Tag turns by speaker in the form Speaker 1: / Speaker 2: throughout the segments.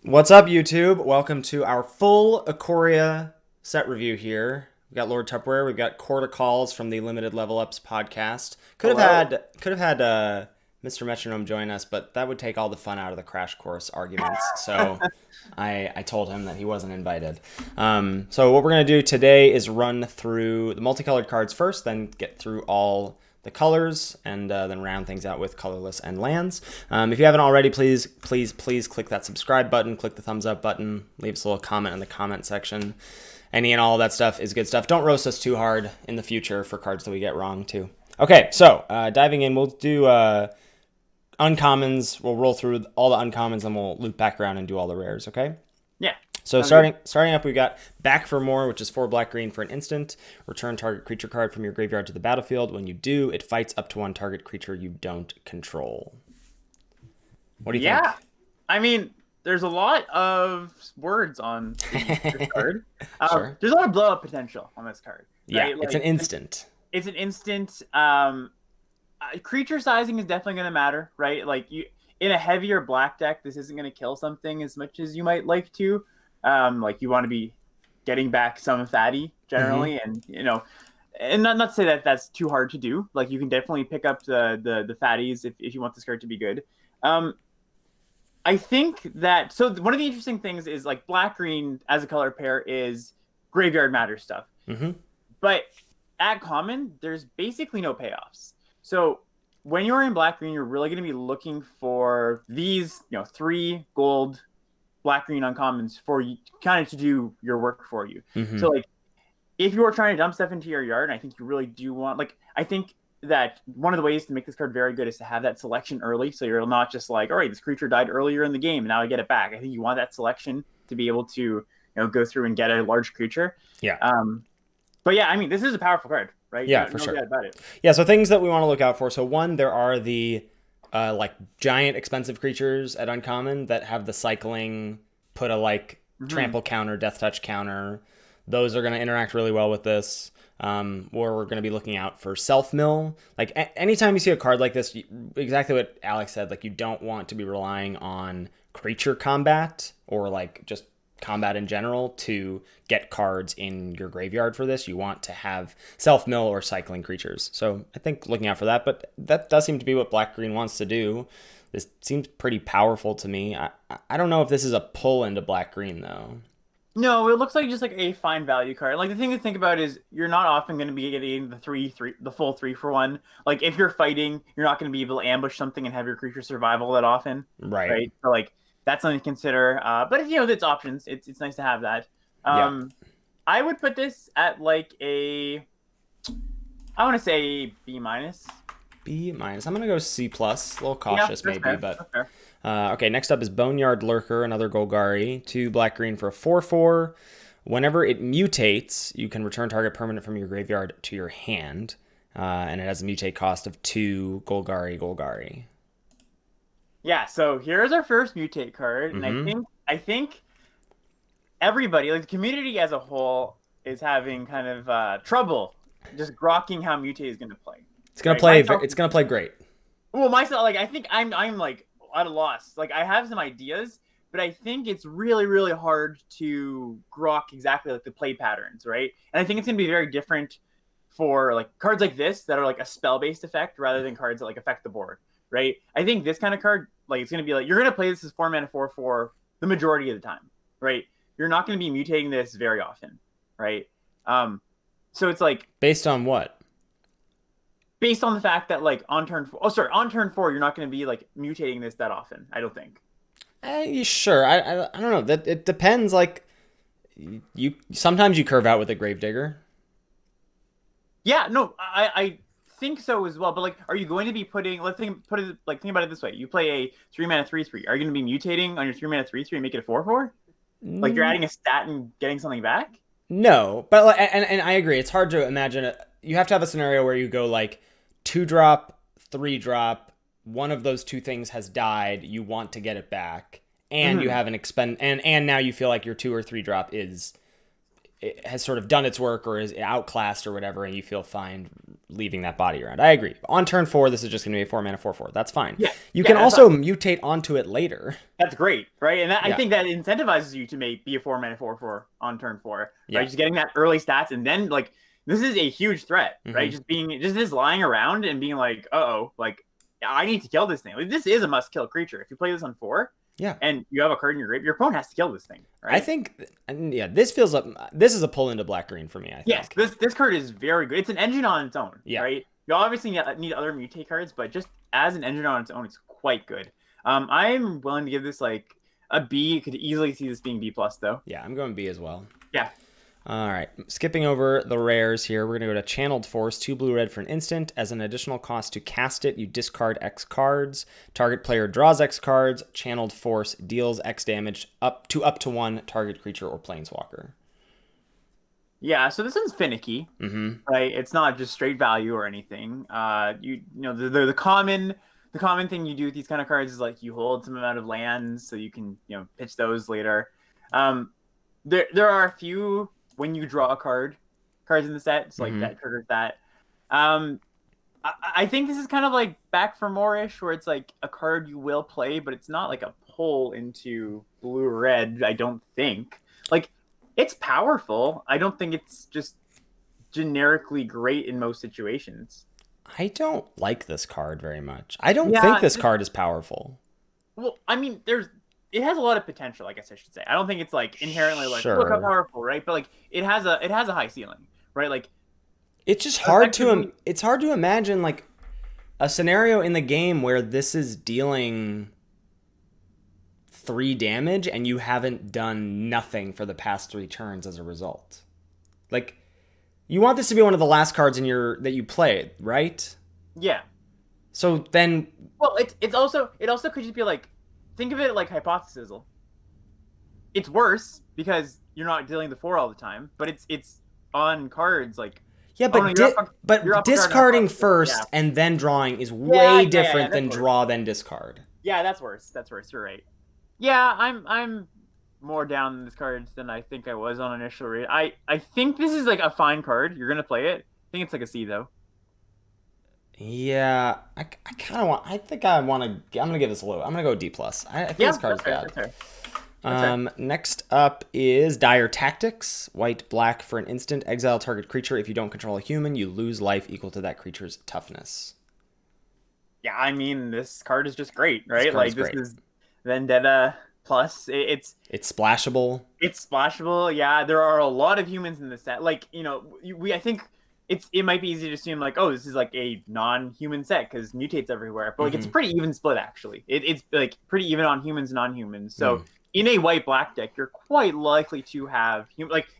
Speaker 1: What's up, YouTube? Welcome to our full Ikoria set review here. We've got Lord Tupperware. We've got Quarter Calls from the Limited Level Ups podcast. Could have had Mr. Metronome join us, but that would take all the fun out of the Crash Course arguments. So I told him that he wasn't invited. So what we're gonna do today is run through the multicolored cards first, then get through all the colors, and then round things out with colorless and lands. If you haven't already, please click that subscribe button, click the thumbs up button, leave us a little comment in the comment section. Any and all of that stuff is good stuff. Don't roast us too hard in the future for cards that we get wrong too. Okay, so diving in, we'll do uncommons. We'll roll through all the uncommons, and we'll loop back around and do all the rares, okay?
Speaker 2: Yeah.
Speaker 1: So starting up, we've got Back for More, which is 4 black-green for an instant. Return target creature card from your graveyard to the battlefield. When you do, it fights up to one target creature you don't control. What do you think?
Speaker 2: Yeah. I mean, there's a lot of words on this card.
Speaker 1: Sure.
Speaker 2: There's a lot of blow-up potential on this card.
Speaker 1: Yeah,
Speaker 2: Right?
Speaker 1: it's an instant.
Speaker 2: It's an instant. Creature sizing is definitely going to matter, right? Like, in a heavier black deck, this isn't going to kill something as much as you might like to. Like, you want to be getting back some fatty generally, and and not to say that that's too hard to do. Like, you can definitely pick up the fatties if you want this card to be good. I think that one of the interesting things is, like, black green as a color pair is graveyard matter stuff. But at common, there's basically no payoffs. So when you're in black green, you're really going to be looking for these 3 gold black green uncommons for you, kind of to do your work for you. So, like, if you are trying to dump stuff into your yard, and I think you really do want, like, I think that one of the ways to make this card very good is to have that selection early, so you're not just like, all right, this creature died earlier in the game and now I get it back. I think you want that selection to be able to go through and get a large creature. But yeah, I mean, this is a powerful card, right?
Speaker 1: Yeah,
Speaker 2: no
Speaker 1: for sure.
Speaker 2: doubt about it.
Speaker 1: Yeah, so things that we want to look out for. So one, there are the like giant expensive creatures at uncommon that have the cycling, put a trample counter, death touch counter. Those are going to interact really well with this. Or we're going to be looking out for self mill. Like anytime you see a card like this, exactly what Alex said, like, you don't want to be relying on creature combat or like just combat in general to get cards in your graveyard for this. You want to have self mill or cycling creatures. So I think looking out for that, but that does seem to be what black green wants to do. This seems pretty powerful to me. I don't know if this is a pull into black green though.
Speaker 2: No, it looks like just like a fine value card. Like, the thing to think about is you're not often going to be getting the full 3-for-1. Like, if you're fighting, you're not going to be able to ambush something and have your creature survival that often. Right. So, like, that's something to consider. But if it's options, it's nice to have that. I would put this at like I want to say B minus.
Speaker 1: B minus. I'm gonna go C plus. A little cautious maybe,
Speaker 2: fair.
Speaker 1: but
Speaker 2: That's fair.
Speaker 1: Okay. Next up is Boneyard Lurker, another Golgari, 2 black green for a 4/4. Whenever it mutates, you can return target permanent from your graveyard to your hand, and it has a mutate cost of 2 Golgari.
Speaker 2: Yeah. So here's our first mutate card, and I think everybody, like the community as a whole, is having kind of trouble just grokking how mutate is going to play.
Speaker 1: It's gonna play. It's gonna play great.
Speaker 2: Well, myself, like, I think I'm like at a loss. Like, I have some ideas, but I think it's really, really hard to grok exactly like the play patterns, right? And I think it's gonna be very different for like cards like this that are like a spell-based effect rather than cards that like affect the board, right? I think this kind of card, like, it's gonna be like you're gonna play this as 4 mana 4/4 the majority of the time, right? You're not gonna be mutating this very often, right? So it's like,
Speaker 1: based on what?
Speaker 2: Based on the fact that, like, on turn 4, you're not going to be like mutating this that often. I don't think.
Speaker 1: Sure. I don't know. That it depends. Like, you sometimes you curve out with a Gravedigger.
Speaker 2: Yeah, no, I think so as well. But, like, are you going to be putting? Think about it this way: you play a 3 mana 3/3. Are you going to be mutating on your 3 mana 3/3 and make it a 4/4? Like, you're adding a stat and getting something back?
Speaker 1: No, but like, and I agree. It's hard to imagine. You have to have a scenario where you go like 2-drop, 3-drop. One of those two things has died. You want to get it back, and you have an and now you feel like your 2 or 3-drop is it has sort of done its work or is outclassed or whatever, and you feel fine leaving that body around. I agree. On turn 4, this is just going to be a 4-mana 4/4. That's fine.
Speaker 2: Yeah.
Speaker 1: You can also mutate onto it later.
Speaker 2: That's great, right? And I think that incentivizes you to be a 4-mana 4/4 on turn 4, right? Just getting that early stats, and then like this is a huge threat, right? Just this lying around and being like, like I need to kill this thing. Like, this is a must kill creature. If you play this on 4, and you have a card in your grave, your opponent has to kill this thing, right?
Speaker 1: I think, this feels like this is a pull into black green for me. I think.
Speaker 2: Yes, this card is very good. It's an engine on its own, right? You obviously need other mutate cards, but just as an engine on its own, it's quite good. I'm willing to give this like a B. You could easily see this being B+ though.
Speaker 1: Yeah, I'm going B as well.
Speaker 2: Yeah.
Speaker 1: All right, skipping over the rares here, we're going to go to Channeled Force, 2 blue-red for an instant. As an additional cost to cast it, you discard X cards. Target player draws X cards. Channeled Force deals X damage up to 1 target creature or planeswalker.
Speaker 2: Yeah, so this one's finicky, right? It's not just straight value or anything. The common thing you do with these kind of cards is like you hold some amount of lands so you can pitch those later. There are a few when you draw cards in the set, so like that triggers that. I think this is kind of like Back for More-ish, where it's like a card you will play, but it's not like a pull into blue-red, I don't think. Like, it's powerful. I don't think it's just generically great in most situations.
Speaker 1: I don't like this card very much. I don't think this card is powerful.
Speaker 2: Well, I mean, it has a lot of potential, I guess I should say. I don't think it's like inherently like look how powerful, right? But like it has a high ceiling, right? Like
Speaker 1: it's just hard to imagine like a scenario in the game where this is dealing 3 damage and you haven't done nothing for the past 3 turns as a result. Like you want this to be one of the last cards that you play, right?
Speaker 2: Yeah.
Speaker 1: So then
Speaker 2: well, it also could just be like, think of it like Hypothesis. It's worse because you're not dealing the 4 all the time, but it's on cards like
Speaker 1: but discarding first and then drawing is way different than draw then discard.
Speaker 2: Yeah, that's worse. You're right. Yeah, I'm more down this card than I think I was on initial read. I think this is like a fine card. You're gonna play it. I think it's like a C though.
Speaker 1: Yeah, I kind of want. I think I'm gonna give this a low. I'm gonna go D+. I think this card's bad. Next up is Dire Tactics. White, black for an instant. Exile target creature. If you don't control a human, you lose life equal to that creature's toughness.
Speaker 2: Yeah, I mean, this card is just great, right? Like this is Vendetta plus. It's
Speaker 1: splashable.
Speaker 2: It's splashable. Yeah, there are a lot of humans in this set. Like I think it might be easy to assume like, oh, this is like a non-human set because mutates everywhere, but like it's pretty even split actually. It's like pretty even on humans and non-humans. So in a white-black deck, you're quite likely to have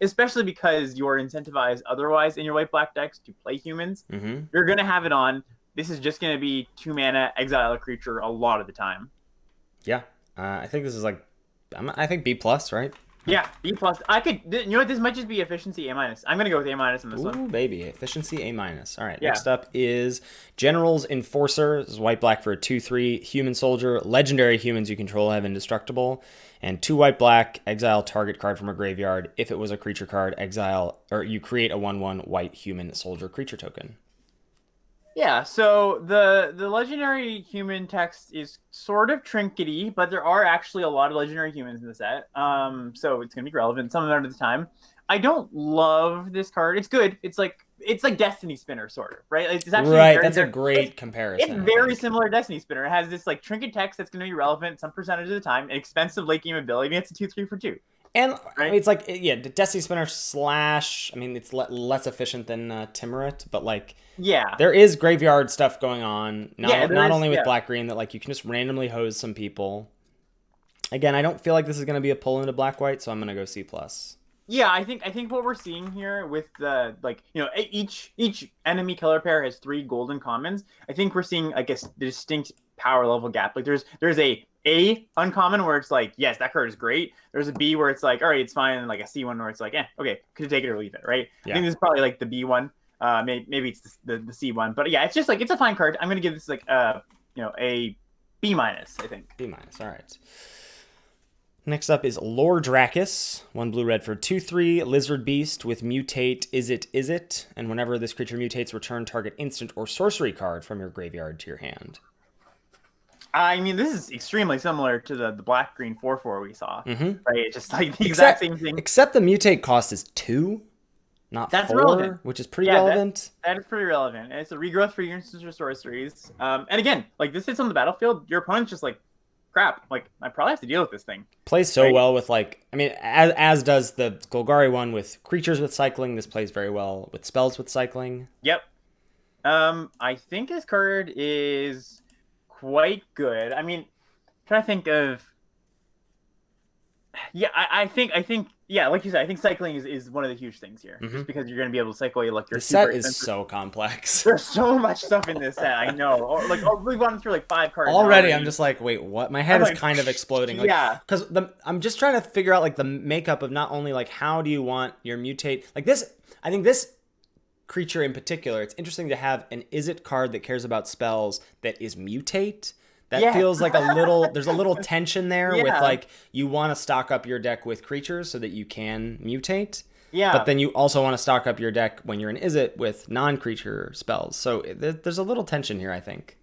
Speaker 2: especially because you're incentivized otherwise in your white-black decks to play humans. You're gonna have it on. This is just gonna be 2 mana exile a creature a lot of the time.
Speaker 1: Yeah, I think this is like, I think B+, right?
Speaker 2: Yeah, B+. I could, this might just be efficiency A-. I'm gonna go with A- on this one.
Speaker 1: Ooh, baby, efficiency A-. All right, next up is General's Enforcer. This is white-black for a 2/3 human soldier. Legendary humans you control have indestructible. And 2 white-black, exile target card from a graveyard. If it was a creature card, exile, or you create a 1/1 white human soldier creature token.
Speaker 2: Yeah, so the legendary human text is sort of trinkety, but there are actually a lot of legendary humans in the set. So it's gonna be relevant some amount of the time. I don't love this card. It's good. It's like Destiny Spinner, sort of, right? It's actually
Speaker 1: that's a great comparison.
Speaker 2: It's very similar to Destiny Spinner. It has this like trinket text that's gonna be relevant some percentage of the time, an expensive late game ability. I mean, it's a 2/3 for 2.
Speaker 1: And right? It's like, yeah, Destiny Spinner / I mean, it's less efficient than Timurit, but like,
Speaker 2: yeah,
Speaker 1: there is graveyard stuff going on. Not only with black-green, that like you can just randomly hose some people. Again, I don't feel like this is going to be a pull into black-white, so I'm going to go C+.
Speaker 2: Yeah, I think what we're seeing here with the each enemy color pair has 3 golden commons. I think we're seeing like a distinct power level gap. Like there's a uncommon where it's like, yes, that card is great. There's a B where it's like, all right, it's fine, and like a C one where it's like, okay, could take it or leave it, right? Yeah. I think this is probably like the B one. Maybe it's the C one, but yeah, it's just like it's a fine card. I'm gonna give this like a B-, I think.
Speaker 1: B-, all right. Next up is Lore Dracus, 1 blue-red for 2/3, Lizard Beast with mutate Izzet, and whenever this creature mutates, return target instant or sorcery card from your graveyard to your hand.
Speaker 2: I mean, this is extremely similar to the black-green 4/4 we saw, right? It's just like the
Speaker 1: Except,
Speaker 2: exact same thing.
Speaker 1: Except the mutate cost is 2, not
Speaker 2: That's
Speaker 1: 4,
Speaker 2: relevant.
Speaker 1: which is pretty relevant.
Speaker 2: That is pretty relevant. And it's a regrowth for your instants or sorceries. And again, like this hits on the battlefield, your opponent's just like, crap, like I probably have to deal with this thing.
Speaker 1: Plays so well with like, I mean, as does the Golgari one with creatures with cycling. This plays very well with spells with cycling.
Speaker 2: Yep. I think this card is quite good. I mean, I'm trying to think of. Yeah, I think yeah, like you said, I think cycling is one of the huge things here, just because you're going to be able to cycle like your.
Speaker 1: The set is so complex.
Speaker 2: There's so much stuff in this set. I know. We've gone through like 5 cards
Speaker 1: already. I'm just like, wait, what? My head is kind of exploding. Like,
Speaker 2: yeah,
Speaker 1: because I'm just trying to figure out like the makeup of not only like how do you want your mutate like this. I think this creature in particular, it's interesting to have an Izzet card that cares about spells that is mutate. That feels like there's a little tension there with like, you want to stock up your deck with creatures so that you can mutate. Yeah. But then you also want to stock up your deck when you're in Izzet with non-creature spells. So there's a little tension here, I think.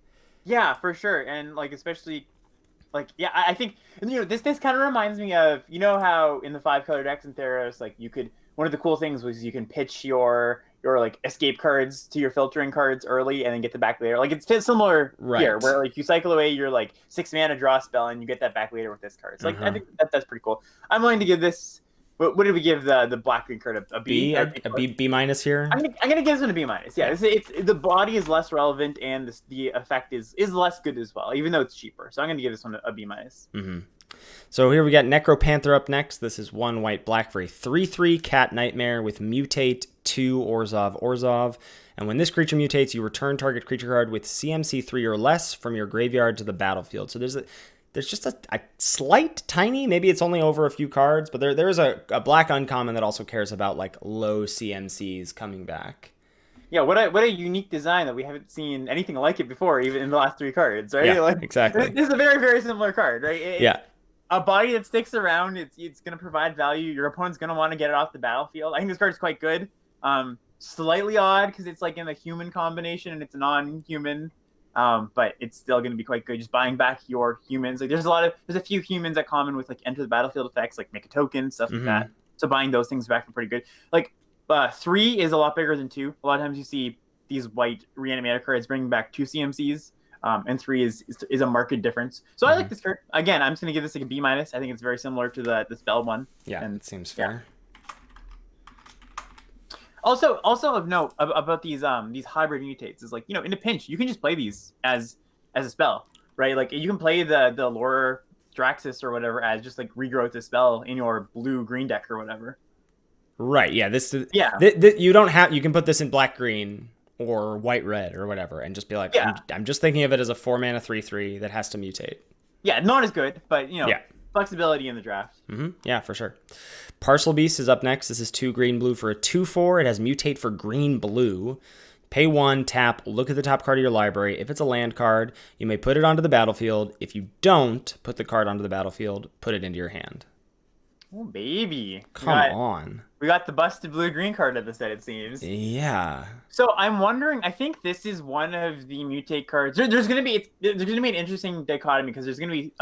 Speaker 2: Yeah, for sure. And like, especially like, yeah, I think, this kind of reminds me of, how in the 5-color decks in Theros, like one of the cool things was you can pitch your like escape cards to your filtering cards early and then get the back later. Like it's similar here, where like you cycle away your like 6 mana draw spell and you get that back later with this card. So like I think that's pretty cool. I'm willing to give this. What did we give the black green card? A B?
Speaker 1: B minus here.
Speaker 2: I'm gonna give this one a B minus. Yeah, it's the body is less relevant and the effect is less good as well, even though it's cheaper. So I'm gonna give this one a B minus.
Speaker 1: So here we got Necropanther up next. This is 1 white black for a 3/3 cat nightmare with mutate 2 Orzhov. And when this creature mutates, you return target creature card with CMC 3 or less from your graveyard to the battlefield. So there's just a slight tiny, maybe it's only over a few cards, but there is a black uncommon that also cares about like low CMCs coming back.
Speaker 2: Yeah, what a unique design that we haven't seen anything like it before, even in the last 3 cards, right?
Speaker 1: Yeah, exactly.
Speaker 2: This is a very, very similar card, right?
Speaker 1: Yeah.
Speaker 2: A body that sticks around, it's going to provide value. Your opponent's going to want to get it off the battlefield. I think this card's quite good. Slightly odd because it's like in the human combination and it's non-human, but it's still going to be quite good. Just buying back your humans. Like there's a few humans that common with like enter the battlefield effects, like make a token, stuff like that. So buying those things back are pretty good. Like 3 is a lot bigger than 2. A lot of times you see these white reanimator cards bringing back 2 CMCs. And 3 is a marked difference. So I like this card. Again, I'm just going to give this like a B minus. I think it's very similar to the spell one.
Speaker 1: Yeah, and it seems fair.
Speaker 2: Yeah. Also of note about these hybrid mutates is like, in a pinch, you can just play these as a spell, right? Like you can play the Lore Draxus or whatever as just like regrowth a spell in your blue-green deck or whatever.
Speaker 1: Right, yeah. You can put this in black-green or white-red or whatever, and just be like, I'm just thinking of it as a 4-mana 3/3 that has to mutate.
Speaker 2: Yeah, not as good, but, flexibility in the draft.
Speaker 1: Yeah, for sure. Parcel Beast is up next. This is 2 green-blue for a 2/4. It has mutate for green-blue. Pay 1, tap, look at the top card of your library. If it's a land card, you may put it onto the battlefield. If you don't put the card onto the battlefield, put it into your hand.
Speaker 2: Oh, baby.
Speaker 1: Come on.
Speaker 2: We got the busted blue-green card at the set, it seems.
Speaker 1: Yeah.
Speaker 2: So I'm wondering, I think this is one of the mutate cards. There's going to be an interesting dichotomy because there's going to be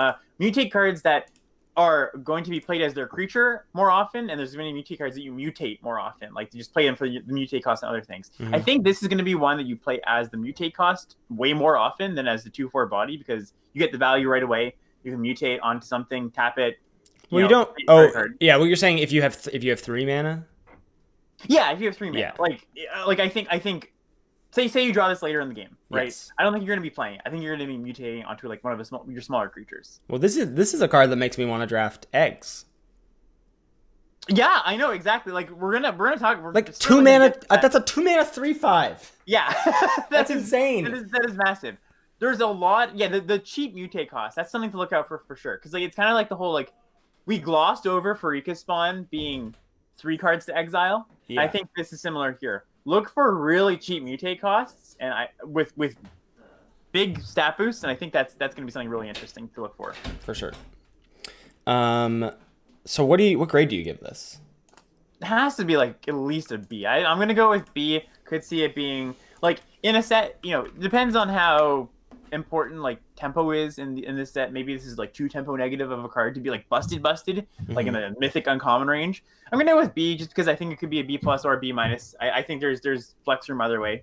Speaker 2: mutate cards that are going to be played as their creature more often, and there's going to be mutate cards that you mutate more often. Like, you just play them for the mutate cost and other things. I think this is going to be one that you play as the mutate cost way more often than as the 2/4 body because you get the value right away. You can mutate onto something, tap it.
Speaker 1: Well, you don't. Oh, yeah. Well, you're saying if you have 3 mana.
Speaker 2: Yeah, if you have 3 mana, like I think, say you draw this later in the game, right? Yes. I don't think you're going to be playing it. I think you're going to be mutating onto like one of your smaller creatures.
Speaker 1: Well, this is a card that makes me want to draft eggs.
Speaker 2: Yeah, I know exactly. Like we're gonna talk.
Speaker 1: Like 2 mana. That's a 2 mana 3/5.
Speaker 2: Yeah,
Speaker 1: that's insane.
Speaker 2: That is massive. There's a lot. Yeah, the cheap mutate cost. That's something to look out for sure. Because like it's kind of like the whole like. We glossed over Pharika Spawn being 3 cards to exile. Yeah. I think this is similar here. Look for really cheap mutate costs and with big stat boosts, and I think that's going to be something really interesting to look for.
Speaker 1: For sure. So what grade do you give this?
Speaker 2: It has to be like at least a B. I'm gonna go with B. Could see it being like in a set. Depends on how important like tempo is in this set. Maybe this is like too tempo negative of a card to be like busted, like in the mythic uncommon range. I'm gonna go with B just because I think it could be a B plus or a B minus. I think there's flex room either way.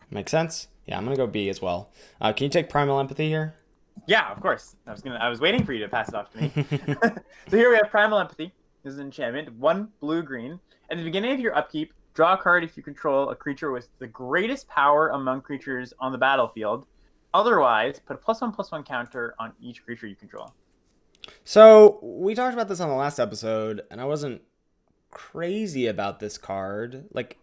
Speaker 1: Makes sense. Yeah, I'm gonna go B as well. Can you take Primal Empathy here?
Speaker 2: Yeah, of course. I was waiting for you to pass it off to me. So here we have Primal Empathy. This is an enchantment. 1 blue-green. At the beginning of your upkeep, draw a card if you control a creature with the greatest power among creatures on the battlefield. Otherwise, put a +1/+1 counter on each creature you control.
Speaker 1: So we talked about this on the last episode, and I wasn't crazy about this card. Like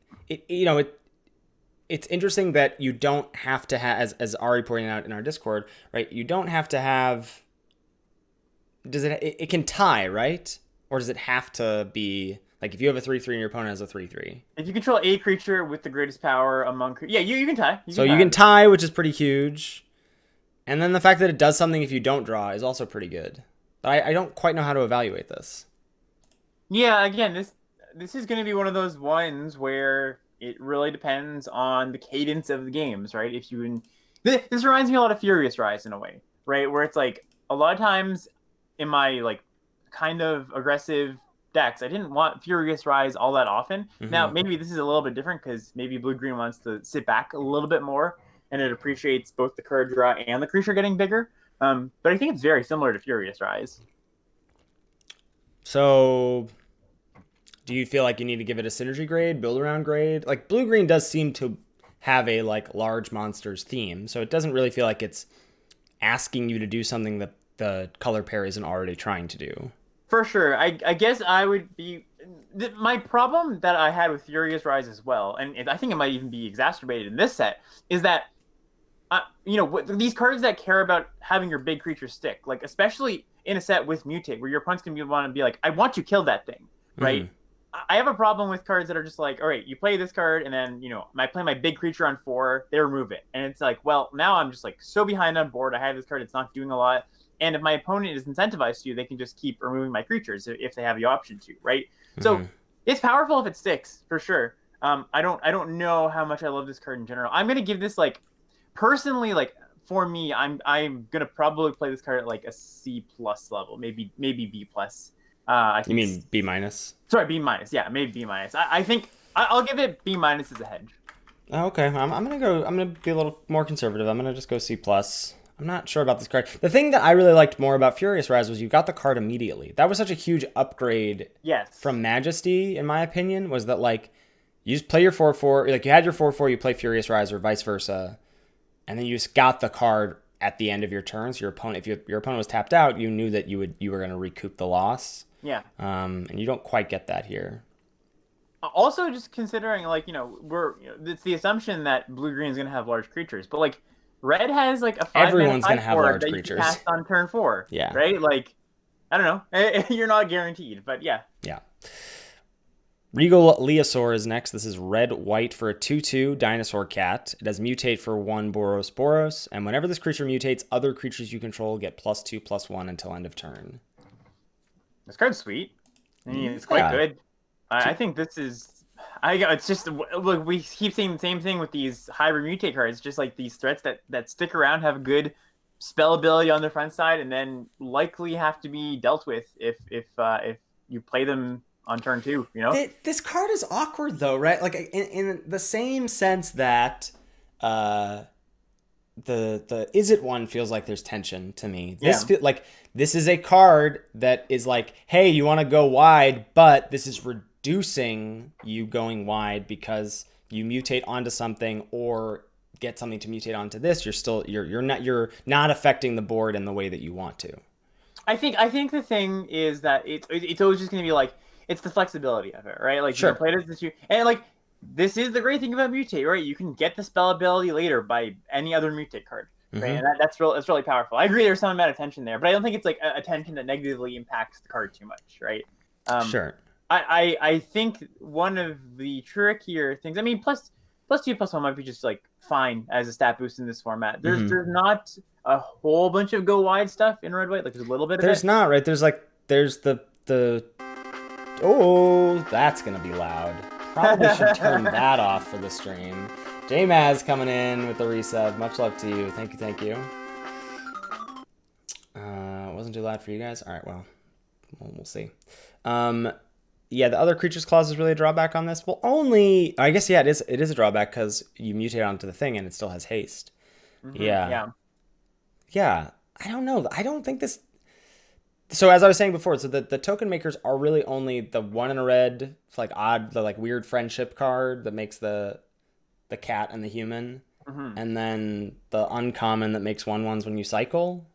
Speaker 1: it's interesting that you don't have to have, as Ari pointed out in our Discord, right? You don't have to have. It can tie, right? Or does it have to be like if you have a 3/3 and your opponent has a 3/3?
Speaker 2: If you control a creature with the greatest power among yeah, you can tie.
Speaker 1: You can tie, which is pretty huge. And then the fact that it does something if you don't draw is also pretty good. But I don't quite know how to evaluate this.
Speaker 2: Yeah, again, this is going to be one of those ones where it really depends on the cadence of the games, right? This reminds me a lot of Furious Rise in a way, right? Where it's like a lot of times in my like kind of aggressive decks, I didn't want Furious Rise all that often. Mm-hmm. Now, maybe this is a little bit different because maybe blue-green wants to sit back a little bit more, and it appreciates both the card draw and the creature getting bigger. But I think it's very similar to Furious Rise.
Speaker 1: So, do you feel like you need to give it a synergy grade, build around grade? Like blue-green does seem to have a like large monsters theme, so it doesn't really feel like it's asking you to do something that the color pair isn't already trying to do.
Speaker 2: For sure. I guess I would be... My problem that I had with Furious Rise as well, and I think it might even be exacerbated in this set, is that, these cards that care about having your big creature stick, like especially in a set with Mutate, where your opponent's going to want to be like, I want you to kill that thing, right? Mm-hmm. I have a problem with cards that are just like, all right, you play this card, and then, I play my big creature on 4, they remove it. And it's like, well, now I'm just like so behind on board. I have this card, it's not doing a lot. And if my opponent is incentivized to, they can just keep removing my creatures if they have the option to, right? Mm-hmm. So it's powerful if it sticks, for sure. I don't know how much I love this card in general. I'm gonna give this personally, for me, I'm gonna probably play this card at like a C+ level, maybe B+.
Speaker 1: You mean B-?
Speaker 2: Sorry, B-. Yeah, maybe B-. I think I'll give it B- as a hedge.
Speaker 1: Okay, I'm gonna be a little more conservative. I'm gonna just go C+. I'm not sure about this card. The thing that I really liked more about Furious Rise was you got the card immediately. That was such a huge upgrade from Majesty, in my opinion, was that you just play your 4/4, you had your 4/4, you play Furious Rise or vice versa, and then you just got the card at the end of your turn. So your opponent, if your opponent was tapped out, you knew that you were going to recoup the loss.
Speaker 2: Yeah.
Speaker 1: And you don't quite get that here.
Speaker 2: Also, just considering it's the assumption that blue-green is going to have large creatures, but red has a 5
Speaker 1: everyone's going to have large creatures.
Speaker 2: Cast on turn 4.
Speaker 1: Yeah.
Speaker 2: Right? I don't know. You're not guaranteed, but yeah.
Speaker 1: Yeah. Regal Leosaur is next. This is red-white for a 2/2 dinosaur cat. It has mutate for 1 Boros. And whenever this creature mutates, other creatures you control get +2/+1 until end of turn.
Speaker 2: This card's sweet. I mean, it's quite good. I think this is... it's just... Look, we keep saying the same thing with these hybrid mutate cards. Just these threats that stick around, have good spell ability on the front side, and then likely have to be dealt with if you play them on turn 2,
Speaker 1: This card is awkward though, right? In the same sense that the Izzet one feels like there's tension to me. This this is a card that is hey, you want to go wide, but this is reducing you going wide because you mutate onto something or get something to mutate onto this. You're not affecting the board in the way that you want to.
Speaker 2: I think the thing is that it's always just going to be it's the flexibility of it, right?
Speaker 1: Sure.
Speaker 2: You can play it as and this is the great thing about mutate, right? You can get the spell ability later by any other mutate card, right? Mm-hmm. And that's really powerful. I agree, there's some amount of tension there, but I don't think it's a tension that negatively impacts the card too much, right?
Speaker 1: Sure.
Speaker 2: I think one of the trickier things, I mean, +2/+1 might be just fine as a stat boost in this format. There's not a whole bunch of go wide stuff in red white. There's a little bit of it.
Speaker 1: There's not, right? There's there's the oh, that's gonna be loud. Probably should turn that off for the stream. J-Maz coming in with the resub. Much love to you. Thank you. Wasn't too loud for you guys. All right, well, we'll see. Yeah, the other creature's clause is really a drawback on this. Well, I guess, yeah, it is a drawback because you mutate onto the thing and it still has haste.
Speaker 2: Mm-hmm,
Speaker 1: Yeah. I don't know. I don't think this. So as I was saying before, so the token makers are really only the 1 in a red, like odd, the like weird friendship card that makes the cat and the human, and then the uncommon that makes 1/1s when you cycle.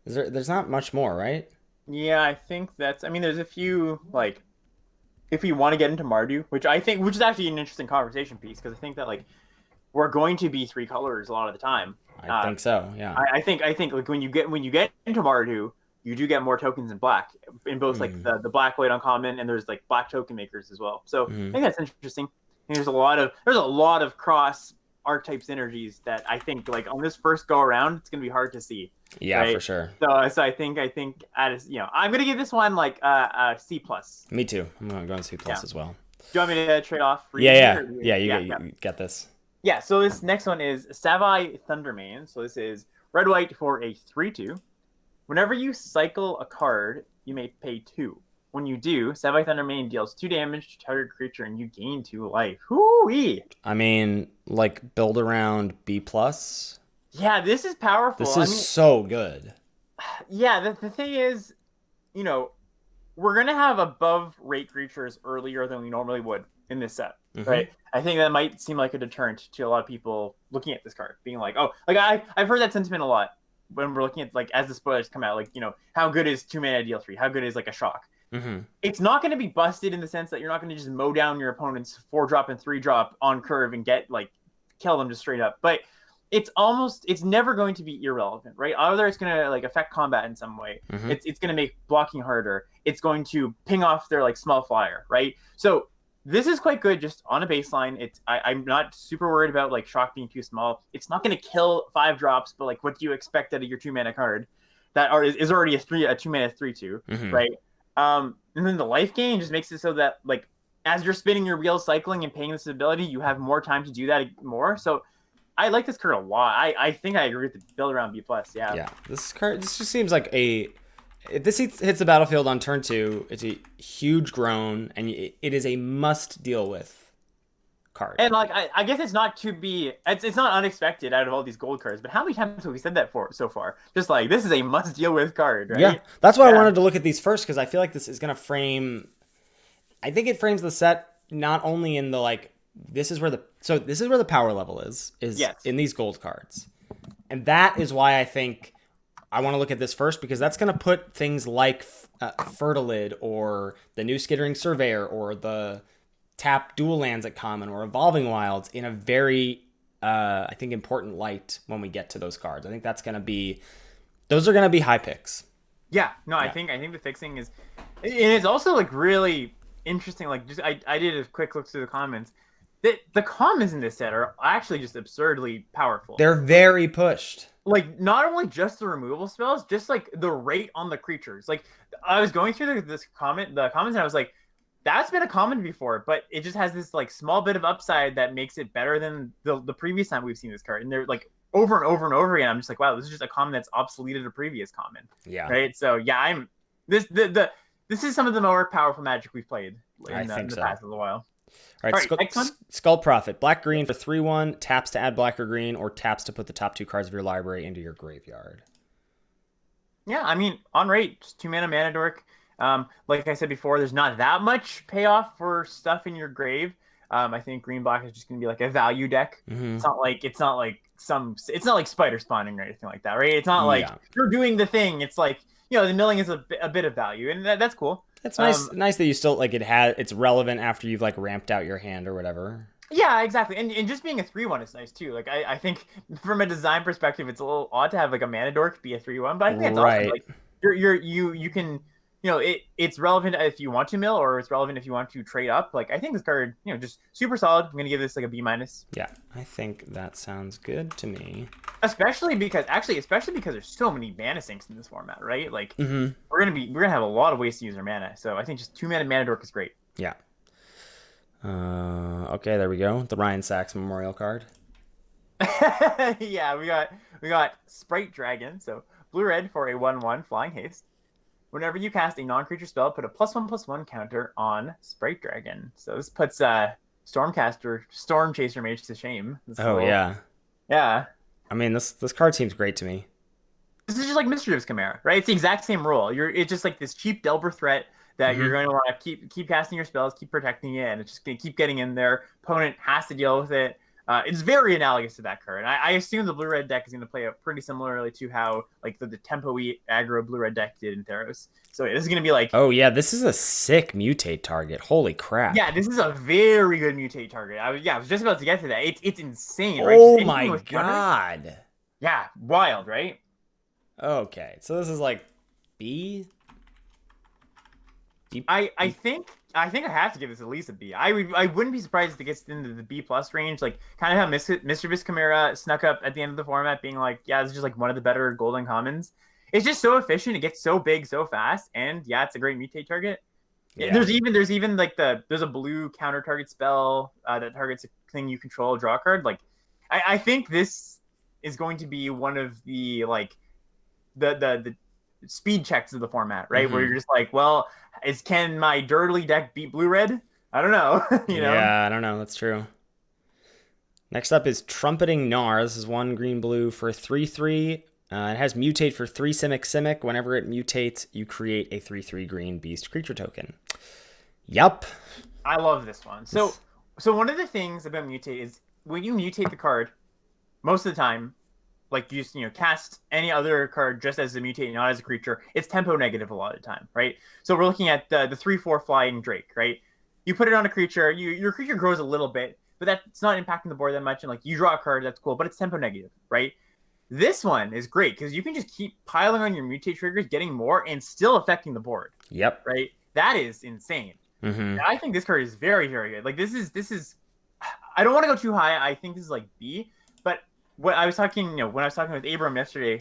Speaker 1: There's not much more, right?
Speaker 2: Yeah, I think that's. I mean, there's a few like, if you want to get into Mardu, which is actually an interesting conversation piece because I think that like we're going to be 3 colors a lot of the time.
Speaker 1: I think so. Yeah.
Speaker 2: I think like when you get into Mardu, you do get more tokens in black in both like the black white uncommon and there's like black token makers as well. So I think that's interesting. And there's a lot of cross archetype synergies that I think like on this first go around it's gonna be hard to see.
Speaker 1: Yeah, right? For sure.
Speaker 2: So I think I'm gonna give this one like a C+.
Speaker 1: Me too. I'm gonna go C+ as well.
Speaker 2: Do you want me to trade off?
Speaker 1: Yeah. You get this.
Speaker 2: Yeah. So this next one is Savai Thundermane. So this is red white for a 3/2. Whenever you cycle a card, you may pay 2. When you do, Savai Thundermane deals 2 damage to target creature and you gain 2 life. Hoo-wee!
Speaker 1: I mean, like build around B+.
Speaker 2: Yeah, this is powerful.
Speaker 1: This is so good.
Speaker 2: Yeah, the thing is, we're going to have above rate creatures earlier than we normally would in this set, right? I think that might seem like a deterrent to a lot of people looking at this card, being like, oh, like I've heard that sentiment a lot when we're looking at, like, as the spoilers come out, like, how good is 2-mana deal 3? How good is, like, a shock? It's not going to be busted in the sense that you're not going to just mow down your opponent's 4-drop and 3-drop on curve and kill them just straight up. But it's never going to be irrelevant, right? Either it's going to like affect combat in some way. It's going to make blocking harder. It's going to ping off their like small flyer, right? So this is quite good just on a baseline. I'm not super worried about like shock being too small. It's not going to kill 5 drops, but like what do you expect out of your 2-mana card that is already a 2-mana 3/2, right? And then the life gain just makes it so that like as you're spinning your wheels cycling and paying this ability, you have more time to do that more. So I like this card a lot. I think I agree with the build around B+. Yeah.
Speaker 1: This card just seems like this hits the battlefield on turn 2. It's a huge groan, and it is a must deal with card.
Speaker 2: And like I guess it's not unexpected out of all these gold cards. But how many times have we said that so far? Just like this is a must deal with card, right?
Speaker 1: Yeah, that's why I wanted to look at these first because I feel like this is gonna frame. I think it frames the set not only in the like. This is where the power level is in these gold cards. And that is why I think I want to look at this first because that's going to put things like Fertilid or the new Skittering Surveyor or the tap dual lands at common or Evolving Wilds in a very, I think, important light when we get to those cards. I think those are going to be high picks.
Speaker 2: Yeah, no, yeah. I think the fixing is, and it's also like really interesting. Like I did a quick look through the comments. The commons in this set are actually just absurdly powerful.
Speaker 1: They're very pushed.
Speaker 2: Like, not only just the removal spells, just, like, the rate on the creatures. Like, I was going through the comments, and I was like, that's been a common before, but it just has this, like, small bit of upside that makes it better than the previous time we've seen this card. And they're, like, over and over and over again, I'm just like, wow, this is just a common that's obsoleted a previous common.
Speaker 1: Yeah.
Speaker 2: Right? So, yeah, this is some of the more powerful Magic we've played in the past little while.
Speaker 1: All right, Skull Prophet. Black-green for 3/1. Taps to add black or green, or taps to put the top 2 cards of your library into your graveyard.
Speaker 2: Yeah, I mean, on rate, just 2-mana mana dork. Like I said before, there's not that much payoff for stuff in your grave. I think green-black is just going to be like a value deck. It's not like spider spawning or anything like that, right? It's not like you're doing the thing. It's like, the milling is a bit of value, and that's cool.
Speaker 1: It's nice that you still like it's relevant after you've like ramped out your hand or whatever.
Speaker 2: Yeah, exactly. And just being a 3/1 is nice too. Like I think from a design perspective, it's a little odd to have like a mana dork be a 3/1, but I think it's awesome. Like you can it's relevant if you want to mill, or it's relevant if you want to trade up. Like, I think this card, just super solid. I'm gonna give this like a B minus.
Speaker 1: Yeah, I think that sounds good to me.
Speaker 2: Especially because there's so many mana sinks in this format, right? Like,
Speaker 1: Mm-hmm.
Speaker 2: we're gonna have a lot of ways to use our mana. So I think just 2 mana dork is great.
Speaker 1: Yeah. Okay, there we go. The Ryan Sachs Memorial card.
Speaker 2: Yeah, we got Sprite Dragon. So blue red for a 1/1 flying haste. Whenever you cast a non-creature spell, put a +1/+1 counter on Sprite Dragon. So this puts Stormcaster, Storm Chaser Mage to shame.
Speaker 1: Yeah.
Speaker 2: Yeah.
Speaker 1: I mean, this card seems great to me.
Speaker 2: This is just like Mischievous Chimera, right? It's the exact same rule. It's just like this cheap Delver threat that you're going to want to keep casting your spells, keep protecting it, and it's just going to keep getting in there. Opponent has to deal with it. It's very analogous to that card. I assume the blue-red deck is going to play out pretty similarly to how like the tempo-y aggro blue-red deck did in Theros. So this is going to be like...
Speaker 1: Oh, yeah, this is a sick mutate target. Holy crap.
Speaker 2: Yeah, this is a very good mutate target. I was just about to get to that. It's insane, right?
Speaker 1: Oh my god.
Speaker 2: Yeah, wild, right?
Speaker 1: Okay, so this is like B?
Speaker 2: I think I have to give this at least a B. I wouldn't be surprised if it gets into the B plus range. Like, kind of how Mischievous Chimera snuck up at the end of the format, being like, yeah, it's just like one of the better golden commons. It's just so efficient. It gets so big so fast, and yeah, it's a great mutate target. Yeah. There's even like there's a blue counter target spell that targets a thing you control, draw a card. Like, I think this is going to be one of the like the speed checks of the format, right? Where you're just like, well, can my dirtly deck beat blue red? I don't know. you know?
Speaker 1: Yeah, I don't know. That's true. Next up is Trumpeting Gnar. This is 1 green-blue for 3/3. It has mutate for 3 Simic. Whenever it mutates, you create a 3/3 green beast creature token. Yup.
Speaker 2: I love this one. So one of the things about mutate is when you mutate the card, most of the time, like you just cast any other card just as a mutate, not as a creature, it's tempo negative a lot of the time, right? So we're looking at the 3/4 flying Drake, right? You put it on a creature, your creature grows a little bit, but that's not impacting the board that much, and like you draw a card, that's cool, but it's tempo negative, right? This one is great because you can just keep piling on your mutate triggers, getting more, and still affecting the board.
Speaker 1: Yep.
Speaker 2: Right? That is insane.
Speaker 1: Mm-hmm.
Speaker 2: I think this card is very, very good. Like, this is I don't want to go too high. I think this is like B, but what I was talking, when I was talking with Abram yesterday,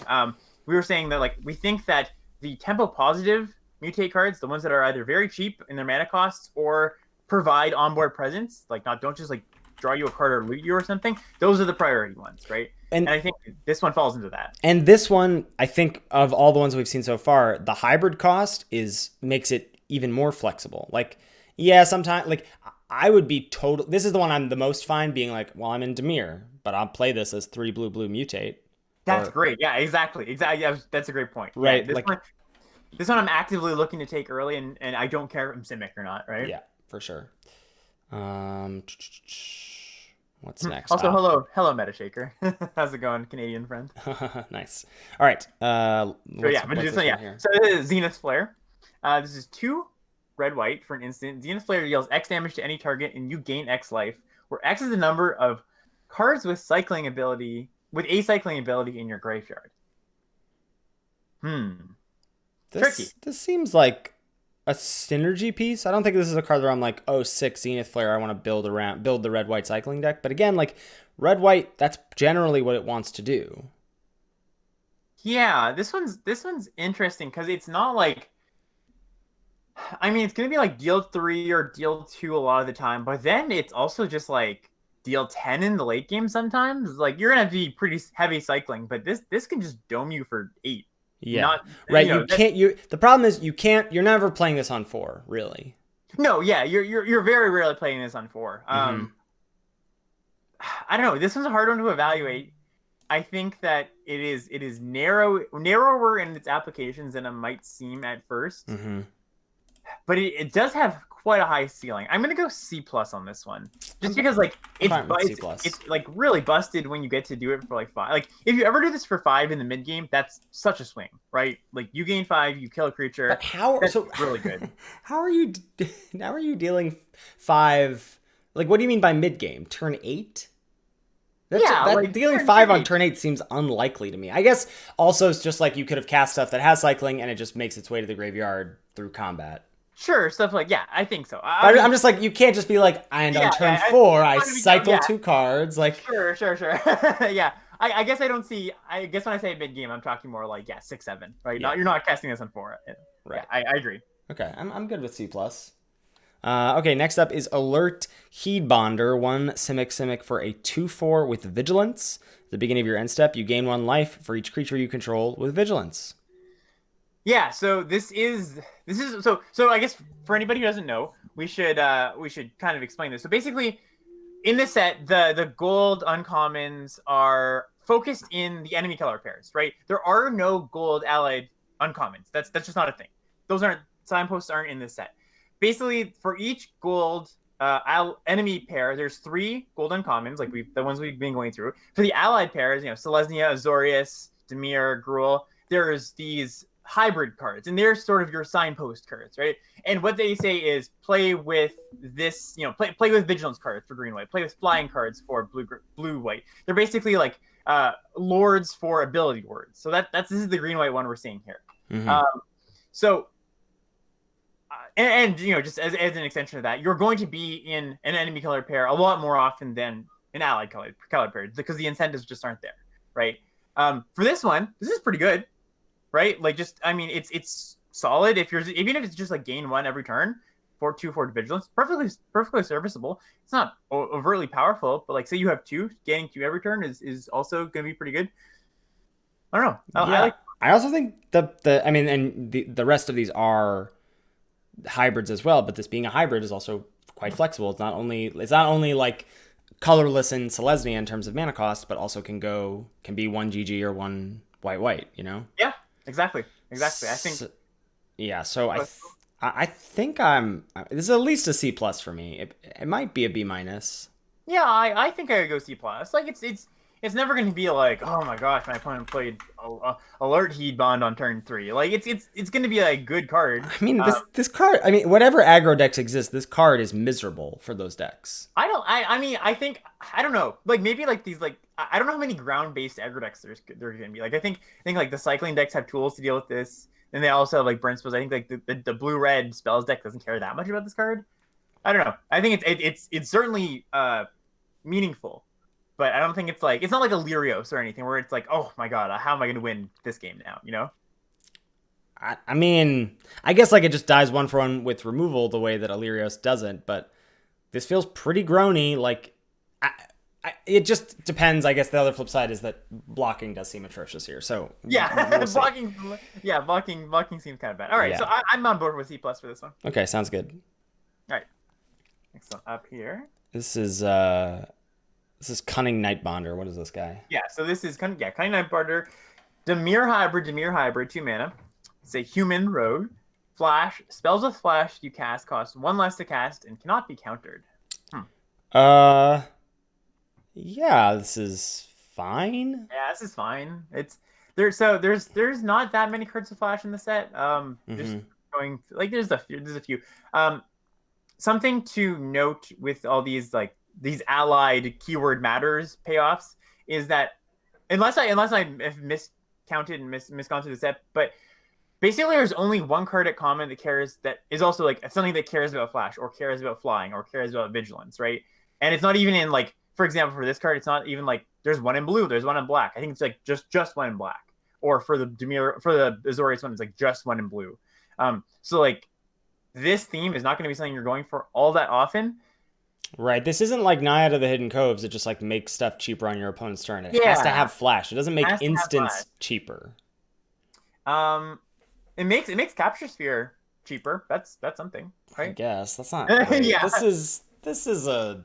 Speaker 2: we were saying that like we think that the tempo positive mutate cards, the ones that are either very cheap in their mana costs or provide onboard presence, like don't just like draw you a card or loot you or something, those are the priority ones, right? And I think this one falls into that.
Speaker 1: And this one, I think of all the ones we've seen so far, the hybrid cost makes it even more flexible. Like, yeah, sometimes like I would be this is the one I'm the most fine being like, well, I'm in Dimir, but I'll play this as 3 blue mutate.
Speaker 2: That's great. Yeah, exactly. Yeah, that's a great point.
Speaker 1: Right.
Speaker 2: Yeah, this one I'm actively looking to take early, and I don't care if I'm Simic or not, right?
Speaker 1: Yeah, for sure. What's next?
Speaker 2: Also, hello, Metashaker. How's it going, Canadian friend?
Speaker 1: Nice. All right.
Speaker 2: So this is Zenith Flare. This is 2 red-white for an instant. Zenith Flare deals X damage to any target, and you gain X life, where X is the number of cards with a cycling ability in your graveyard. Tricky.
Speaker 1: This seems like a synergy piece. I don't think this is a card where I'm like, oh, sick, Zenith Flare, I want to build the red-white cycling deck. But again, like red-white, that's generally what it wants to do.
Speaker 2: Yeah, this one's interesting because it's not like, I mean, it's gonna be like deal 3 or deal 2 a lot of the time, but then it's also just like deal 10 in the late game sometimes. Like, you're gonna have to be pretty heavy cycling, but this can just dome you for 8.
Speaker 1: Yeah. Right. The problem is you're never playing this on 4, really.
Speaker 2: No, yeah, you're very rarely playing this on 4. I don't know. This one's a hard one to evaluate. I think that it is narrower in its applications than it might seem at first. But it does have quite a high ceiling. I'm gonna go C+ on this one, just because like it's like really busted when you get to do it for like 5. Like, if you ever do this for 5 in the mid game, that's such a swing, right? Like, you gain 5, you kill a creature.
Speaker 1: But
Speaker 2: that's really good.
Speaker 1: How are you dealing 5? Like, what do you mean by mid game? Turn 8? Dealing 5 on turn 8 seems unlikely to me. I guess also it's just like you could have cast stuff that has cycling and it just makes its way to the graveyard through combat.
Speaker 2: Sure, stuff like, yeah, I think so.
Speaker 1: I'm just like, you can't just be like, and on turn 4, I cycle 2 cards. Like,
Speaker 2: sure. Yeah, I guess I don't see. I guess when I say mid game, I'm talking more like 6, 7, right?
Speaker 1: Yeah.
Speaker 2: You're not casting this on 4.
Speaker 1: Right.
Speaker 2: Yeah, I agree.
Speaker 1: Okay, I'm good with C+. Okay, next up is Alert Heedbonder, 1 Simic for a 2/4 with Vigilance. At the beginning of your end step, you gain 1 life for each creature you control with Vigilance.
Speaker 2: Yeah, so this is so I guess for anybody who doesn't know, we should kind of explain this. So basically, in this set, the gold uncommons are focused in the enemy color pairs, right? There are no gold allied uncommons. That's just not a thing. Those aren't signposts aren't in this set. Basically, for each gold enemy pair, there's 3 gold uncommons, like the ones we've been going through. For the allied pairs, Selesnya, Azorius, Dimir, Gruul, there's these hybrid cards, and they're sort of your signpost cards, right? And what they say is play with this, play with Vigilance cards for green white, play with flying cards for blue white. They're basically like lords for ability words. So this is the green white one we're seeing here.
Speaker 1: Mm-hmm.
Speaker 2: Just as an extension of that, you're going to be in an enemy color pair a lot more often than an allied color pair because the incentives just aren't there, right? For this one, this is pretty good, right? Like, it's solid. Even if it's just like gain 1 every turn for 2/4 Vigilance, perfectly serviceable. It's not overtly powerful, but like, say you have 2, gaining 2 every turn is also going to be pretty good. I don't know.
Speaker 1: I also think the rest of these are hybrids as well, but this being a hybrid is also quite flexible. It's not only like colorless in Selesnya in terms of mana cost, but also can be 1 GG or 1 white,
Speaker 2: Yeah, exactly. I think.
Speaker 1: So I think this is at least a C+ for me. It might be a B-.
Speaker 2: Yeah, I think I would go C+. Like, it's never going to be like, oh my gosh, my opponent played Alert Heedbond on turn 3. Like, it's going to be a good card.
Speaker 1: I mean, this card, whatever aggro decks exist, this card is miserable for those decks.
Speaker 2: I don't know. Like, maybe like these, like, I don't know how many ground-based aggro decks there's going to be. Like, I think like the cycling decks have tools to deal with this. And they also have like burn spells. I think like the blue-red spells deck doesn't care that much about this card. I don't know. I think it's certainly meaningful. But I don't think it's not like a Lyrios or anything where it's like, oh my god, how am I going to win this game now?
Speaker 1: I guess like it just dies 1 for 1 with removal the way that Lyrios doesn't, but this feels pretty groany. Like, it just depends. I guess the other flip side is that blocking does seem atrocious here. So
Speaker 2: yeah, blocking seems kind of bad. All right, so I'm on board with C+ for this one.
Speaker 1: Okay, sounds good.
Speaker 2: All right, next one up here.
Speaker 1: This is Cunning Nightbonder. What is this guy?
Speaker 2: Yeah, so this is Cunning Nightbonder. Dimir hybrid, 2 mana. It's a human rogue. Flash. Spells with flash you cast cost 1 less to cast and cannot be countered.
Speaker 1: Yeah, this is fine.
Speaker 2: Yeah, this is fine. There's not that many cards of flash in the set. Just going like there's a few. Something to note with all these like these allied keyword matters payoffs is that unless I have miscounted and misgone through the set, but basically there's only 1 card at common that is also like something that cares about flash or cares about flying or cares about vigilance, right? And it's not even in like, for example, for this card, it's not even like there's 1 in blue, there's 1 in black. I think it's like just 1 in black. Or for the Azorius one, it's like just 1 in blue. So like this theme is not going to be something you're going for all that often.
Speaker 1: Right. This isn't like Naiad of the Hidden Coves that just like makes stuff cheaper on your opponent's turn. It has to have flash. It doesn't make instants cheaper.
Speaker 2: It makes Capture Sphere cheaper. That's something, right?
Speaker 1: I guess that's not.
Speaker 2: Yeah.
Speaker 1: This is a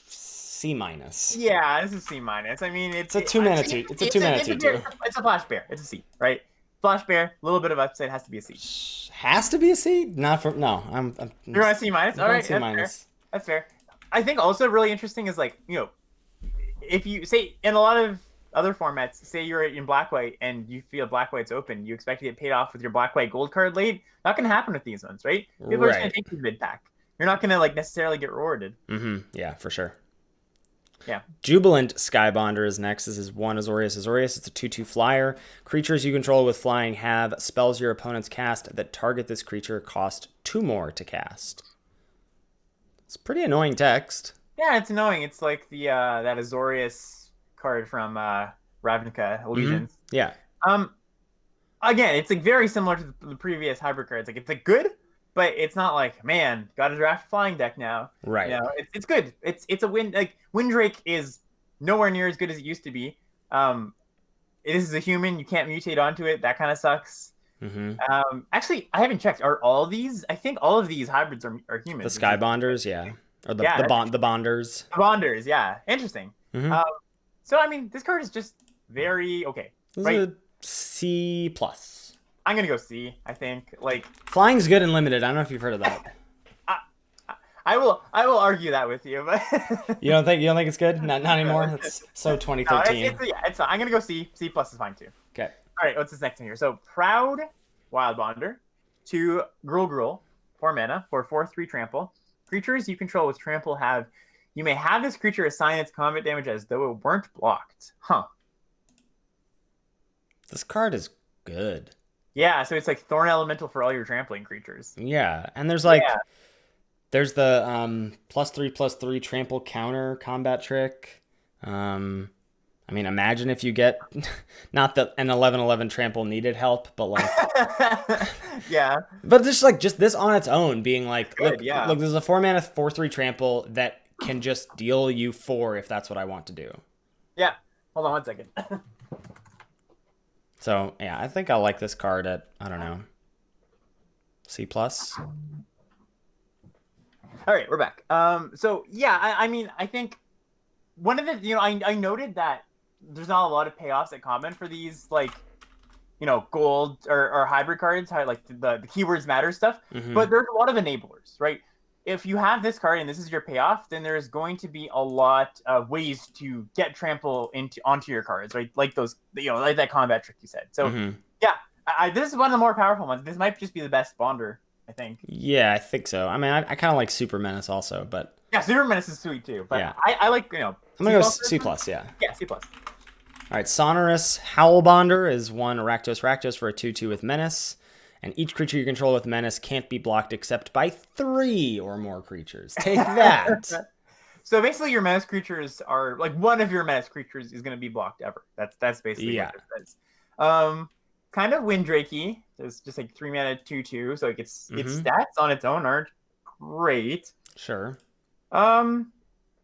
Speaker 1: C-.
Speaker 2: Yeah, this is C-. I mean, it's a
Speaker 1: 2 mana 2. It's a 2 mana 2.
Speaker 2: It's a Flash Bear. It's a C, right? Flash Bear, a little bit of upside, has to be a C.
Speaker 1: Has to be a C? Not for no.
Speaker 2: You're on a C-. All right,
Speaker 1: C-.
Speaker 2: That's fair. I think also really interesting is like, if you say in a lot of other formats, say you're in black-white and you feel black-white's open, you expect to get paid off with your black-white gold card late. Not going to happen with these ones, right? People are just going to take the mid pack. You're not going to like necessarily get rewarded.
Speaker 1: Yeah, for sure.
Speaker 2: Yeah.
Speaker 1: Jubilant Skybonder is next. This is 1 Azorius. Azorius, it's a 2/2 flyer. Creatures you control with flying have spells your opponents cast that target this creature cost 2 more to cast. It's pretty annoying text.
Speaker 2: Yeah, it's annoying. It's like the that Azorius card from Ravnica Illusions.
Speaker 1: Yeah.
Speaker 2: Again, it's like very similar to the previous hybrid cards. Like it's like good, but it's not like, man, got to draft a flying deck now.
Speaker 1: Right.
Speaker 2: You know, it's good. It's a win. Like Windrake is nowhere near as good as it used to be. This is a human. You can't mutate onto it. That kind of sucks. Actually, I haven't checked. Are all these? I think all of these hybrids are humans.
Speaker 1: The Skybonders, yeah. Or the Bonders.
Speaker 2: The Bonders, yeah. Interesting. So I mean, this card is just very okay.
Speaker 1: This
Speaker 2: right?
Speaker 1: is a C+.
Speaker 2: I'm gonna go C. I think like
Speaker 1: flying's good and limited. I don't know if you've heard of that.
Speaker 2: I will argue that with you, but
Speaker 1: you don't think it's good? Not anymore. It's so 2013.
Speaker 2: No, it's I'm gonna go C. C+ is fine too.
Speaker 1: Okay.
Speaker 2: All right. What's this next one here? So Proud Wild Bonder, 2 Gruul, 4 mana for 4/3 trample. Creatures you control with trample you may have this creature assign its combat damage as though it weren't blocked. Huh.
Speaker 1: This card is good.
Speaker 2: Yeah, so it's like Thorn Elemental for all your trampling creatures.
Speaker 1: Yeah, and there's like there's the +3/+3 trample counter combat trick. I mean, imagine if you get not that an 11/11 trample needed help, but like
Speaker 2: yeah.
Speaker 1: But just this on its own being like,
Speaker 2: good,
Speaker 1: look, there's a 4 mana 4/3 trample that can just deal you 4 if that's what I want to do.
Speaker 2: Yeah. Hold on 1 second.
Speaker 1: So, yeah, I think I'll like this card at, I don't know, C+.
Speaker 2: All right, we're back. So, yeah, I mean, I think one of the, I noted that there's not a lot of payoffs at common for these, like, gold or hybrid cards, like the keywords matter stuff. But there's a lot of enablers, right? If you have this card and this is your payoff, then there's going to be a lot of ways to get trample onto your cards, right? Like those, like that combat trick you said. So yeah, this is one of the more powerful ones. This might just be the best Bonder, I think.
Speaker 1: Yeah, I think so. I mean, I kind of like Super Menace also, but
Speaker 2: yeah, Super Menace is sweet too. But
Speaker 1: yeah.
Speaker 2: I like
Speaker 1: I'm gonna go C+. Yeah.
Speaker 2: Yeah, C+.
Speaker 1: All right, Sonorous Howl Bonder is 1 Rakdos for a 2/2 with Menace. And each creature you control with Menace can't be blocked except by 3 or more creatures. Take that.
Speaker 2: So basically your Menace creatures are, like, one of your Menace creatures is going to be blocked ever. That's basically what it says. Kind of Windrakey. There's just like 3 mana 2/2. So like its stats on its own aren't great.
Speaker 1: Sure.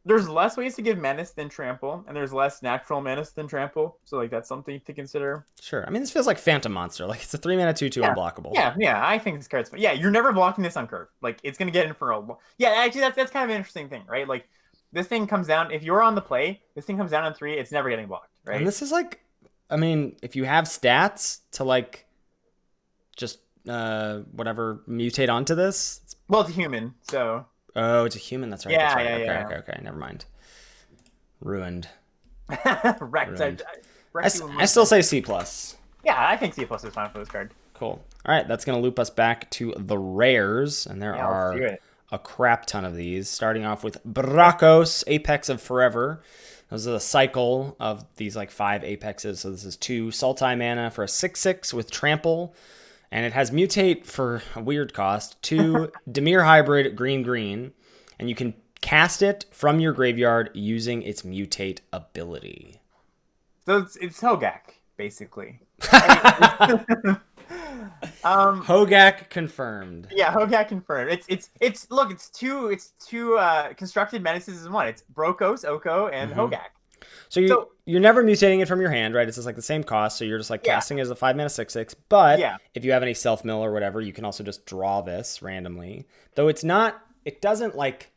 Speaker 2: There's less ways to give Menace than Trample, and there's less natural Menace than Trample. So like that's something to consider.
Speaker 1: Sure. I mean, this feels like Phantom Monster. Like it's a 3 mana 2/2 unblockable.
Speaker 2: Yeah. I think this card's fun. Yeah, you're never blocking this on curve. Like it's gonna get in for a. Yeah, actually, that's kind of an interesting thing, right? Like this thing comes down. If you're on the play, this thing comes down on 3. It's never getting blocked, right?
Speaker 1: And this is like, I mean, if you have stats to like, just whatever mutate onto this.
Speaker 2: Well, it's a human, so.
Speaker 1: Oh, it's a human. That's right.
Speaker 2: Yeah,
Speaker 1: that's right.
Speaker 2: yeah,
Speaker 1: Okay. Never mind. Ruined.
Speaker 2: Wrecked.
Speaker 1: Ruined. I still say C+.
Speaker 2: Yeah, I think C+ is fine for this card.
Speaker 1: Cool. All right, that's going to loop us back to the rares, and there are a crap ton of these, starting off with Brakos, Apex of Forever. This is a cycle of these like 5 Apexes. So this is 2 Sultai mana for a 6/6 with Trample. And it has Mutate for a weird cost, 2 Dimir Hybrid green, and you can cast it from your graveyard using its Mutate ability.
Speaker 2: So it's Hogak, basically.
Speaker 1: Hogak confirmed.
Speaker 2: Yeah, Hogak confirmed. It's two constructed menaces in one. It's Brokos, Oko, and Hogak.
Speaker 1: So you're never mutating it from your hand, right? It's just like the same cost, so you're just like casting it as a 5 mana 6/6. But if you have any self mill or whatever, you can also just draw this randomly. Though it doesn't like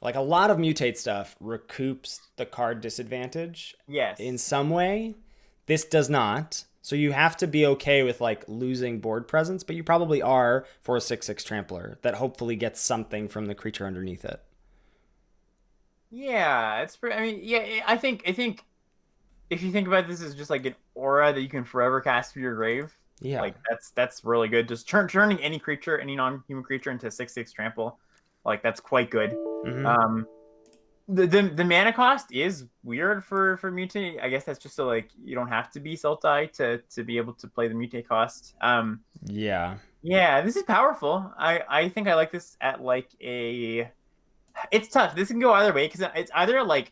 Speaker 1: a lot of mutate stuff recoups the card disadvantage.
Speaker 2: Yes.
Speaker 1: In some way. This does not. So you have to be okay with like losing board presence, but you probably are for a 6/6 trampler that hopefully gets something from the creature underneath it.
Speaker 2: Yeah, it's pretty. I mean, yeah, I think if you think about this as just like an aura that you can forever cast through your grave, like that's really good. Just turning any creature, any non-human creature, into 6/6 trample, like that's quite good. The mana cost is weird for mutate. I guess that's just so like you don't have to be Sultai to be able to play the mutate cost.
Speaker 1: Yeah.
Speaker 2: Yeah, this is powerful. I think I like this at like a. It's tough. This can go either way because it's either like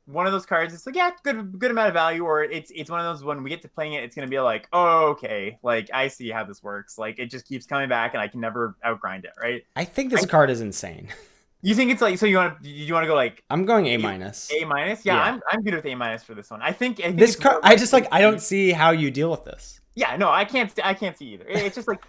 Speaker 2: one of those cards. It's like yeah, good amount of value, or it's one of those when we get to playing it, it's gonna be like oh okay, like I see how this works. Like it just keeps coming back, and I can never outgrind it. Right?
Speaker 1: I think this card is insane.
Speaker 2: You think it's like so? You want to go like
Speaker 1: I'm going A minus.
Speaker 2: A minus? Yeah, I'm good with A minus for this one. I think
Speaker 1: this card. I just like I don't see how you deal with this.
Speaker 2: Yeah, no, I can't see either. It's just like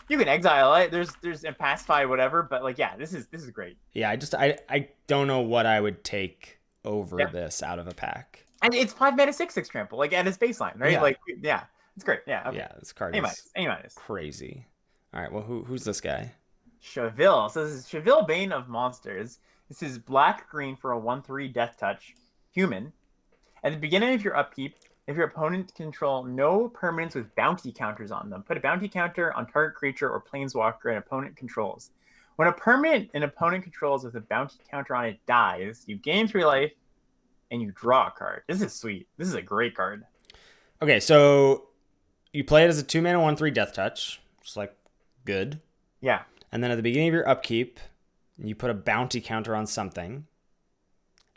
Speaker 2: you can exile it. There's a pacify whatever, but like yeah, this is great.
Speaker 1: Yeah, I don't know what I would take over this out of a pack.
Speaker 2: And it's 5 mana 6/6 trample like at its baseline, right?
Speaker 1: Yeah.
Speaker 2: Like yeah, it's great. Yeah, okay.
Speaker 1: Yeah, this card
Speaker 2: A
Speaker 1: is
Speaker 2: minus.
Speaker 1: Crazy. All right, well who's this guy?
Speaker 2: Cheville. So this is Cheville, Bane of Monsters. This is black green for a 1/3 death touch human. At the beginning of your upkeep, if your opponent control no permanents with bounty counters on them, put a bounty counter on target creature or planeswalker an opponent controls. When a permanent an opponent controls with a bounty counter on it dies, you gain 3 life and you draw a card. This is sweet. This is a great card.
Speaker 1: Okay, so you play it as a 2 mana 1/3 death touch. Just like good.
Speaker 2: Yeah.
Speaker 1: And then at the beginning of your upkeep, you put a bounty counter on something.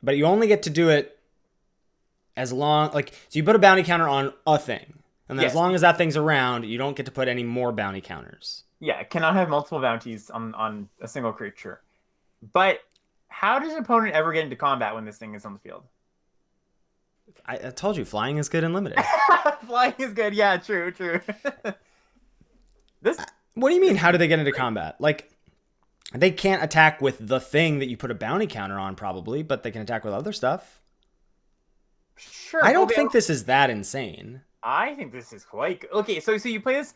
Speaker 1: But you only get to do it as long, like, so you put a bounty counter on a thing. And then as long as that thing's around, you don't get to put any more bounty counters.
Speaker 2: Yeah, it cannot have multiple bounties on a single creature. But how does an opponent ever get into combat when this thing is on the field?
Speaker 1: I told you, flying is good and limited.
Speaker 2: Flying is good. Yeah, true. This.
Speaker 1: What do you mean, how do they get into combat? Like, they can't attack with the thing that you put a bounty counter on, probably, but they can attack with other stuff.
Speaker 2: Sure.
Speaker 1: I don't think this is that insane.
Speaker 2: I think this is quite good. Okay, so you play this.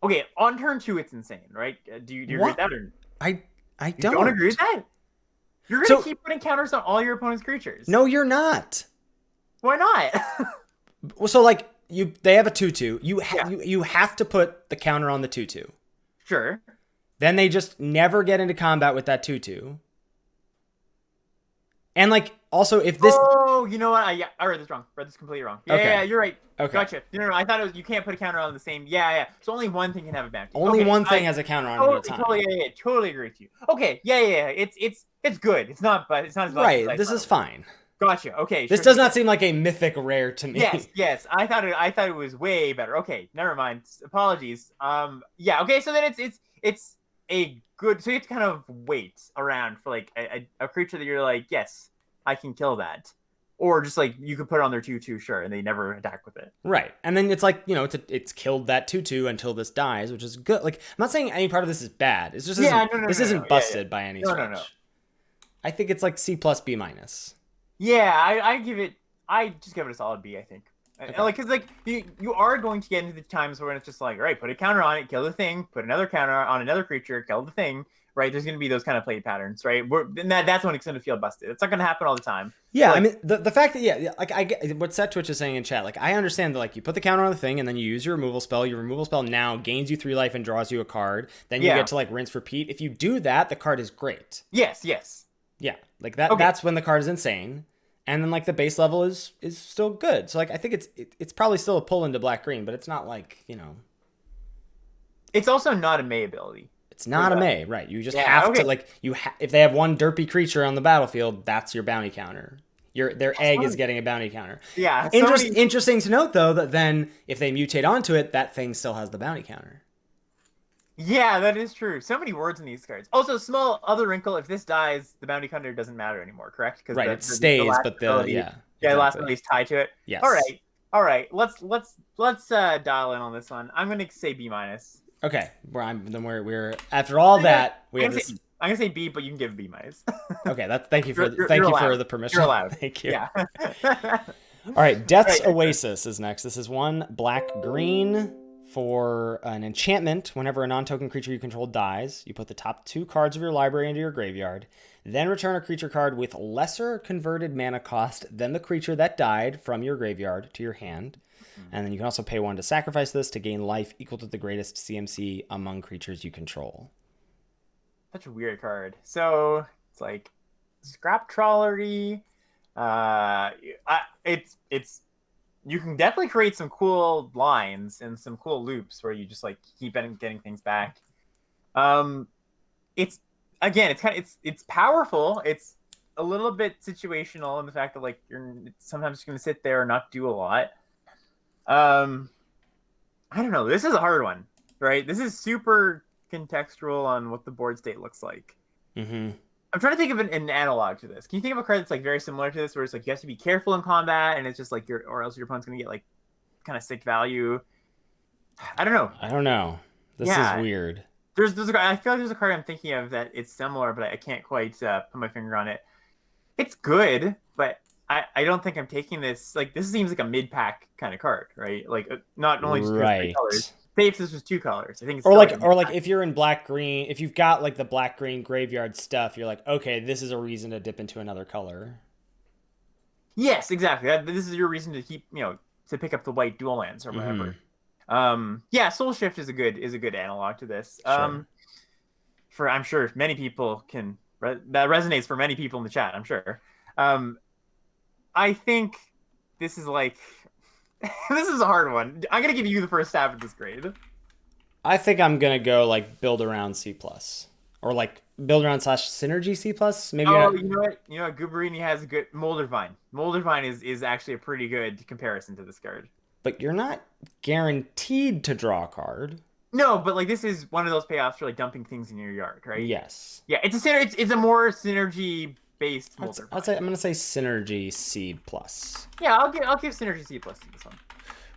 Speaker 2: Okay, on turn 2, it's insane, right? Do you agree with that? Or
Speaker 1: I
Speaker 2: you don't agree with that? You're going to keep putting counters on all your opponent's creatures.
Speaker 1: No, you're not.
Speaker 2: Why not?
Speaker 1: Well, so, like, they have a 2/2. You have to put the counter on the 2/2.
Speaker 2: Sure.
Speaker 1: Then they just never get into combat with that 2/2. And like also if this
Speaker 2: Oh, you know what? I read this wrong. Read this completely wrong. Yeah, you're right.
Speaker 1: Okay.
Speaker 2: Gotcha. No, I thought it was you can't put a counter on the same. Yeah. So only one thing can have a bounty.
Speaker 1: Only one thing has a counter on it at a time.
Speaker 2: Totally agree with you. Okay, yeah. It's good. It's not but it's not as much
Speaker 1: right.
Speaker 2: as
Speaker 1: this is fine.
Speaker 2: Gotcha. Okay.
Speaker 1: This does not seem like a mythic rare to me.
Speaker 2: Yes. I thought it was way better. Okay, never mind. Apologies. Yeah. Okay. So then it's a good. So you have to kind of wait around for like a creature that you're like, yes, I can kill that, or just like you could put it on their 2/2, sure, and they never attack with it.
Speaker 1: Right. And then it's like it's killed that 2/2 until this dies, which is good. Like I'm not saying any part of this is bad. It's just this isn't busted by any stretch. No. I think it's like C plus B minus.
Speaker 2: Yeah, I just give it a solid B, I think. Okay. Like, cause like you are going to get into the times where it's just like, all right, put a counter on it, kill the thing, put another counter on another creature, kill the thing, right? There's going to be those kind of play patterns, right? That's when it's going to feel busted. It's not going to happen all the time.
Speaker 1: Yeah, like, I mean, the fact that, like, I get what Set Twitch is saying in chat. Like, I understand that, like, you put the counter on the thing and then you use your removal spell. Your removal spell now gains you 3 life and draws you a card. Then you get to, like, rinse, repeat. If you do that, the card is great.
Speaker 2: Yes.
Speaker 1: Yeah, like, that's when the card is insane. And then, like, the base level is still good. So, like, I think it's probably still a pull into black-green, but it's not like,
Speaker 2: It's also not a May ability.
Speaker 1: It's not a May, right? You just have to, like, if they have one derpy creature on the battlefield, that's your bounty counter. Their egg is getting a bounty counter.
Speaker 2: Yeah.
Speaker 1: Interesting to note, though, that then if they mutate onto it, that thing still has the bounty counter.
Speaker 2: Yeah, that is true. So many words in these cards. Also, small other wrinkle: if this dies, the bounty counter doesn't matter anymore. Correct?
Speaker 1: Right, it stays, but the
Speaker 2: last ability is tied to it.
Speaker 1: Yes.
Speaker 2: All right. Let's dial in on this one. I'm gonna say B minus.
Speaker 1: Okay, we're after all that we have this.
Speaker 2: I'm gonna say B, but you can give B minus.
Speaker 1: Okay, thank you for the permission.
Speaker 2: You're allowed.
Speaker 1: Thank you.
Speaker 2: Yeah.
Speaker 1: All right, Death's Oasis is next. This is 1 black-green for an enchantment. Whenever a non-token creature you control dies, you put the top 2 cards of your library into your graveyard. Then return a creature card with lesser converted mana cost than the creature that died from your graveyard to your hand. And then you can also pay 1 to sacrifice this to gain life equal to the greatest CMC among creatures you control.
Speaker 2: Such a weird card. So it's like scrap trawlery. It's you can definitely create some cool lines and some cool loops where you just like keep getting things back. It's again, it's powerful. It's a little bit situational in the fact that like you're sometimes just gonna sit there and not do a lot. I don't know. This is a hard one, right? This is super contextual on what the board state looks like.
Speaker 1: Mm-hmm.
Speaker 2: I'm trying to think of an analog to this. Can you think of a card that's like very similar to this, where it's like you have to be careful in combat, and it's just like or else your opponent's gonna get like kind of sick value. I don't know.
Speaker 1: This is weird.
Speaker 2: There's a card, I feel like there's a card I'm thinking of that it's similar, but I can't quite put my finger on it. It's good, but I don't think I'm taking this. Like this seems like a mid pack kind of card, right? Like not only just three colors. Say if this was 2 colors, I think. It's
Speaker 1: or like if you're in black green, if you've got like the black green graveyard stuff, you're like, okay, this is a reason to dip into another color.
Speaker 2: Yes, exactly. This is your reason to keep to pick up the white dual lands or whatever. Yeah, Soul Shift is a good analog to this.
Speaker 1: Sure.
Speaker 2: For I'm sure many people can that resonates for many people in the chat. I'm sure. I think this is like this is a hard one. I'm gonna give you the first stab at this grade.
Speaker 1: I think I'm gonna go like build around C+, or like build around / synergy C+. Maybe.
Speaker 2: You know what? Gooberini has a good Moldervine. Moldervine is actually a pretty good comparison to this card.
Speaker 1: But you're not guaranteed to draw a card.
Speaker 2: No, but like this is one of those payoffs for like dumping things in your yard, right?
Speaker 1: Yes.
Speaker 2: Yeah, it's a more synergy based Moldervine.
Speaker 1: I'm gonna say synergy C+.
Speaker 2: Yeah, I'll give synergy C+ to this one.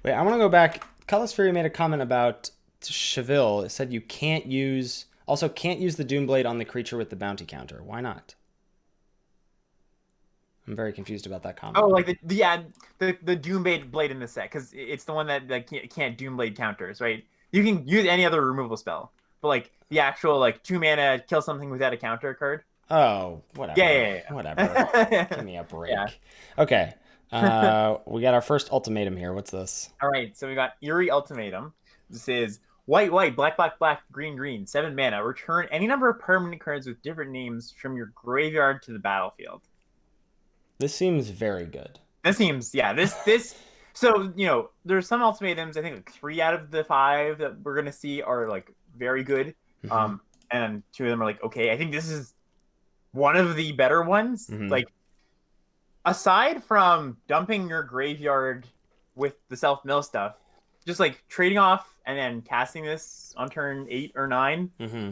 Speaker 1: Wait, I want to go back. Cutlass Fury made a comment about Cheville. It said you can't use the Doomblade on the creature with the bounty counter. Why not? I'm very confused about that comment.
Speaker 2: Oh, like the Doomblade blade in this set, because it's the one that can't Doomblade counters, right? You can use any other removal spell, but like the actual like 2 mana kill something without a counter card.
Speaker 1: Oh, whatever.
Speaker 2: Yeah.
Speaker 1: Whatever. Give me a break. Yeah. Okay. We got our first ultimatum here. What's this?
Speaker 2: All right, so we got Eerie Ultimatum. This is white, black, green, 7 mana. Return any number of permanent cards with different names from your graveyard to the battlefield.
Speaker 1: This seems very good.
Speaker 2: This. So there's some ultimatums. I think like 3 out of the 5 that we're gonna see are like very good. Mm-hmm. And 2 of them are like okay. I think this is one of the better ones. Mm-hmm. Like aside from dumping your graveyard with the self-mill stuff, just like trading off and then casting this on turn 8 or 9, mm-hmm.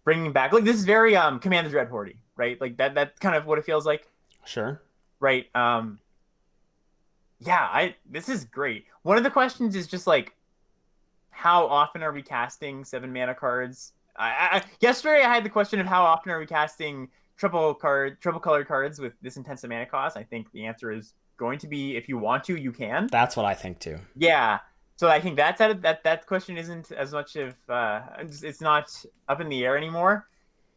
Speaker 2: bringing back like this is very Command the Dreadhorde, right? Like that's kind of what it feels like.
Speaker 1: Sure.
Speaker 2: Right. This is great. One of the questions is just like, how often are we casting 7 mana cards? Yesterday I had the question of how often are we casting triple colored cards with this intensive mana cost. I think the answer is going to be if you want to, you can.
Speaker 1: That's what I think too.
Speaker 2: Yeah. So I think that question isn't as much of it's not up in the air anymore.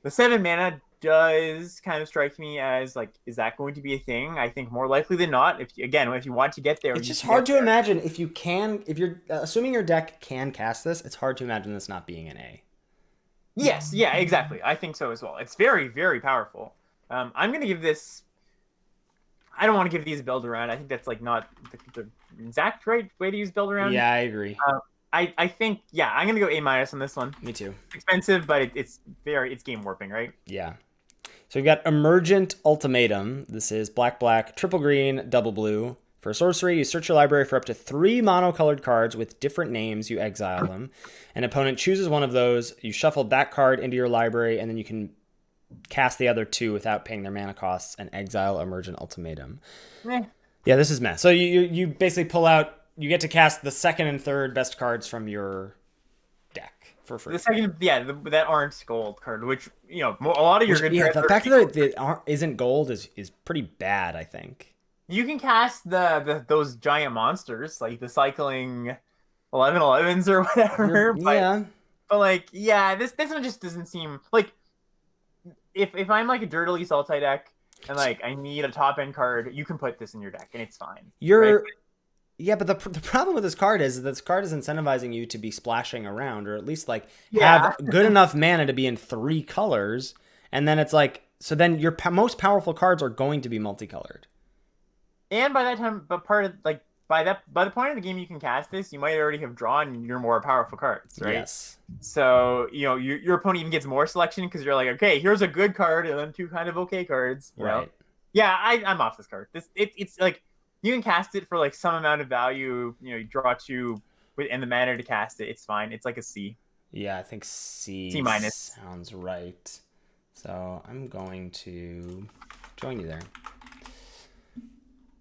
Speaker 2: The 7 mana does kind of strike me as like, is that going to be a thing? I think more likely than not. If you want to get there,
Speaker 1: it's just hard to imagine if you're assuming your deck can cast this. It's hard to imagine this not being an A.
Speaker 2: Yes, yeah, exactly. I think so as well. It's very, very powerful. I'm going to give this. I don't want to give these build around. I think that's like not the exact right way to use build around.
Speaker 1: Yeah, I agree.
Speaker 2: I think I'm going to go A- on this one.
Speaker 1: Me too.
Speaker 2: It's expensive, but it's game warping, right?
Speaker 1: Yeah. So we've got Emergent Ultimatum. This is black, triple green, double blue. For sorcery, you search your library for up to 3 monocolored cards with different names. You exile them. An opponent chooses one of those. You shuffle that card into your library, and then you can cast the other 2 without paying their mana costs and exile Emergent Ultimatum. Yeah, this is meh. So you basically pull out. You get to cast the second and third best cards from your deck for free.
Speaker 2: The second, that aren't gold card, which a lot of your good cards.
Speaker 1: The fact that it isn't gold is pretty bad. I think
Speaker 2: you can cast those giant monsters like the cycling 11/11s or whatever. This one just doesn't seem like if I'm like a Dirtily Sultai deck and like I need a top end card, you can put this in your deck and it's fine.
Speaker 1: Yeah, but the problem with this card is this card is incentivizing you to be splashing around, or at least like have good enough mana to be in 3 colors, and then it's like So then your most powerful cards are going to be multicolored.
Speaker 2: And by that time, but part of like by the point of the game you can cast this, you might already have drawn your more powerful cards, right?
Speaker 1: Yes.
Speaker 2: So your opponent even gets more selection because you're like, okay, here's a good card and then two kind of okay cards. You know? Yeah, I'm off this card. It's like you can cast it for like some amount of value. You draw two and the mana to cast it. It's fine. It's like a C.
Speaker 1: Yeah, I think C
Speaker 2: minus
Speaker 1: sounds right. So I'm going to join you there.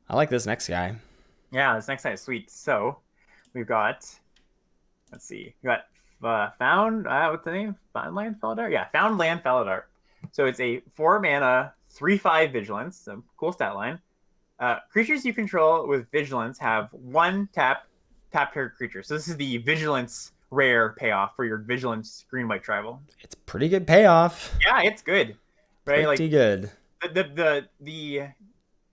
Speaker 1: I like this next guy.
Speaker 2: Yeah, this next guy is sweet. So we've got, let's see, we got Found, what's the name? Foundland Felidar? Yeah, Foundland Felidar. So it's a 4-mana, 3/5 Vigilance, so cool stat line. Creatures you control with Vigilance have 1 tap target creature. So this is the Vigilance rare payoff for your Vigilance green-white tribal.
Speaker 1: It's pretty good payoff.
Speaker 2: Yeah, it's good. Right?
Speaker 1: Pretty good.
Speaker 2: The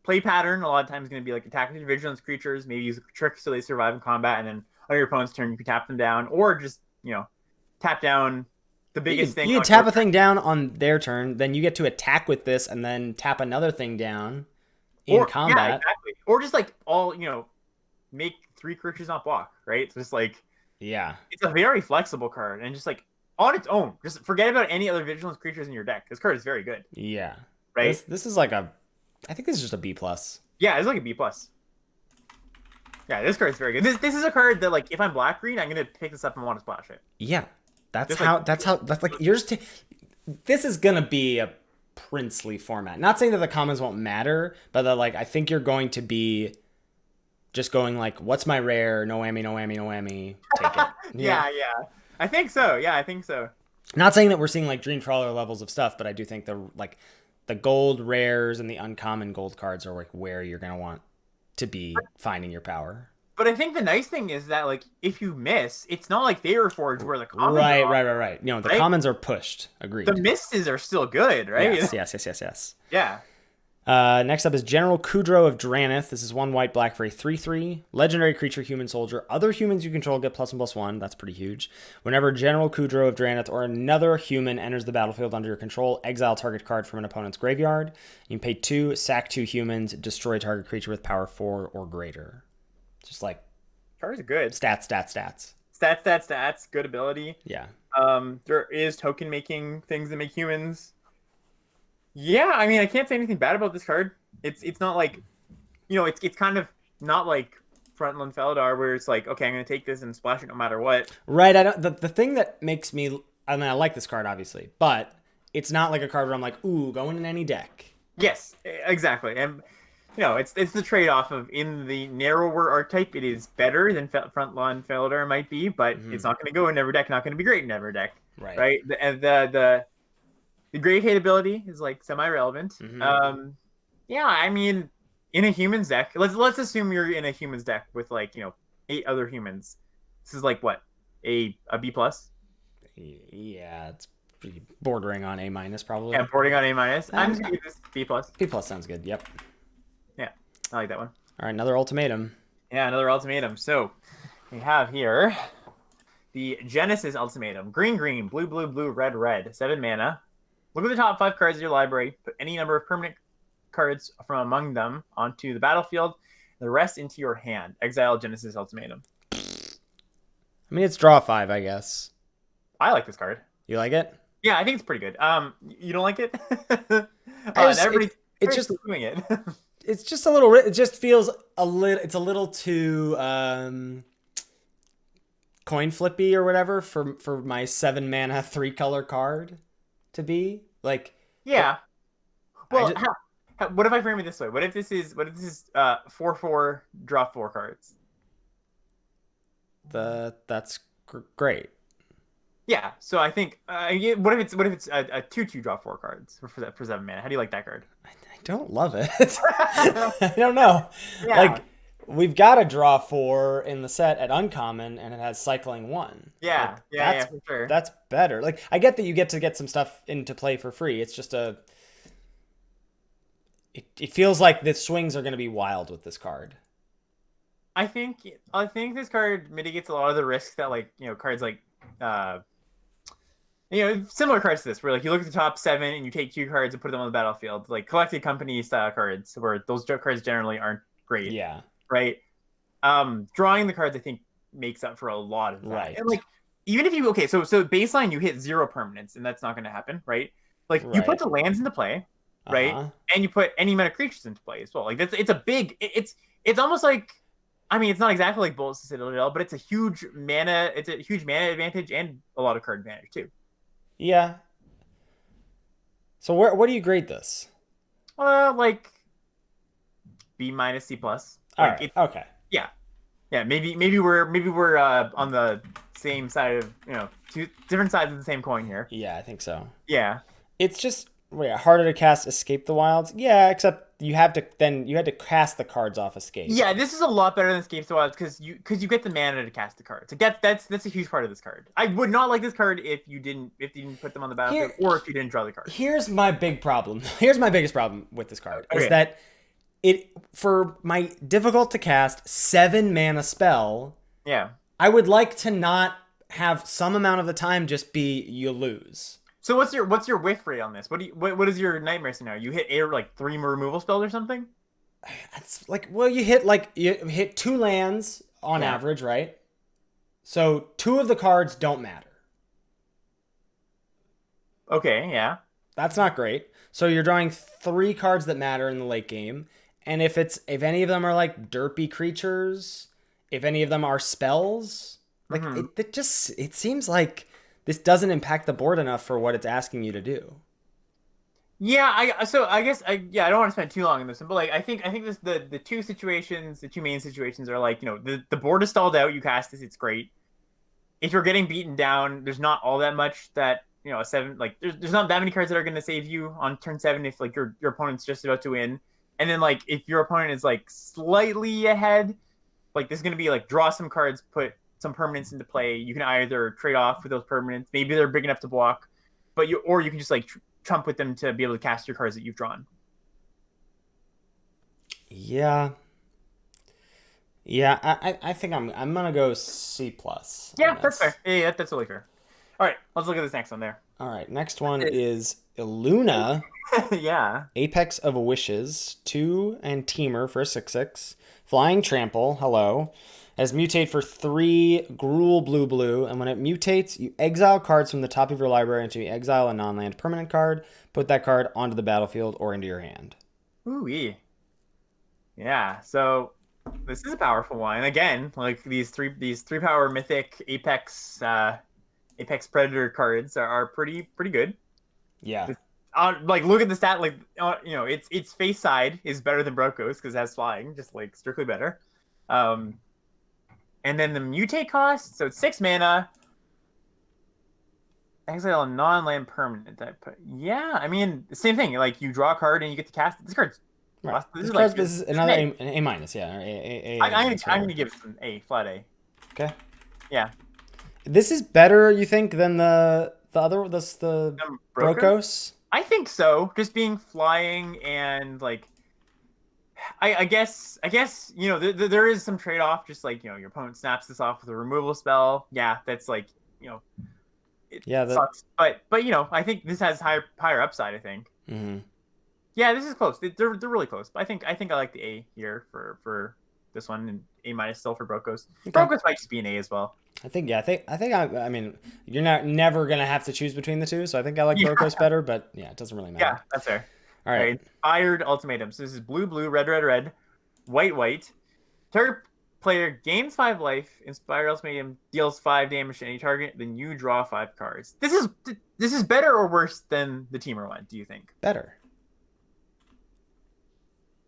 Speaker 2: play pattern a lot of times is going to be like attack with your Vigilance creatures, maybe use a trick so they survive in combat, and then on your opponent's turn you can tap them down, or just tap down the biggest thing.
Speaker 1: You tap a thing down on their turn, then you get to attack with this, and then tap another thing down in combat.
Speaker 2: Yeah, exactly. Or just like make 3 creatures not block, right? So just like it's a very flexible card, and just like on its own, just forget about any other Vigilance creatures in your deck. This card is very good.
Speaker 1: Yeah,
Speaker 2: right.
Speaker 1: This is like I think this is just a B+.
Speaker 2: Yeah, it's like a B+. Yeah, this card is very good. This is a card that, like, if I'm black green, I'm gonna pick this up and want to splash it.
Speaker 1: Yeah, that's like you're just. This is gonna be a princely format. Not saying that the commons won't matter, but that I think you're going to be just going like, what's my rare? No whammy, no whammy, no whammy. Take it.
Speaker 2: Yeah. I think so. Yeah, I think so.
Speaker 1: Not saying that we're seeing like Dream Trawler levels of stuff, but I do think the gold rares and the uncommon gold cards are like where you're gonna want to be finding your power.
Speaker 2: But I think the nice thing is that like if you miss, it's not like they were forged where the commons
Speaker 1: right. The commons are pushed. Agreed.
Speaker 2: The misses are still good, right?
Speaker 1: Yes.
Speaker 2: Yeah.
Speaker 1: Next up is General Kudro of Drannith. This is 1 white black for a 3/3 legendary creature, human soldier. Other humans you control get +1/+1. That's pretty huge. Whenever General Kudro of Drannith or another human enters the battlefield under your control, exile target card from an opponent's graveyard. You can pay 2, sack 2 humans, destroy target creature with power 4 or greater. Just like
Speaker 2: cards are good. Stats. Good ability.
Speaker 1: Yeah.
Speaker 2: There is token making things that make humans. Yeah, I mean, I can't say anything bad about this card. It's not like, it's kind of not like Frontland Felidar where it's like, okay, I'm going to take this and splash it no matter what.
Speaker 1: Right. The thing that makes me, I mean, I like this card obviously, but it's not like a card where I'm like, ooh, going in any deck.
Speaker 2: Yes, exactly. And it's the trade-off of in the narrower archetype, it is better than Frontline Felidar might be, but it's not going to go in every deck, not going to be great in every deck. Right. The Grave Hate ability is like semi-relevant. Yeah, I mean, in a humans deck, let's assume you're in a humans deck with 8 other humans. This is like what, a B+?
Speaker 1: Yeah, it's bordering on A- probably.
Speaker 2: Yeah, bordering on A-. I'm just gonna give this B+.
Speaker 1: B+ sounds good. Yep.
Speaker 2: Yeah, I like that one.
Speaker 1: All right, another ultimatum.
Speaker 2: Yeah, another ultimatum. So we have here the Genesis Ultimatum: green, blue, red. 7 mana. Look at the top 5 cards of your library. Put any number of permanent cards from among them onto the battlefield. The rest into your hand. Exile Genesis Ultimatum.
Speaker 1: I mean, it's draw 5, I guess.
Speaker 2: I like this card.
Speaker 1: You like it?
Speaker 2: Yeah, I think it's pretty good. You don't like it?
Speaker 1: It's just
Speaker 2: doing it.
Speaker 1: It's just a little. It just feels a little. It's a little too coin flippy or whatever for my 7 mana 3 color card to be like.
Speaker 2: Yeah. Well, what if I frame it this way? What if this is 4/4 draw 4 cards?
Speaker 1: That's great.
Speaker 2: Yeah. So I think what if it's a 2/2 draw 4 cards for 7 mana? How do you like that card?
Speaker 1: I don't love it. I don't know.
Speaker 2: Yeah.
Speaker 1: Like we've got a draw 4 in the set at uncommon, and it has cycling 1.
Speaker 2: Yeah.
Speaker 1: Like,
Speaker 2: yeah, for sure.
Speaker 1: That's better. Like I get that you get to get some stuff into play for free. It's just it feels like the swings are going to be wild with this card.
Speaker 2: I think this card mitigates a lot of the risks that cards like Similar cards to this, where like you look at the top 7 and you take 2 cards and put them on the battlefield, like collected company style cards, where those cards generally aren't great,
Speaker 1: Yeah.
Speaker 2: right? Drawing the cards, I think, makes up for a lot of that.
Speaker 1: Right.
Speaker 2: And like, even if you so baseline, you hit 0 permanents, and that's not going to happen, right? Like you put
Speaker 1: Right.
Speaker 2: the lands into play, right?
Speaker 1: Uh-huh.
Speaker 2: And you put any amount of creatures into play as well. Like it's a big, it's almost like, I mean, it's not exactly like Boros Citadel, but it's a huge mana advantage and a lot of card advantage too.
Speaker 1: Yeah. So what do you grade this?
Speaker 2: Like B minus C plus.
Speaker 1: All
Speaker 2: Like
Speaker 1: right. Okay.
Speaker 2: yeah, yeah. Maybe we're on the same side of two different sides of the same coin here.
Speaker 1: Yeah, I think so.
Speaker 2: Yeah.
Speaker 1: It's just harder to cast Escape the Wilds. Yeah, except you had to cast the cards off Escape.
Speaker 2: Yeah, this is a lot better than Escape the Wilds because you get the mana to cast the cards. That's a huge part of this card. I would not like this card if you didn't put them on the battlefield or if you didn't draw the card.
Speaker 1: Here's my big problem. Here's my biggest problem with this card is that for my difficult to cast 7 mana spell.
Speaker 2: Yeah.
Speaker 1: I would like to not have some amount of the time just be you lose.
Speaker 2: So what's your whiff rate on this? What is your nightmare scenario? You hit like 3 removal spells or something?
Speaker 1: That's like, well, you hit 2 lands on average, right? So 2 of the cards don't matter.
Speaker 2: Okay, yeah.
Speaker 1: That's not great. So you're drawing 3 cards that matter in the late game, and if any of them are like derpy creatures, if any of them are spells, like it seems like this doesn't impact the board enough for what it's asking you to do.
Speaker 2: Yeah, I guess I don't want to spend too long on this one, but like I think this the two main situations are like, the board is stalled out, you cast this, it's great. If you're getting beaten down, there's not all that much that, a 7, like there's not that many cards that are going to save you on turn 7 if like your opponent's just about to win. And then like if your opponent is like slightly ahead, like there's going to be like draw some cards, put some permanents into play. You can either trade off with those permanents, maybe they're big enough to block, but you can just like trump with them to be able to cast your cards that you've drawn.
Speaker 1: Yeah. Yeah, I think I'm gonna go C plus.
Speaker 2: Yeah, that's fair. Yeah, that's totally fair. All right, let's look at this next one there.
Speaker 1: All right, next one is Illuna.
Speaker 2: Yeah.
Speaker 1: Apex of Wishes, 2 and Temur for a 6/6. Flying Trample, hello. Has mutate for 3 Gruul blue, and when it mutates, you exile cards from the top of your library until you exile a non-land permanent card. Put that card onto the battlefield or into your hand.
Speaker 2: Ooh-wee. Yeah, so this is a powerful one. And again, like these three power mythic Apex Predator cards are pretty good.
Speaker 1: Yeah.
Speaker 2: Like look at the stat, like its face side is better than Broko's because it has flying, just like strictly better. And then the mutate cost, so it's 6 mana. Exile a non-land permanent. Yeah, I mean the same thing. Like you draw a card and you get to cast it. This card's
Speaker 1: right.
Speaker 2: This
Speaker 1: is another A minus, yeah.
Speaker 2: I'm gonna give it an A, flat A.
Speaker 1: Okay.
Speaker 2: Yeah.
Speaker 1: This is better, you think, than the Brokos?
Speaker 2: I think so. Just being flying and like, I guess there is some trade off. Just like your opponent snaps this off with a removal spell. Yeah, that's like it sucks. But I think this has higher upside. I think.
Speaker 1: Mm-hmm.
Speaker 2: Yeah, this is close. They're really close. But I think I like the A here for this one, and A minus still for Brokos. Okay. Brokos might just be an A as well.
Speaker 1: I think I mean you're never gonna have to choose between the two, so I think I like Brokos better, but yeah, it doesn't really matter.
Speaker 2: Yeah, that's fair.
Speaker 1: All right.
Speaker 2: Inspired Ultimatums. So this is blue, red, white. Target player gains 5 life. Inspired Ultimatum deals 5 damage to any target. Then you draw 5 cards. This is better or worse than the Temur one? Do you think?
Speaker 1: Better.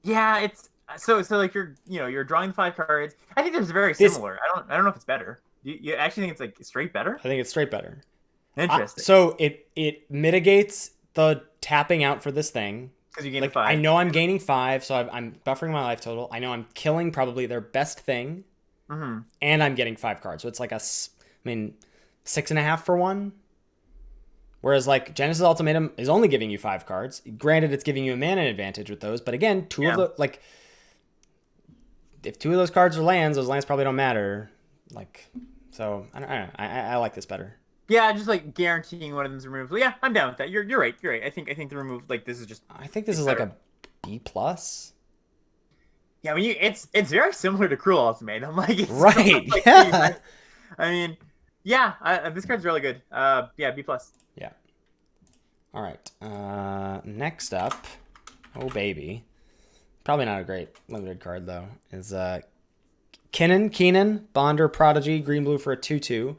Speaker 2: Yeah, it's so like you're drawing 5 cards. I think it's very similar. I don't know if it's better. You actually think it's like straight better?
Speaker 1: I think it's straight better.
Speaker 2: Interesting.
Speaker 1: So it mitigates the tapping out for this thing.
Speaker 2: Because you gain 5.
Speaker 1: I know I'm gaining 5, so I'm buffering my life total. I know I'm killing probably their best thing.
Speaker 2: Mm-hmm.
Speaker 1: And I'm getting 5 cards. So it's like 6.5 for 1. Whereas like Genesis Ultimatum is only giving you 5 cards. Granted, it's giving you a mana advantage with those, but again, if 2 of those cards are lands, those lands probably don't matter. Like, so I don't know. I like this better.
Speaker 2: Yeah, just like guaranteeing one of them's removed. Yeah, I'm down with that. You're right. You're right. I think the remove like this is just.
Speaker 1: I think this
Speaker 2: It's
Speaker 1: is like
Speaker 2: better.
Speaker 1: a B plus.
Speaker 2: Yeah, when it's very similar to Cruel Ultimatum. Like it's not
Speaker 1: Right.
Speaker 2: like any
Speaker 1: Yeah.
Speaker 2: better. I mean, yeah, this card's really good. Yeah, B plus.
Speaker 1: Yeah. All right. Next up, oh baby, probably not a great limited card though. Is Keenan, Bonder, Prodigy, green blue for a 2/2.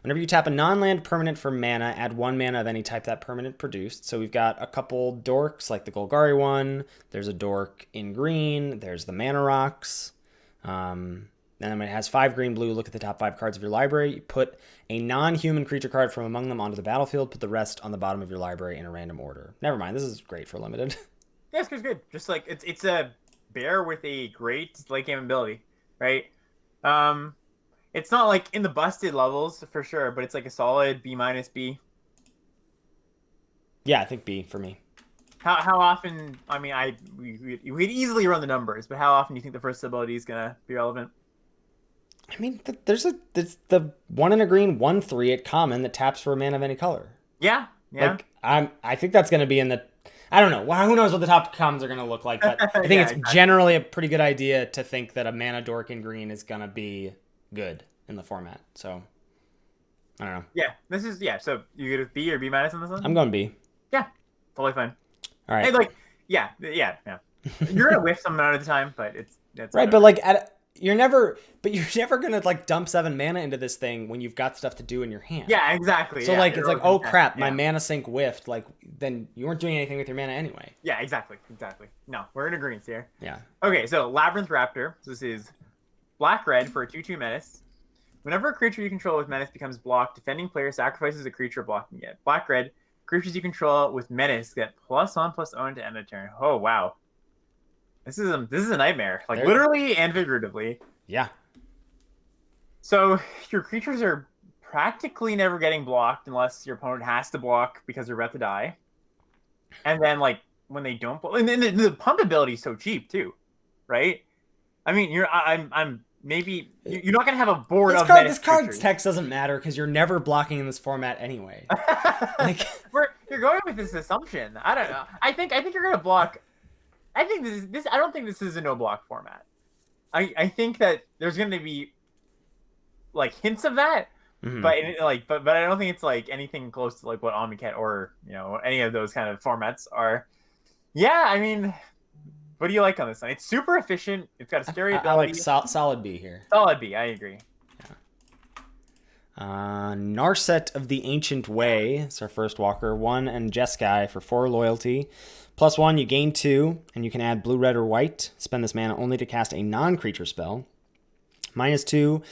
Speaker 1: Whenever you tap a non-land permanent for mana, add 1 mana of any type that permanent produced. So we've got a couple dorks, like the Golgari one. There's a dork in green. There's the Mana Rocks. Then it has 5 green blue. Look at the top 5 cards of your library. You put a non-human creature card from among them onto the battlefield. Put the rest on the bottom of your library in a random order. Never mind. This is great for limited.
Speaker 2: Yeah, this card's good. Just like it's a bear with a great late game ability, right? Um, it's not like in the busted levels for sure, but it's like a solid B minus B.
Speaker 1: Yeah, I think B for me.
Speaker 2: How often? I mean, we'd easily run the numbers, but how often do you think the first ability is gonna be relevant?
Speaker 1: I mean, there's the 1 in a green 1/3 at common that taps for a mana of any color.
Speaker 2: Yeah, yeah.
Speaker 1: Like I think that's going to be in the. I don't know. Well, who knows what the top commons are going to look like, but I think
Speaker 2: Yeah,
Speaker 1: it's
Speaker 2: exactly.
Speaker 1: generally a pretty good idea to think that a mana dork in green is going to be good in the format. So I don't know.
Speaker 2: Yeah, this is yeah. So you get a B or B minus on this one?
Speaker 1: I'm going B.
Speaker 2: Yeah, totally fine.
Speaker 1: All right.
Speaker 2: Hey, like yeah. You're gonna whiff some amount of the time, but it's
Speaker 1: Right,
Speaker 2: whatever.
Speaker 1: but like you're never gonna like dump 7 mana into this thing when you've got stuff to do in your hand.
Speaker 2: Yeah, exactly.
Speaker 1: So
Speaker 2: yeah,
Speaker 1: like
Speaker 2: it
Speaker 1: it's
Speaker 2: really
Speaker 1: like, oh
Speaker 2: comes down-
Speaker 1: crap, my
Speaker 2: yeah.
Speaker 1: mana sink whiffed. Like then you weren't doing anything with your mana anyway.
Speaker 2: Yeah, exactly. No, we're in agreement here.
Speaker 1: Yeah.
Speaker 2: Okay, so Labyrinth Raptor. So this is black-red for a 2/2 menace. Whenever a creature you control with menace becomes blocked, defending player sacrifices a creature blocking it. Black-red, creatures you control with menace get +1/+0 to end a turn. Oh wow, this is a nightmare, like
Speaker 1: There-
Speaker 2: literally and figuratively.
Speaker 1: Yeah.
Speaker 2: So your creatures are practically never getting blocked unless your opponent has to block because they're about to die. And then like when they don't, and then the pump ability is so cheap too, right? I mean, I'm maybe you're not gonna have a board of
Speaker 1: This card's
Speaker 2: creatures.
Speaker 1: text doesn't matter because you're never blocking in this format anyway. Like
Speaker 2: You're going with this assumption. I don't know. I think you're gonna block. I think this. I don't think this is a no block format. I think that there's gonna be like hints of that, but I don't think it's like anything close to like what Omnicat or any of those kind of formats are. Yeah, I mean, what do you like on this one? It's super efficient. It's got a scary
Speaker 1: I
Speaker 2: ability.
Speaker 1: like solid B here.
Speaker 2: Solid B. I agree.
Speaker 1: Narset of the Ancient Way. It's our first walker. 1 and Jeskai for 4 loyalty. +1, you gain 2, and you can add blue, red, or white. Spend this mana only to cast a non-creature spell. -2,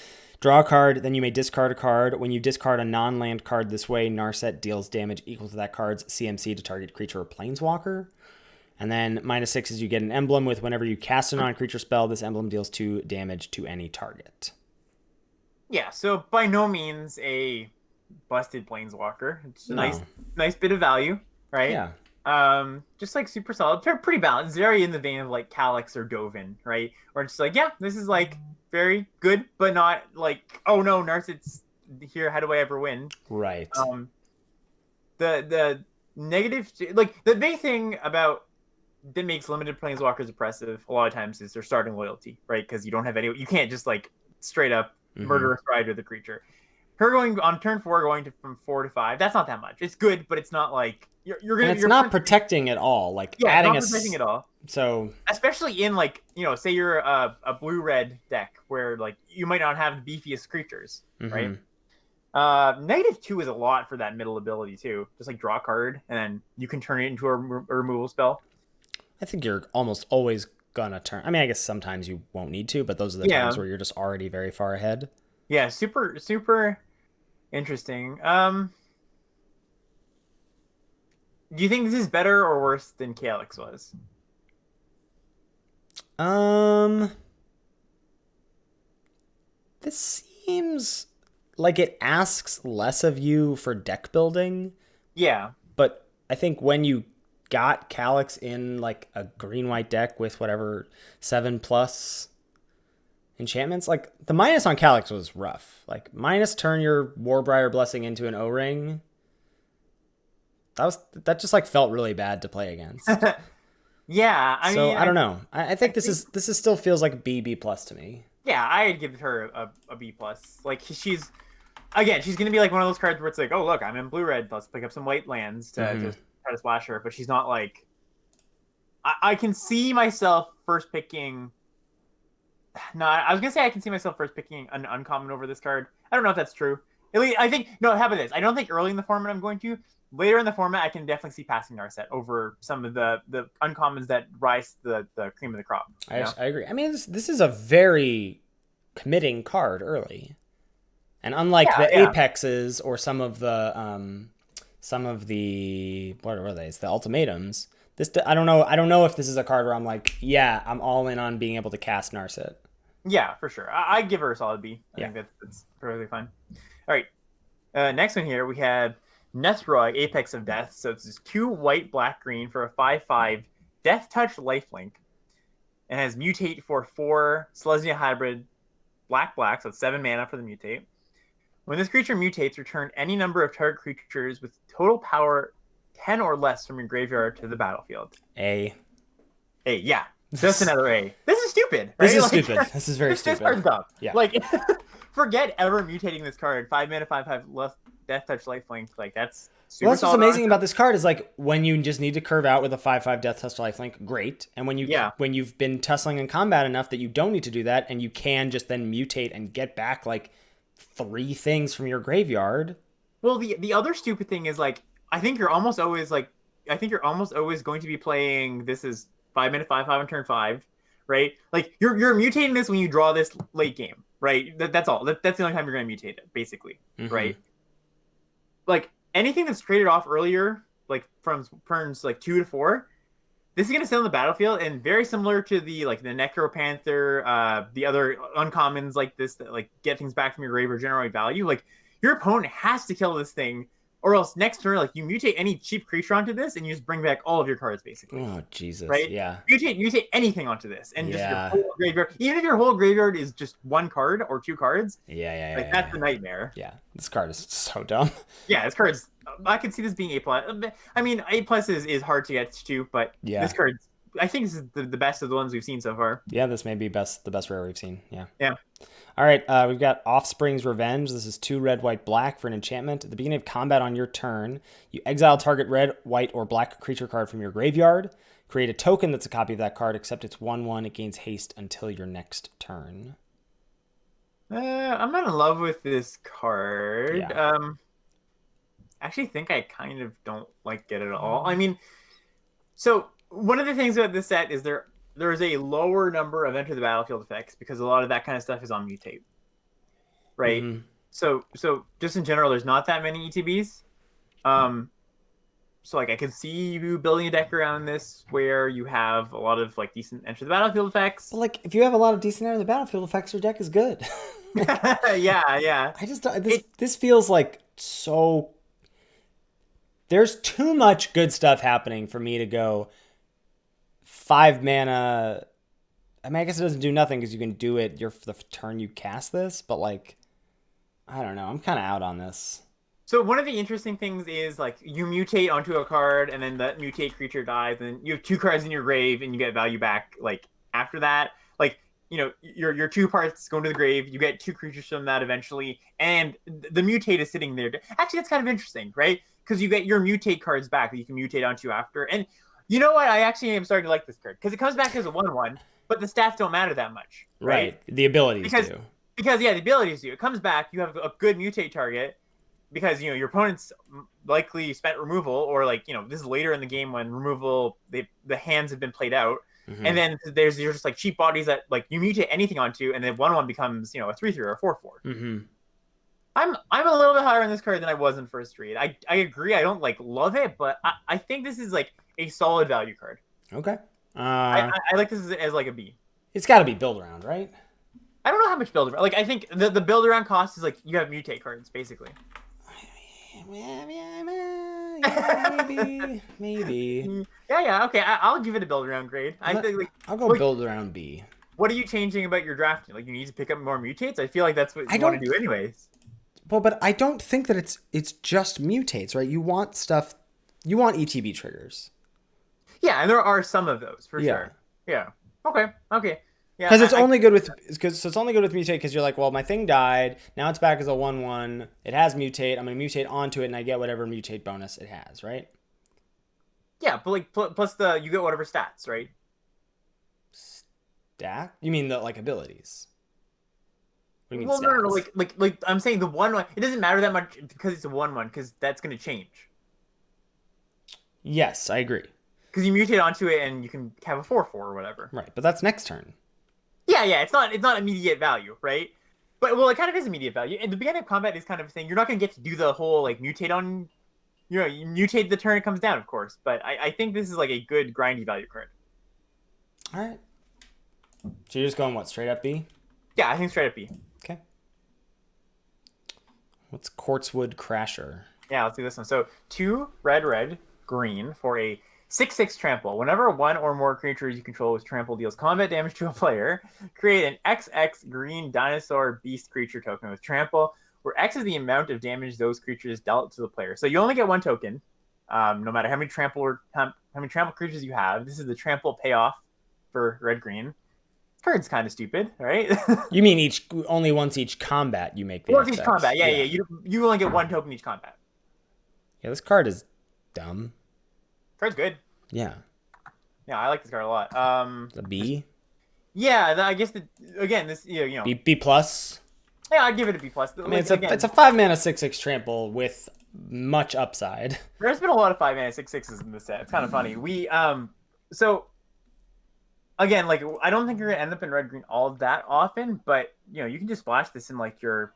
Speaker 1: draw a card, then you may discard a card. When you discard a non-land card this way, Narset deals damage equal to that card's CMC to target creature or planeswalker. And then -6 is you get an emblem with whenever you cast a non-creature spell, this emblem deals 2 damage to any target.
Speaker 2: Yeah, so by no means a busted planeswalker. It's a
Speaker 1: No.
Speaker 2: nice bit of value, right?
Speaker 1: Yeah.
Speaker 2: Just like super solid, pretty balanced, very in the vein of like Calyx or Dovin, right? Where it's like, yeah, this is like very good, but not like, oh no, Narset's here. How do I ever win?
Speaker 1: Right.
Speaker 2: The negative, like the big thing about that makes limited planeswalkers oppressive a lot of times is their starting loyalty, right? Because you don't have any, you can't just like straight up murder a stride with the creature. Her going on turn 4, going from 4 to 5, that's not that much. It's good, but it's not like you're gonna.
Speaker 1: And it's not protecting at all. Like
Speaker 2: yeah,
Speaker 1: adding
Speaker 2: not protecting at all.
Speaker 1: So
Speaker 2: Especially in like say you're a blue-red deck where like you might not have the beefiest creatures, right? -2 is a lot for that middle ability too. Just like draw a card and then you can turn it into a removal spell.
Speaker 1: I think you're almost always gonna turn. I mean, I guess sometimes you won't need to, but those are the times where you're just already very far ahead.
Speaker 2: Yeah, super interesting. Do you think this is better or worse than Calyx was?
Speaker 1: This seems like it asks less of you for deck building.
Speaker 2: Yeah.
Speaker 1: But I think when you got Calyx in like a green-white deck with whatever 7+, enchantments. Like the minus on Calyx was rough. Like minus turn your Warbriar Blessing into an O-ring. That just like felt really bad to play against.
Speaker 2: Yeah, I mean,
Speaker 1: I don't know. I think this is still feels like B plus to me.
Speaker 2: Yeah, I'd give her a B plus. Like she's gonna be like one of those cards where it's like, oh look, I'm in blue red. Let's pick up some white lands to just try to splash her. But she's not like. I can see myself first picking. No, I was gonna say I can see myself first picking an uncommon over this card. I don't know if that's true. At least, I think no. How about this? I don't think early in the format I'm going to. Later in the format, I can definitely see passing Narset over some of the uncommons that rise the cream of the crop.
Speaker 1: I agree. I mean, this is a very committing card early, and unlike the Apexes or some of the what are they? It's the Ultimatums. This I don't know if this is a card where I'm like, yeah, I'm all in on being able to cast Narset.
Speaker 2: Yeah, for sure. I'd give her a solid B. I think that's perfectly fine. All right. Next one here we have Nethrog, Apex of Death. So it's 2 white, black, green for a 5/5 Death Touch lifelink. And has mutate for 4 Selesnya hybrid black, so it's 7 mana for the mutate. When this creature mutates, return any number of target creatures with total power 10 or less from your graveyard to the battlefield.
Speaker 1: A,
Speaker 2: yeah. Just another A. This is stupid. Right?
Speaker 1: This is stupid. This is very stupid.
Speaker 2: This card's dumb.
Speaker 1: Yeah.
Speaker 2: Like, forget ever mutating this card. 5 mana, 5/5 less Death Touch lifelink. Like, that's super.
Speaker 1: Well, that's what's amazing about this card is like when you just need to curve out with a 5/5 Death Touch lifelink, great. And when you've been tussling in combat enough that you don't need to do that, and you can just then mutate and get back like 3 things from your graveyard.
Speaker 2: Well, the other stupid thing is like I think you're almost always going to be playing. This is 5 mana 5/5 on turn 5, right? Like you're mutating this when you draw this late game, right? That's all. That's the only time you're going to mutate it, basically, right? Like anything that's traded off earlier, like from turns like 2 to 4, this is going to sit on the battlefield, and very similar to the Necropanther, the other uncommons like this that like get things back from your grave or generate value. Like your opponent has to kill this thing. Or else next turn, like you mutate any cheap creature onto this, and you just bring back all of your cards, basically.
Speaker 1: Oh Jesus!
Speaker 2: Right?
Speaker 1: Yeah.
Speaker 2: Mutate anything onto this, and just your whole graveyard. Even if your whole graveyard is just 1 card or 2 cards. That's a nightmare.
Speaker 1: Yeah, this card is so dumb.
Speaker 2: Yeah, this card's. I can see this being A+. I mean, A+ is hard to get to, but this card, I think this is the best of the ones we've seen so far.
Speaker 1: Yeah, this may be the best rare we've seen. Yeah.
Speaker 2: Yeah.
Speaker 1: All right, we've got Offspring's Revenge. This is 2 red, white, black for an enchantment. At the beginning of combat on your turn, you exile target red, white, or black creature card from your graveyard. Create a token that's a copy of that card, except it's 1/1. It gains haste until your next turn.
Speaker 2: I'm not in love with this card.
Speaker 1: Yeah.
Speaker 2: I actually think I kind of don't like it at all. I mean, so one of the things about this set is there's a lower number of enter the battlefield effects because a lot of that kind of stuff is on mutate, right? So just in general, there's not that many ETBs. So like I can see you building a deck around this where you have a lot of like decent enter the battlefield effects.
Speaker 1: But like if you have a lot of decent enter the battlefield effects, your deck is good.
Speaker 2: Yeah.
Speaker 1: I just this feels like so. There's too much good stuff happening for me to go 5 mana. I mean, I guess it doesn't do nothing because you can do it the turn you cast this, but like, I don't know. I'm kind of out on this.
Speaker 2: So one of the interesting things is like you mutate onto a card and then that mutate creature dies and you have 2 cards in your grave and you get value back like after that. Like, you know, your 2 parts go into the grave, you get 2 creatures from that eventually, and the mutate is sitting there. Actually, that's kind of interesting, right? Because you get your mutate cards back that you can mutate onto after. And you know what? I actually am starting to like this card because it comes back as a 1/1, but the stats don't matter that much. Right.
Speaker 1: The abilities do.
Speaker 2: Because the abilities do. It comes back, you have a good mutate target because, you know, your opponent's likely spent removal, or like, you know, this is later in the game when removal, the hands have been played out. And then there's just like cheap bodies that like you mutate anything onto, and then 1/1 becomes, you know, a 3/3 or a 4/4. I'm a little bit higher on this card than I was in first read. I agree. I don't like love it, but I think this is like a solid value card.
Speaker 1: Okay.
Speaker 2: I like this as like a B.
Speaker 1: It's got to be build around, right?
Speaker 2: I don't know how much build around. Like I think the build around cost is like you have mutate cards basically.
Speaker 1: Maybe.
Speaker 2: Yeah. Okay, I'll give it a build around grade. I think like
Speaker 1: I'll go build around B.
Speaker 2: what are you changing about your drafting? Like, you need to pick up more mutates? I feel like that's what
Speaker 1: I
Speaker 2: you want to
Speaker 1: don't.
Speaker 2: do anyways.
Speaker 1: Well, but I don't think that it's just mutates, right? You want stuff. You want ETB triggers.
Speaker 2: Yeah, and there are some of those for
Speaker 1: Yeah.
Speaker 2: sure. Yeah. Okay. Okay. Yeah.
Speaker 1: Because it's only good with it's only good with mutate because you're like, well, my thing died. Now it's back as a 1/1. It has mutate. I'm gonna mutate onto it, and I get whatever mutate bonus it has, right?
Speaker 2: Yeah, but like plus you get whatever stats, right?
Speaker 1: Stat? You mean the like abilities? What do you mean
Speaker 2: Well,
Speaker 1: stats?
Speaker 2: no, like I'm saying the 1/1. It doesn't matter that much because it's a 1/1 because that's gonna change.
Speaker 1: Yes, I agree.
Speaker 2: Because you mutate onto it and you can have a 4/4 or whatever.
Speaker 1: Right, but that's next turn.
Speaker 2: Yeah, yeah. It's not immediate value, right? But well, it kind of is immediate value. And the beginning of combat is kind of a thing. You're not gonna get to do the whole like mutate on. You mutate the turn it comes down, of course. But I think this is like a good grindy value card.
Speaker 1: All right. So you're just going what, straight up B?
Speaker 2: Yeah, I think straight up B.
Speaker 1: Okay. What's Quartzwood Crasher?
Speaker 2: Yeah, let's do this one. So 2 red, green for a 6/6 trample. Whenever one or more creatures you control with trample deals combat damage to a player, create an XX green dinosaur beast creature token with trample, where X is the amount of damage those creatures dealt to the player. So you only get 1 token, no matter how many trample creatures you have. This is the trample payoff for red-green. Card's kind of stupid, right?
Speaker 1: You mean only once each combat you make the
Speaker 2: Once
Speaker 1: XX.
Speaker 2: each combat, yeah. You only get 1 token each combat.
Speaker 1: Yeah, this card is dumb.
Speaker 2: Card's good.
Speaker 1: Yeah.
Speaker 2: Yeah, I like this card a lot.
Speaker 1: The B?
Speaker 2: Yeah, I guess this
Speaker 1: B plus?
Speaker 2: Yeah, I'd give it a B plus.
Speaker 1: I mean, it's a 5-mana 6/6 trample with much upside.
Speaker 2: There's been a lot of 5-mana 6/6s in this set. It's kind of funny. So again, like I don't think you're gonna end up in red green all that often, but you can just splash this in like your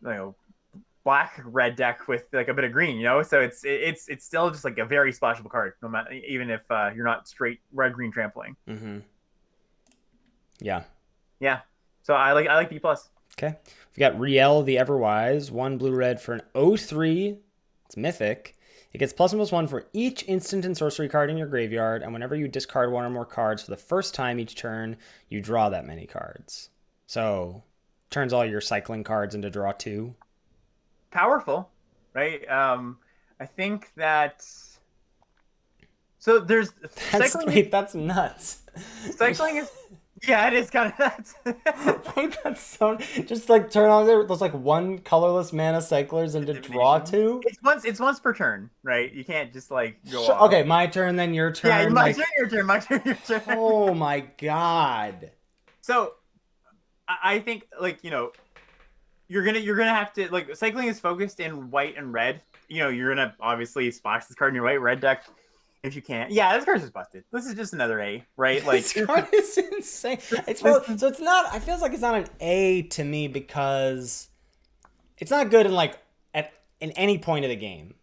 Speaker 2: black red deck with like a bit of green, so it's still just like a very splashable card, no matter even if you're not straight red green trampling.
Speaker 1: Mm-hmm. Yeah.
Speaker 2: So I like B plus.
Speaker 1: Okay. We got Riel the Everwise, 1 blue-red for an 0/3. It's mythic. It gets +1/+1 for each instant and sorcery card in your graveyard, and whenever you discard 1 or more cards for the first time each turn, you draw that many cards. So, turns all your cycling cards into draw 2.
Speaker 2: Powerful, right? I think that. So there's cycling.
Speaker 1: That's nuts.
Speaker 2: Cycling is. Yeah, it is kind of nuts.
Speaker 1: I think that's so. Just like turn on those like 1 colorless mana cyclers into draw 2.
Speaker 2: It's once per turn, right? You can't just like go off.
Speaker 1: Okay, my turn, then your turn.
Speaker 2: Yeah, my turn, your turn, my turn, your turn.
Speaker 1: Oh my god.
Speaker 2: So, I think like you're gonna have to like cycling is focused in white and red. You're gonna obviously splash this card in your white red deck. If you can't, yeah, this card's just busted. This is just another A, right? Like
Speaker 1: this card is insane. So it's not. I feels like it's not an A to me because it's not good in any point of the game.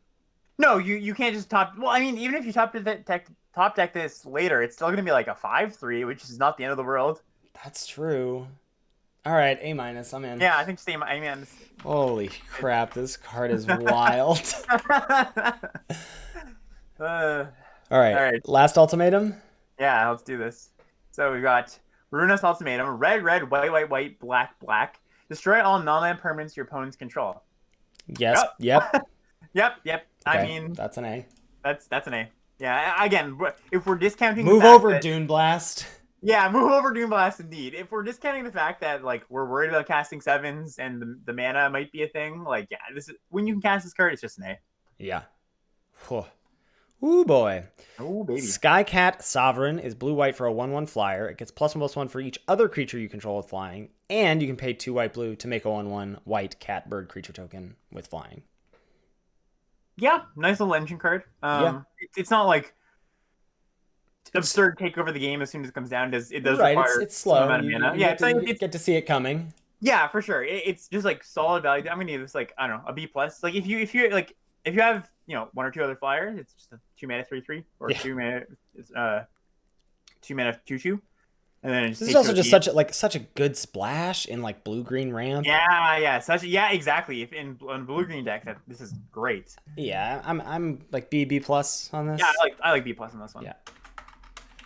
Speaker 2: No, you can't just top. Well, I mean, even if you top deck this later, it's still gonna be like a 5/3, which is not the end of the world.
Speaker 1: That's true. All right, A-. I'm in.
Speaker 2: Yeah, I think same. I mean,
Speaker 1: holy crap, this card is wild. All right. Last ultimatum?
Speaker 2: Yeah, let's do this. So we've got Ruinous Ultimatum, red, white, black. Destroy all non-land permanents your opponents control.
Speaker 1: Yes. Yep.
Speaker 2: Yep.
Speaker 1: Okay,
Speaker 2: I mean,
Speaker 1: that's an A.
Speaker 2: That's an A. Yeah, again, if we're discounting
Speaker 1: move over, Dune Blast.
Speaker 2: Yeah, move over, Dune Blast, indeed. If we're discounting the fact that like we're worried about casting 7s and the mana might be a thing, like this is when you can cast this card, it's just an A.
Speaker 1: Yeah. Whew. Ooh, boy.
Speaker 2: Oh, baby.
Speaker 1: Skycat Sovereign is blue-white for a 1/1 flyer. It gets +1/+1 for each other creature you control with flying, and you can pay 2 white-blue to make a 1/1 white cat bird creature token with flying.
Speaker 2: Yeah, nice little engine card. It's not like absurd take over the game as soon as it comes down. It does require
Speaker 1: it's slow.
Speaker 2: Amount of mana.
Speaker 1: You get to see it coming.
Speaker 2: Yeah, for sure. It's just like solid value. I'm gonna give this like I don't know a B plus. Like if you have 1 or 2 other flyers, it's just a 2 mana 3/3 or 2 mana 2/2, and then
Speaker 1: this is also just such a good splash in like blue green ramp.
Speaker 2: Yeah, exactly. If in blue green deck, this is great.
Speaker 1: Yeah, I'm like B plus on this.
Speaker 2: Yeah, I like B plus on this one.
Speaker 1: Yeah.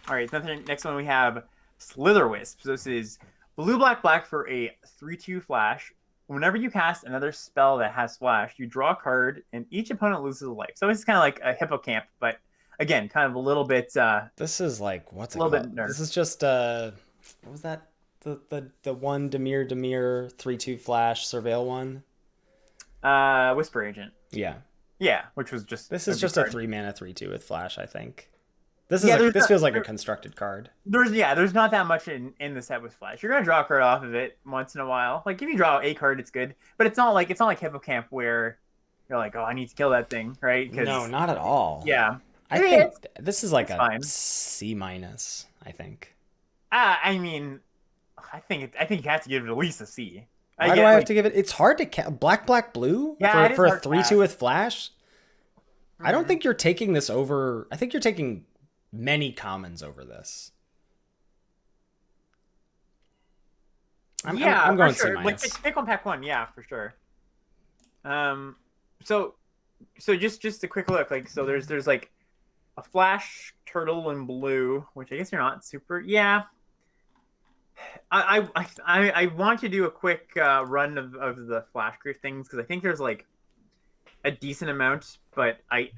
Speaker 2: All right, next one we have Slither Wisp. So this is Blue, black, black for a 3/2 flash. Whenever you cast another spell that has flash, you draw a card, and each opponent loses a life. So it's kind of like a hippocamp, but again, kind of a little bit.
Speaker 1: This is like what's it
Speaker 2: a little
Speaker 1: called?
Speaker 2: bit nerf.
Speaker 1: This is just what was that? The one Dimir 3/2 flash surveil one.
Speaker 2: Whisper Agent.
Speaker 1: Yeah.
Speaker 2: Yeah, which was just
Speaker 1: this is just
Speaker 2: card.
Speaker 1: a 3-mana 3/2 with flash. I think. This feels like a constructed card.
Speaker 2: There's not that much in the set with flash. You're gonna draw a card off of it once in a while. Like if you draw a card, it's good, but it's not like Hippocamp where you're like, oh, I need to kill that thing, right?
Speaker 1: No, not at all.
Speaker 2: Yeah,
Speaker 1: I think this is like a
Speaker 2: fine.
Speaker 1: C-. I think.
Speaker 2: I mean, I think you have to give it at least a C.
Speaker 1: Why do I have to give it? It's hard to black, blue for a 3/2 with flash. I don't think you're taking this over. I think you're taking many commons over this. I'm going
Speaker 2: for sure.
Speaker 1: C-.
Speaker 2: Like pick one, pack one. Yeah, for sure. So just a quick look. Like, so there's like a flash turtle in blue, which I guess you're not super. Yeah. I want to do a quick run of the flash creep things because I think there's like a decent amount, but I'm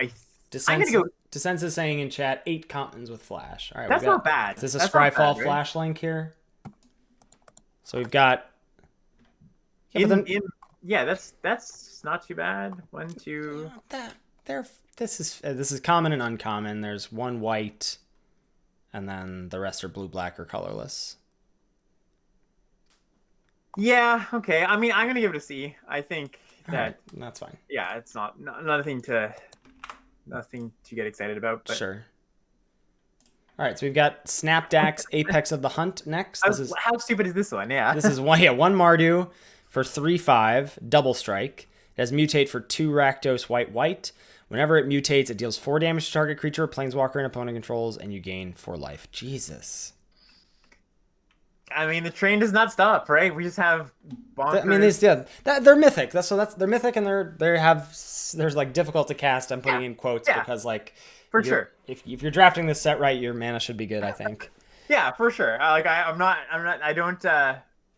Speaker 2: gonna go.
Speaker 1: Descents is saying in chat 8 commons with flash. All right,
Speaker 2: that's not bad.
Speaker 1: Is this a Scryfall flash link here? So we've got.
Speaker 2: Yeah, that's not too bad. 1, 2.
Speaker 1: This is common and uncommon. There's 1 white, and then the rest are blue, black, or colorless.
Speaker 2: Yeah. Okay. I mean, I'm gonna give it a C. I think that
Speaker 1: that's fine.
Speaker 2: Yeah, it's nothing to get excited about. But.
Speaker 1: Sure. All right, so we've got Snapdax, Apex of the Hunt next.
Speaker 2: How stupid is this one? Yeah.
Speaker 1: This is one Mardu for 3/5, double strike. It has mutate for 2 Rakdos white. Whenever it mutates, it deals 4 damage to target creature, planeswalker, and opponent controls, and you gain 4 life. Jesus.
Speaker 2: I mean, the train does not stop, right? We just have bonkers.
Speaker 1: I mean, they're mythic. They're mythic, and there's like difficult to cast. I'm putting in quotes because like
Speaker 2: for sure.
Speaker 1: If you're drafting this set right, your mana should be good, I think.
Speaker 2: Yeah, for sure. I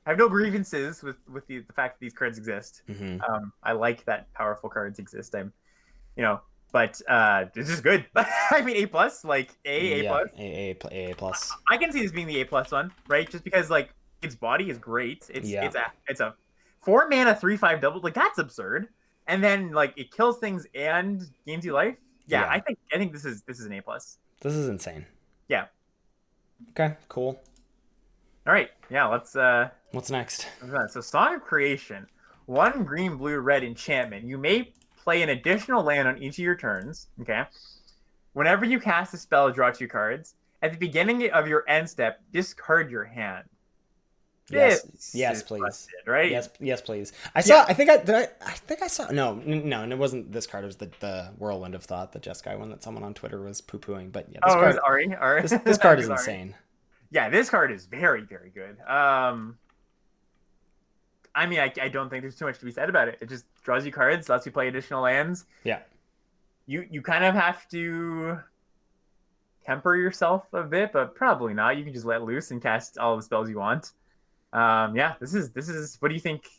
Speaker 2: have no grievances with the fact that these cards exist.
Speaker 1: Mm-hmm.
Speaker 2: I like that powerful cards exist. But this is good. I mean, A+, like A+.
Speaker 1: A+.
Speaker 2: I can see this being the A+ one, right? Just because like its body is great. It's a 4 mana 3/5 double. Like that's absurd. And then like it kills things and gains you life. Yeah. I think this is an A+.
Speaker 1: This is insane.
Speaker 2: Yeah.
Speaker 1: Okay. Cool.
Speaker 2: All right. Yeah. Let's.
Speaker 1: What's next?
Speaker 2: So Song of Creation, 1 green, blue, red enchantment. You may play an additional land on each of your turns. Okay. Whenever you cast a spell, draw 2 cards. At the beginning of your end step, discard your hand.
Speaker 1: Yes, please.
Speaker 2: Busted, right?
Speaker 1: Yes, please. I saw. I think I saw. No, and it wasn't this card. It was the Whirlwind of Thought, the Jeskai one that someone on Twitter was poo-pooing. But yeah,
Speaker 2: this card, it was Ari.
Speaker 1: This card is insane.
Speaker 2: Yeah, this card is very, very good. I mean, I don't think there's too much to be said about it. It just draws you cards, lets you play additional lands.
Speaker 1: Yeah. You
Speaker 2: kind of have to temper yourself a bit, but probably not. You can just let loose and cast all the spells you want. Yeah, this is. What do you think?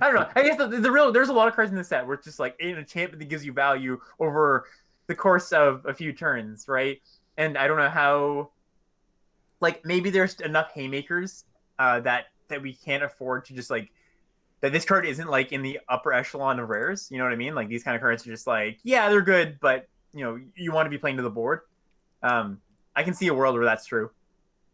Speaker 2: I don't know. I guess there's a lot of cards in this set where it's just like an enchantment that gives you value over the course of a few turns, right? And I don't know how. Like maybe there's enough haymakers that we can't afford to just like that. This card isn't like in the upper echelon of rares. You know what I mean? Like these kind of cards are just like, yeah, they're good, but you want to be playing to the board. I can see a world where that's true,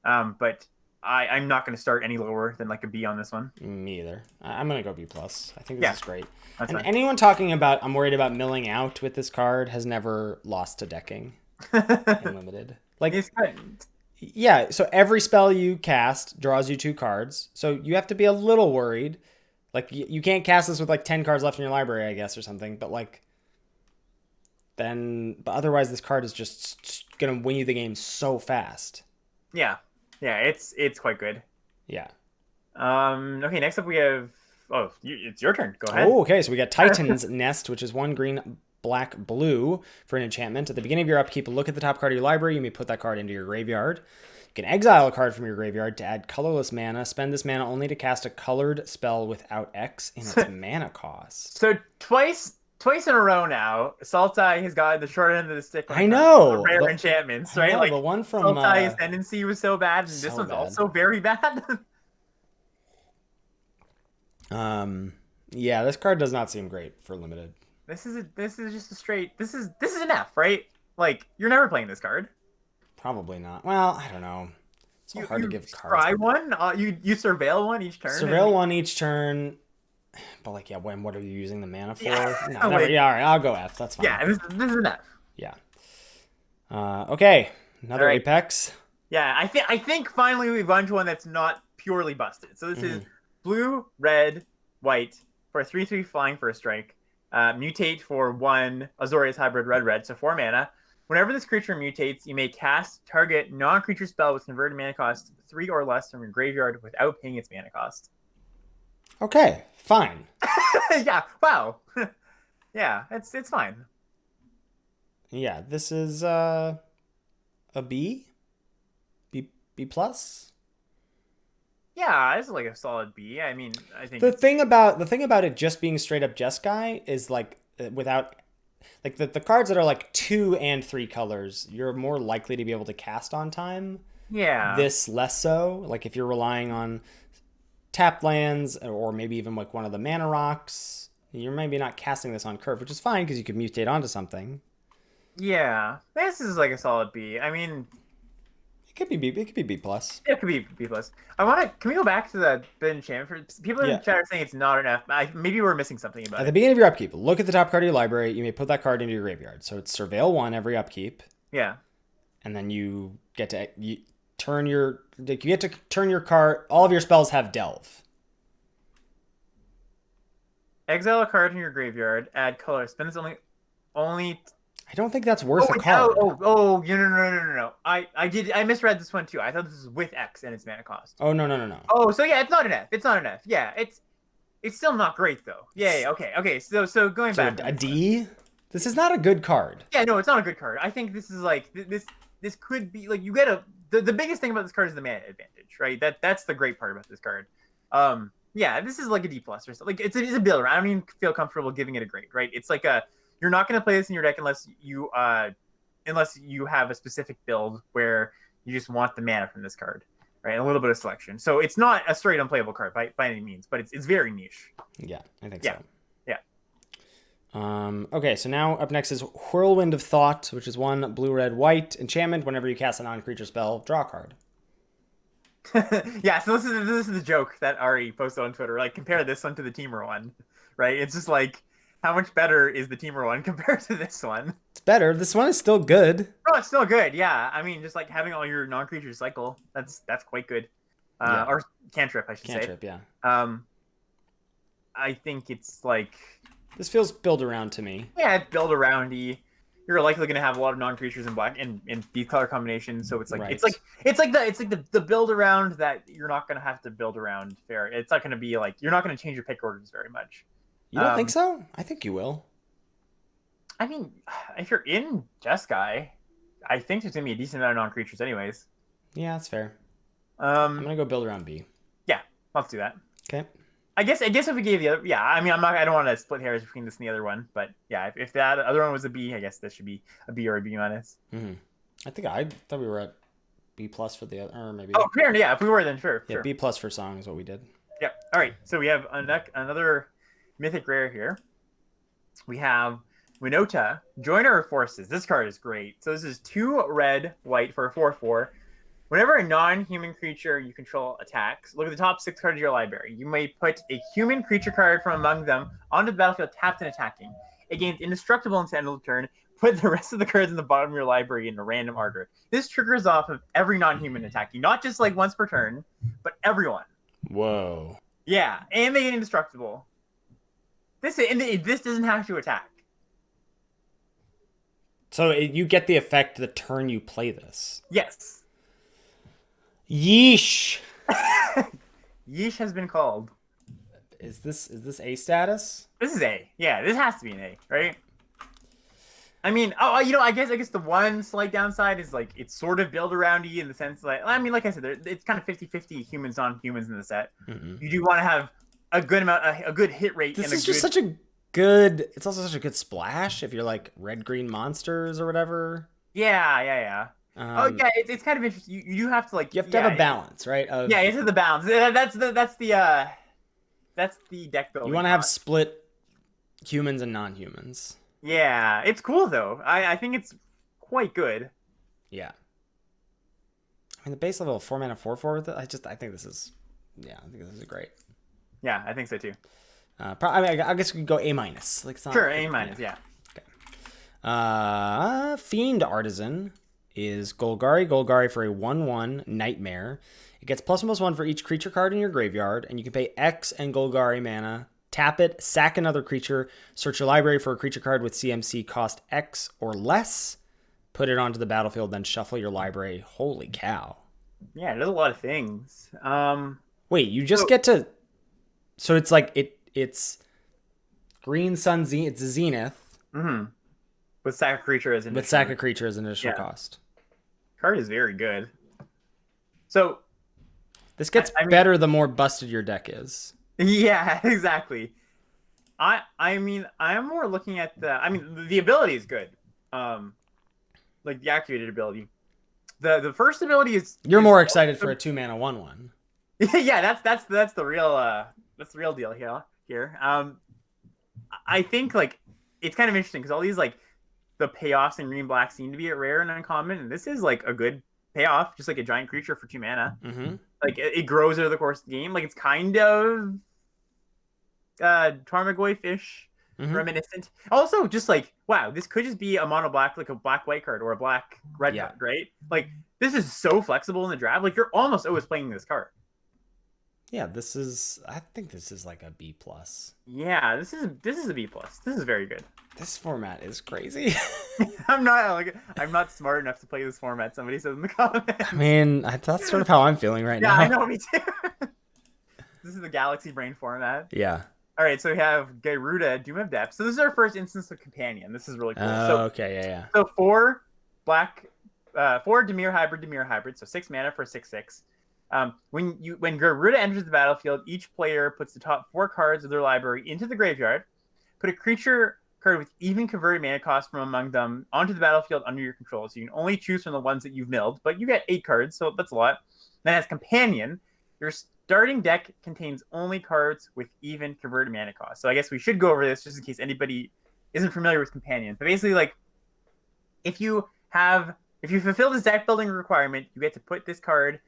Speaker 2: but I'm not going to start any lower than like a B on this one.
Speaker 1: Me either. I'm going to go B+. I think this is great.
Speaker 2: That's
Speaker 1: and
Speaker 2: fine.
Speaker 1: Anyone talking about I'm worried about milling out with this card has never lost to decking in limited. Like
Speaker 2: it's good.
Speaker 1: Yeah, so every spell you cast draws you 2 cards. So you have to be a little worried. Like you can't cast this with like 10 cards left in your library, I guess, or something. But like, but otherwise, this card is just gonna win you the game so fast.
Speaker 2: Yeah, it's quite good.
Speaker 1: Yeah.
Speaker 2: Okay, next up we have. Oh, it's your turn. Go ahead.
Speaker 1: Oh, okay. So we got Titan's Nest, which is 1 green, black, blue for an enchantment. At the beginning of your upkeep, look at the top card of your library. You may put that card into your graveyard. You can exile a card from your graveyard to add colorless mana. Spend this mana only to cast a colored spell without X in its mana cost.
Speaker 2: So twice in a row now, Sultai has got the short end of the stick.
Speaker 1: I know.
Speaker 2: Rare enchantments, right?
Speaker 1: I know,
Speaker 2: like
Speaker 1: the one from
Speaker 2: Sultai Ascendancy was so bad, and
Speaker 1: so
Speaker 2: this one's
Speaker 1: bad.
Speaker 2: also very bad.
Speaker 1: Yeah, this card does not seem great for limited.
Speaker 2: This is just a straight. This is an F, right? Like, you're never playing this card.
Speaker 1: Probably not. Well, I don't know. It's so hard to give cards.
Speaker 2: Try one. You surveil one each turn.
Speaker 1: Surveil one each turn. But like, yeah, what are you using the mana for?
Speaker 2: Yeah.
Speaker 1: No, never, yeah, all right, I'll go F. That's fine.
Speaker 2: Yeah, this is an F.
Speaker 1: Yeah. Okay, another
Speaker 2: right.
Speaker 1: Apex.
Speaker 2: Yeah, I think finally we've gone to one that's not purely busted. So this is blue, red, white for a 3/3 flying for a strike. Mutate for 1 Azorius hybrid red, so 4 mana. Whenever this creature mutates, you may cast target non-creature spell with converted mana cost 3 or less from your graveyard without paying its mana cost.
Speaker 1: Okay, fine.
Speaker 2: Yeah, wow. Yeah, it's fine.
Speaker 1: Yeah, this is a B? B plus?
Speaker 2: Yeah, it's like a solid B. I mean, I think
Speaker 1: the thing about it just being straight up Jeskai is like without like the cards that are like 2 and 3 colors, you're more likely to be able to cast on time.
Speaker 2: Yeah.
Speaker 1: This less so. Like if you're relying on tap lands or maybe even like one of the mana rocks, you're maybe not casting this on curve, which is fine because you could mutate onto something.
Speaker 2: Yeah, this is like a solid B. I mean,
Speaker 1: it could be B. It could be B plus.
Speaker 2: It could be B plus. Can we go back to the enchantment? People in the chat are saying it's not an F. Maybe we're missing something about it.
Speaker 1: At the beginning of your upkeep, look at the top card of your library. You may put that card into your graveyard. So it's Surveil 1 every upkeep.
Speaker 2: Yeah.
Speaker 1: And then you get to turn your card. All of your spells have Delve.
Speaker 2: Exile a card in your graveyard. Add color. Spend this only.
Speaker 1: I don't think that's worth a card.
Speaker 2: No. I misread this one too. I thought this was with X and its mana cost.
Speaker 1: Oh no.
Speaker 2: Oh, so yeah, it's not an F. It's not an F. Yeah, it's still not great though. Yeah. Okay. So going back.
Speaker 1: A D. This is not a good card.
Speaker 2: Yeah, no, it's not a good card. I think this is like this could be like you get the biggest thing about this card is the mana advantage, right? That's the great part about this card. Yeah, this is like a D plus or something. Like it's a builder. I don't even feel comfortable giving it a grade, right? It's like you're not going to play this in your deck unless you have a specific build where you just want the mana from this card, right? And a little bit of selection. So it's not a straight unplayable card by any means, but it's very niche.
Speaker 1: Yeah, I think so.
Speaker 2: Yeah.
Speaker 1: Okay, so now up next is Whirlwind of Thought, which is 1 blue, red, white enchantment. Whenever you cast a non-creature spell, draw a card.
Speaker 2: Yeah, so this is the joke that Ari posted on Twitter. Like, compare this one to the Temur one, right? It's just like, how much better is the Temur one compared to this one?
Speaker 1: It's better. This one is still good.
Speaker 2: Oh, it's still good. Yeah, I mean, just like having all your non-creature cycle, that's quite good. Or cantrip, I should say.
Speaker 1: Cantrip, yeah.
Speaker 2: I think it's like
Speaker 1: this feels build around to me.
Speaker 2: Yeah, it's build aroundy. You're likely going to have a lot of non-creatures in black in these color combinations, so it's like it's like the build around that you're not going to have to build around fair. It's not going to be like you're not going to change your pick orders very much.
Speaker 1: You don't think so? I think you will.
Speaker 2: I mean, if you're in Jeskai, I think there's going to be a decent amount of non-creatures anyways.
Speaker 1: Yeah, that's fair. I'm going to go build around B.
Speaker 2: Yeah, let's do that.
Speaker 1: Okay.
Speaker 2: I guess if we gave the other, yeah. I mean, I don't want to split hairs between this and the other one, but yeah, if that other one was a B, I guess this should be a B or a B minus.
Speaker 1: Mm-hmm. I thought we were at B plus for the other, or maybe.
Speaker 2: Oh, fair. Yeah, if we were, then sure.
Speaker 1: Yeah,
Speaker 2: sure.
Speaker 1: B plus for song is what we did.
Speaker 2: Yep. All right. So we have another mythic rare here. We have Winota, Joiner of Forces. This card is great. So this is 2 red, white for a 4/4. Whenever a non-human creature you control attacks, look at the top 6 cards of your library. You may put a human creature card from among them onto the battlefield tapped and attacking. It gains indestructible until end of the turn. Put the rest of the cards in the bottom of your library in a random order. This triggers off of every non-human attacking, not just like once per turn, but everyone.
Speaker 1: Whoa.
Speaker 2: Yeah, and they get indestructible. This doesn't have to attack.
Speaker 1: So you get the effect the turn you play this.
Speaker 2: Yes.
Speaker 1: Yeesh.
Speaker 2: Yeesh has been called.
Speaker 1: Is this A status?
Speaker 2: This is A. Yeah, this has to be an A, right? I mean, I guess the one slight downside is like it's sort of built around you in the sense that, I mean, like I said, it's kind of 50-50 humans, non-humans in the set.
Speaker 1: Mm-mm.
Speaker 2: You do want to have a good amount, a good hit rate.
Speaker 1: This is just such a good. It's also such a good splash if you're like red green monsters or whatever.
Speaker 2: Yeah. It's kind of interesting. You do have to like
Speaker 1: you have to have a balance, right?
Speaker 2: It's the balance. That's the deck building.
Speaker 1: You want to have split humans and non-humans.
Speaker 2: Yeah, it's cool though. I think it's quite good.
Speaker 1: Yeah. I mean, the base level of 4 mana 4/4 with it. I think this is great.
Speaker 2: Yeah, I think so too.
Speaker 1: I guess we could go A-. Like
Speaker 2: sure, A-, yeah.
Speaker 1: Okay. Fiend Artisan is Golgari for a 1/1 nightmare. It gets +1/+1 for each creature card in your graveyard, and you can pay X and Golgari mana. Tap it, sack another creature, search your library for a creature card with CMC cost X or less, put it onto the battlefield, then shuffle your library. Holy cow.
Speaker 2: Yeah, it does a lot of things.
Speaker 1: Wait, you just get to... So it's like, it's Green Sun Zenith. It's Zenith.
Speaker 2: Mm-hmm. With sack a creature as
Speaker 1: initial cost.
Speaker 2: Card is very good. So...
Speaker 1: This gets better the more busted your deck is.
Speaker 2: Yeah, exactly. I mean, I'm more looking at the ability is good. Like the activated ability. The first ability is
Speaker 1: more excited for a 2 mana 1/1.
Speaker 2: Yeah, that's the real deal here. I think like it's kind of interesting because all these like the payoffs in green black seem to be rare and uncommon, and this is like a good payoff, just like a giant creature for 2 mana.
Speaker 1: Mm-hmm.
Speaker 2: Like it grows over the course of the game. Like it's kind of Tarmogoyf-ish, reminiscent. Also, just like, wow, this could just be a mono black, like a black white card or a black red card, right? Like this is so flexible in the draft. Like you're almost always playing this card.
Speaker 1: Yeah, I think this is like a B+.
Speaker 2: Yeah, this is a B+. This is very good.
Speaker 1: This format is crazy.
Speaker 2: I'm not smart enough to play this format. Somebody says in the comments.
Speaker 1: I mean, that's sort of how I'm feeling right now.
Speaker 2: Yeah, I know, me too. This is the Galaxy Brain format.
Speaker 1: Yeah.
Speaker 2: All right, so we have Garuda, Doom of Depth. So this is our first instance of Companion. This is really cool.
Speaker 1: Okay, yeah.
Speaker 2: So 4 Dimir hybrid, so 6 mana for 6/6. When Garuda enters the battlefield, each player puts the top 4 cards of their library into the graveyard. Put a creature card with even converted mana cost from among them onto the battlefield under your control. So you can only choose from the ones that you've milled, but you get 8 cards, so that's a lot. Then as Companion, your starting deck contains only cards with even converted mana cost. So I guess we should go over this just in case anybody isn't familiar with Companion. But basically, like, if you fulfill this deck building requirement, you get to put this card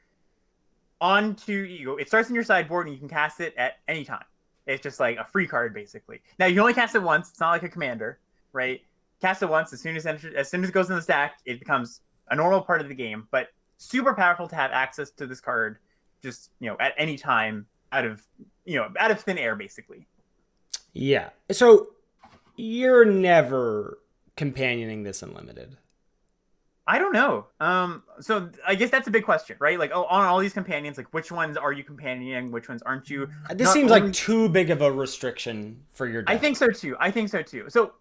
Speaker 2: it starts in your sideboard and you can cast it at any time. It's just like a free card basically. Now you can only cast it once. It's not like a commander, right? Cast it once. As soon as it goes in the stack, it becomes a normal part of the game. But super powerful to have access to this card, just at any time out of thin air basically.
Speaker 1: Yeah. So you're never companioning this unlimited.
Speaker 2: I don't know. So I guess that's a big question, right? Like, on all these companions, like, which ones are you companioning? Which ones aren't you?
Speaker 1: This seems like too big of a restriction for your deck.
Speaker 2: I think so too. So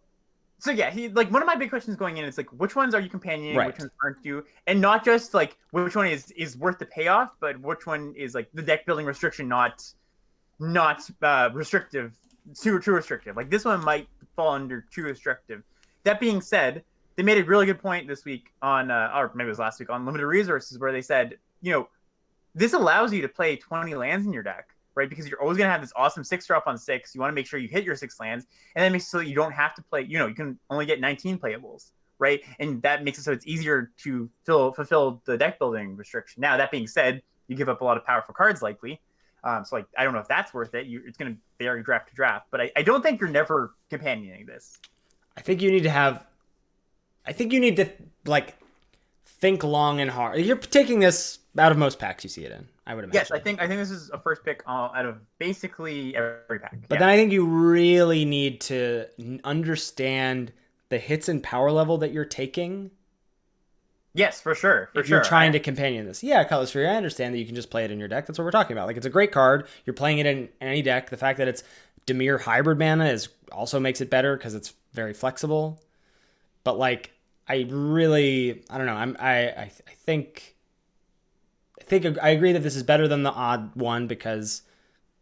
Speaker 2: yeah, one of my big questions going in is like, which ones are you companioning?
Speaker 1: Right.
Speaker 2: Which ones aren't you? And not just like which one is worth the payoff, but which one is like the deck building restriction, not restrictive, too restrictive. Like this one might fall under too restrictive. That being said, they made a really good point this week on, or maybe it was last week, on Limited Resources, where they said, this allows you to play 20 lands in your deck, right? Because you're always going to have this awesome 6-drop on 6. You want to make sure you hit your 6 lands, and that makes it so you don't have to play, you can only get 19 playables, right? And that makes it so it's easier to fulfill the deck building restriction. Now, that being said, you give up a lot of powerful cards likely. So, like, I don't know if that's worth it. It's going to vary draft to draft, but I don't think you're never companioning this.
Speaker 1: I think you need to like think long and hard. You're taking this out of most packs you see it in, I would imagine.
Speaker 2: Yes, I think this is a first pick out of basically every pack.
Speaker 1: But then I think you really need to understand the hits and power level that you're taking.
Speaker 2: Yes, for sure.
Speaker 1: If you're trying to companion this. Yeah, Cutlass Fury, I understand that you can just play it in your deck. That's what we're talking about. Like, it's a great card. You're playing it in any deck. The fact that it's Dimir hybrid mana also makes it better because it's very flexible. but like I don't know. I think I agree that this is better than the odd one because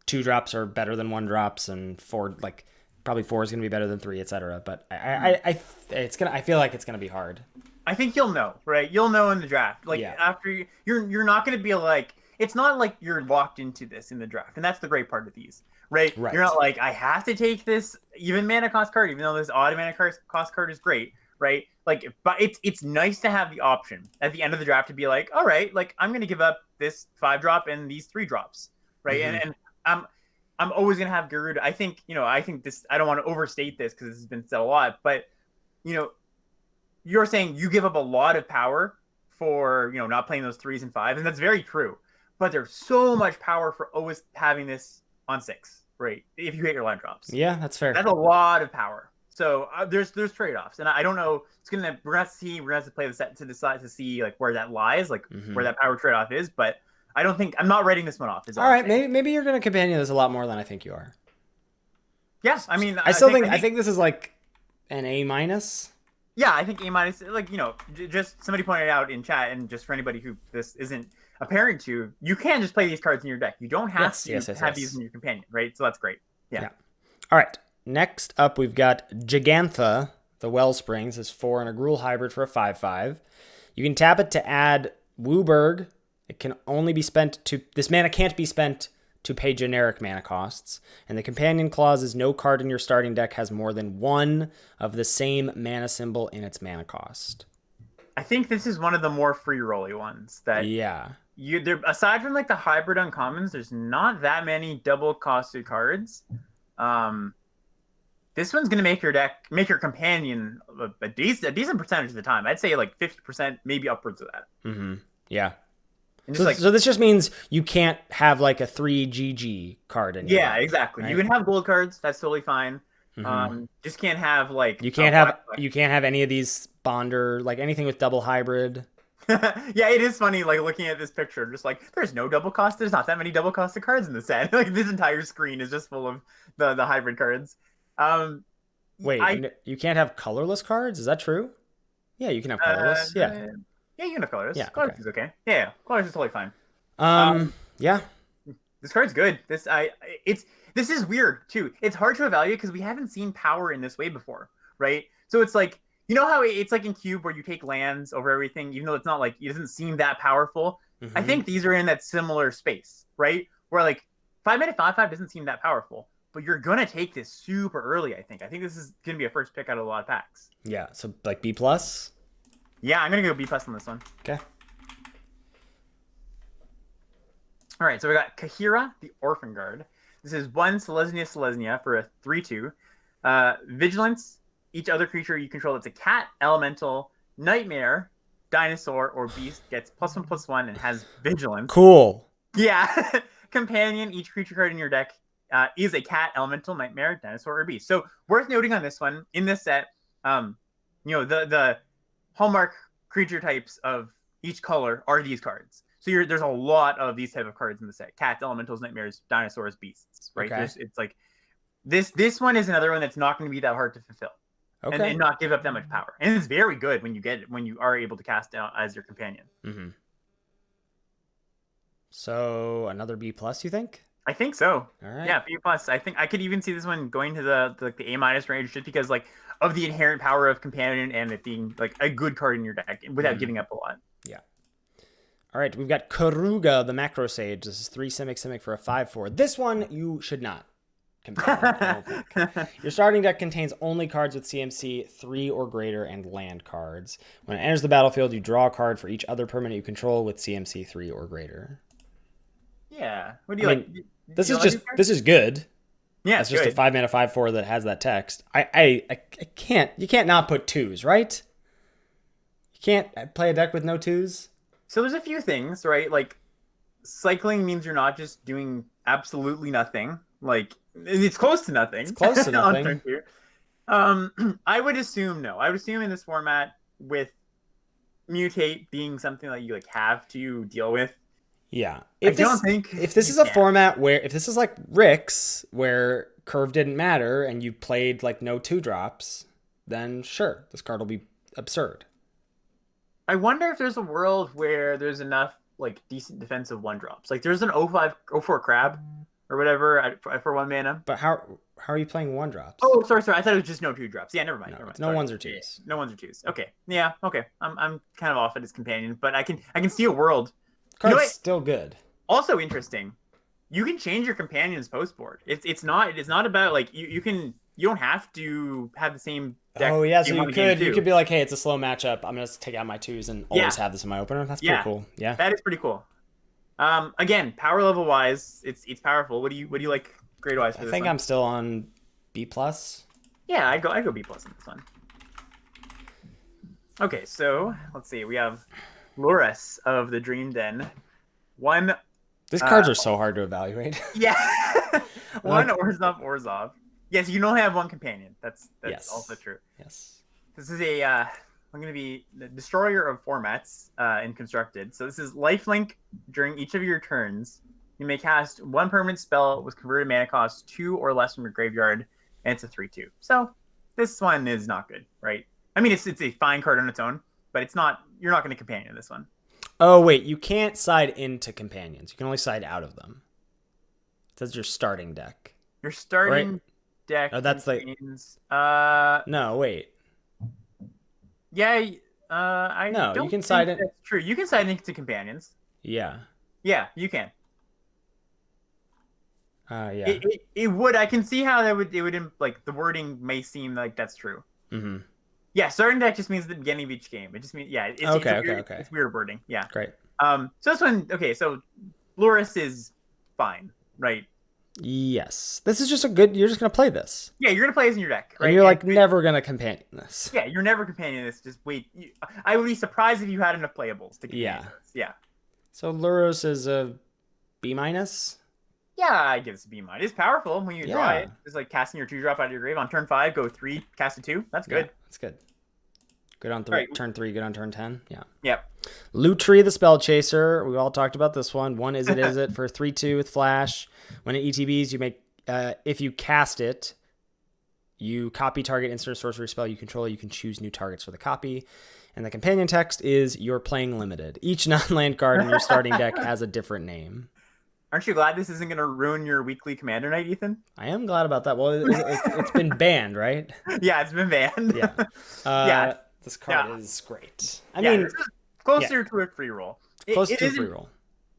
Speaker 1: 2-drops are better than 1-drops, and 4 like probably 4 is going to be better than 3, etc. But I feel like it's going to be hard.
Speaker 2: I think you'll know, right? You'll know in the draft. Like after you're not going to be like, it's not like you're locked into this in the draft, and that's the great part of these, right? You're not like, I have to take this even mana cost card, even though this odd mana cost card is great, right? Like, but it's nice to have the option at the end of the draft to be like, all right, like I'm going to give up this 5-drop and these 3-drops, right? And I'm always going to have Garuda. I think this. I don't want to overstate this because this has been said a lot, but you're saying you give up a lot of power for not playing those 3s and 5s, and that's very true. But there's so much power for always having this on 6, right? If you hit your land drops.
Speaker 1: Yeah, that's fair.
Speaker 2: That's a lot of power. So there's trade-offs, and I don't know. We're gonna have to play the set to decide to see like where that lies, like where that power trade-off is. But I'm not writing this one off.
Speaker 1: All right, maybe you're gonna companion this a lot more than I think you are.
Speaker 2: Yes, I mean,
Speaker 1: I think this is like an A-.
Speaker 2: Yeah, I think A-, like, just somebody pointed out in chat, and just for anybody who this isn't apparent to, you can just play these cards in your deck. You don't have to have these in your companion, right? So that's great. Yeah.
Speaker 1: All right. Next up, we've got Gigantha, the Wellsprings. Is 4 and a Gruul hybrid for a 5/5. You can tap it to add Wooburg. It can only be spent to... This mana can't be spent to pay generic mana costs. And the companion clause is no card in your starting deck has more than one of the same mana symbol in its mana cost.
Speaker 2: I think this is one of the more free rolly ones that there, aside from like the hybrid uncommons, there's not that many double costed cards. This one's gonna make your companion a decent percentage of the time. I'd say like 50%, maybe upwards of that.
Speaker 1: Yeah. So this just means you can't have like a 3 GG card in your deck,
Speaker 2: exactly. Right? You can have gold cards. That's totally fine. Just can't have like
Speaker 1: you can't have any of these Bonder, like anything with double hybrid.
Speaker 2: Yeah, it is funny like looking at this picture, just like there's no double cost. There's not that many double costed cards in the set. Like this entire screen is just full of the hybrid cards.
Speaker 1: Wait, you can't have colorless cards? Is that true? Yeah, you can have colorless. Yeah,
Speaker 2: you can have colorless.
Speaker 1: Yeah,
Speaker 2: colorless is okay. Yeah, colorless is totally fine.
Speaker 1: Yeah,
Speaker 2: this card's good. This is weird too. It's hard to evaluate because we haven't seen power in this way before, right? So it's like, how it's like in Cube where you take lands over everything, even though it's not like, it doesn't seem that powerful. I think these are in that similar space, right? Where like 5-mana 5/5 doesn't seem that powerful, but you're gonna take this super early. I think this is gonna be a first pick out of a lot of packs.
Speaker 1: Yeah, so like B+.
Speaker 2: Yeah, I'm gonna go B+ on this one.
Speaker 1: Okay.
Speaker 2: All right, so we got Kahira, the Orphan Guard. This is 1 Selesnya for a 3/2. Vigilance. Each other creature you control that's a cat, elemental, nightmare, dinosaur, or beast gets +1/+1 and has Vigilance.
Speaker 1: Cool.
Speaker 2: Yeah. Companion. Each creature card in your deck is a cat, elemental, nightmare, dinosaur, or beast. So worth noting on this one, in this set, the hallmark creature types of each color are these cards. So there's a lot of these type of cards in the set: cats, elementals, nightmares, dinosaurs, beasts. Right? Okay. It's like this one is another one that's not going to be that hard to fulfill, and not give up that much power. And it's very good when you are able to cast it out as your companion.
Speaker 1: So another B+, you think?
Speaker 2: I think so.
Speaker 1: All right.
Speaker 2: Yeah, B+. I think I could even see this one going to the A- range just because like of the inherent power of companion and it being like a good card in your deck without giving up a lot.
Speaker 1: Yeah. All right, we've got Karuga, the Macro Sage. This is 3 Simic for a 5/4. This one you should not companion, I don't think. Your starting deck contains only cards with CMC 3 or greater and land cards. When it enters the battlefield, you draw a card for each other permanent you control with CMC 3 or greater.
Speaker 2: Yeah. What do you like?
Speaker 1: This is good.
Speaker 2: Yeah,
Speaker 1: it's just good. A 5-mana 5/4 that has that text. I can't. You can't not put 2s, right? You can't play a deck with no 2s.
Speaker 2: So there's a few things, right? Like cycling means you're not just doing absolutely nothing. Like it's close to nothing.
Speaker 1: It's close to nothing.
Speaker 2: I would assume no. I would assume in this format with mutate being something that you like have to deal with.
Speaker 1: Yeah.
Speaker 2: If
Speaker 1: this is a format where, if this is like Rick's, where curve didn't matter and you played like no 2-drops, then sure, this card will be absurd.
Speaker 2: I wonder if there's a world where there's enough like decent defensive 1-drops. Like there's an 0-4 crab or whatever for 1 mana.
Speaker 1: But how are you playing 1-drops?
Speaker 2: Oh, sorry. I thought it was just no 2-drops. Yeah, never mind.
Speaker 1: No,
Speaker 2: Never mind.
Speaker 1: no
Speaker 2: Sorry.
Speaker 1: 1s or 2s.
Speaker 2: No 1s or 2s. Okay. Yeah. Okay. I'm kind of off at his companion, but I can see a world.
Speaker 1: Card's still good.
Speaker 2: Also interesting. You can change your companions post board. It's not about like you don't have to have the same deck.
Speaker 1: Oh yeah, so you could be like, hey, it's a slow matchup. I'm gonna take out my 2s and always have this in my opener. That's pretty cool. Yeah,
Speaker 2: that is pretty cool. Again, power level wise, it's powerful. What do you like grade wise for this?
Speaker 1: I think I'm still on B+.
Speaker 2: Yeah, I go B+ in this one. Okay, so let's see. We have Loris of the Dream Den.
Speaker 1: These cards are so hard to evaluate.
Speaker 2: Yeah. One Orzhov. Yes, you can only have one companion. That's also true.
Speaker 1: Yes.
Speaker 2: This is I'm going to be the destroyer of formats in constructed. So this is lifelink. During each of your turns, you may cast 1 permanent spell with converted mana cost 2 or less from your graveyard, and it's a 3/2. So this one is not good, right? I mean, it's a fine card on its own, but it's not. You're not going to companion this one.
Speaker 1: Oh wait, you can't side into companions. You can only side out of them. It says your starting deck.
Speaker 2: Your starting deck.
Speaker 1: Oh, that's
Speaker 2: contains,
Speaker 1: No, wait.
Speaker 2: Yeah.
Speaker 1: You can side in.
Speaker 2: That's true. You can side into companions.
Speaker 1: Yeah.
Speaker 2: Yeah, you can.
Speaker 1: Yeah.
Speaker 2: It would. I can see how that would. It would like the wording may seem like that's true.
Speaker 1: Mm-hmm.
Speaker 2: Yeah, starting deck just means the beginning of each game. It just means it's
Speaker 1: okay.
Speaker 2: It's weird wording. Yeah.
Speaker 1: Great.
Speaker 2: So this one, okay. So Loris is fine, right?
Speaker 1: Yes. This is just you're just gonna play this.
Speaker 2: Yeah, you're gonna play this in your deck, right?
Speaker 1: And you're never gonna companion this.
Speaker 2: Yeah, you're never companion this. Just wait. I would be surprised if you had enough playables to companion this. Yeah.
Speaker 1: So Luros is a B-.
Speaker 2: Yeah, I give this a B-. It's powerful when you draw it. It's like casting your 2-drop out of your grave on turn 5, go 3, cast a 2. That's good.
Speaker 1: That's good. Good on turn 3, good on turn 10. Yeah.
Speaker 2: Yep.
Speaker 1: Lutri the Spell Chaser. We all talked about this one. One Izzet for 3/2 with flash. When it ETBs, you make if you cast it, you copy target instant sorcery spell you control. You can choose new targets for the copy. And the companion text is you're playing limited. Each non-land card in your starting deck has a different name.
Speaker 2: Aren't you glad this isn't going to ruin your weekly Commander night, Ethan?
Speaker 1: I am glad about that. Well, it's been banned, right?
Speaker 2: Yeah, it's been banned.
Speaker 1: Yeah. This card is great. I mean,
Speaker 2: closer to a free roll.
Speaker 1: Close to a free roll.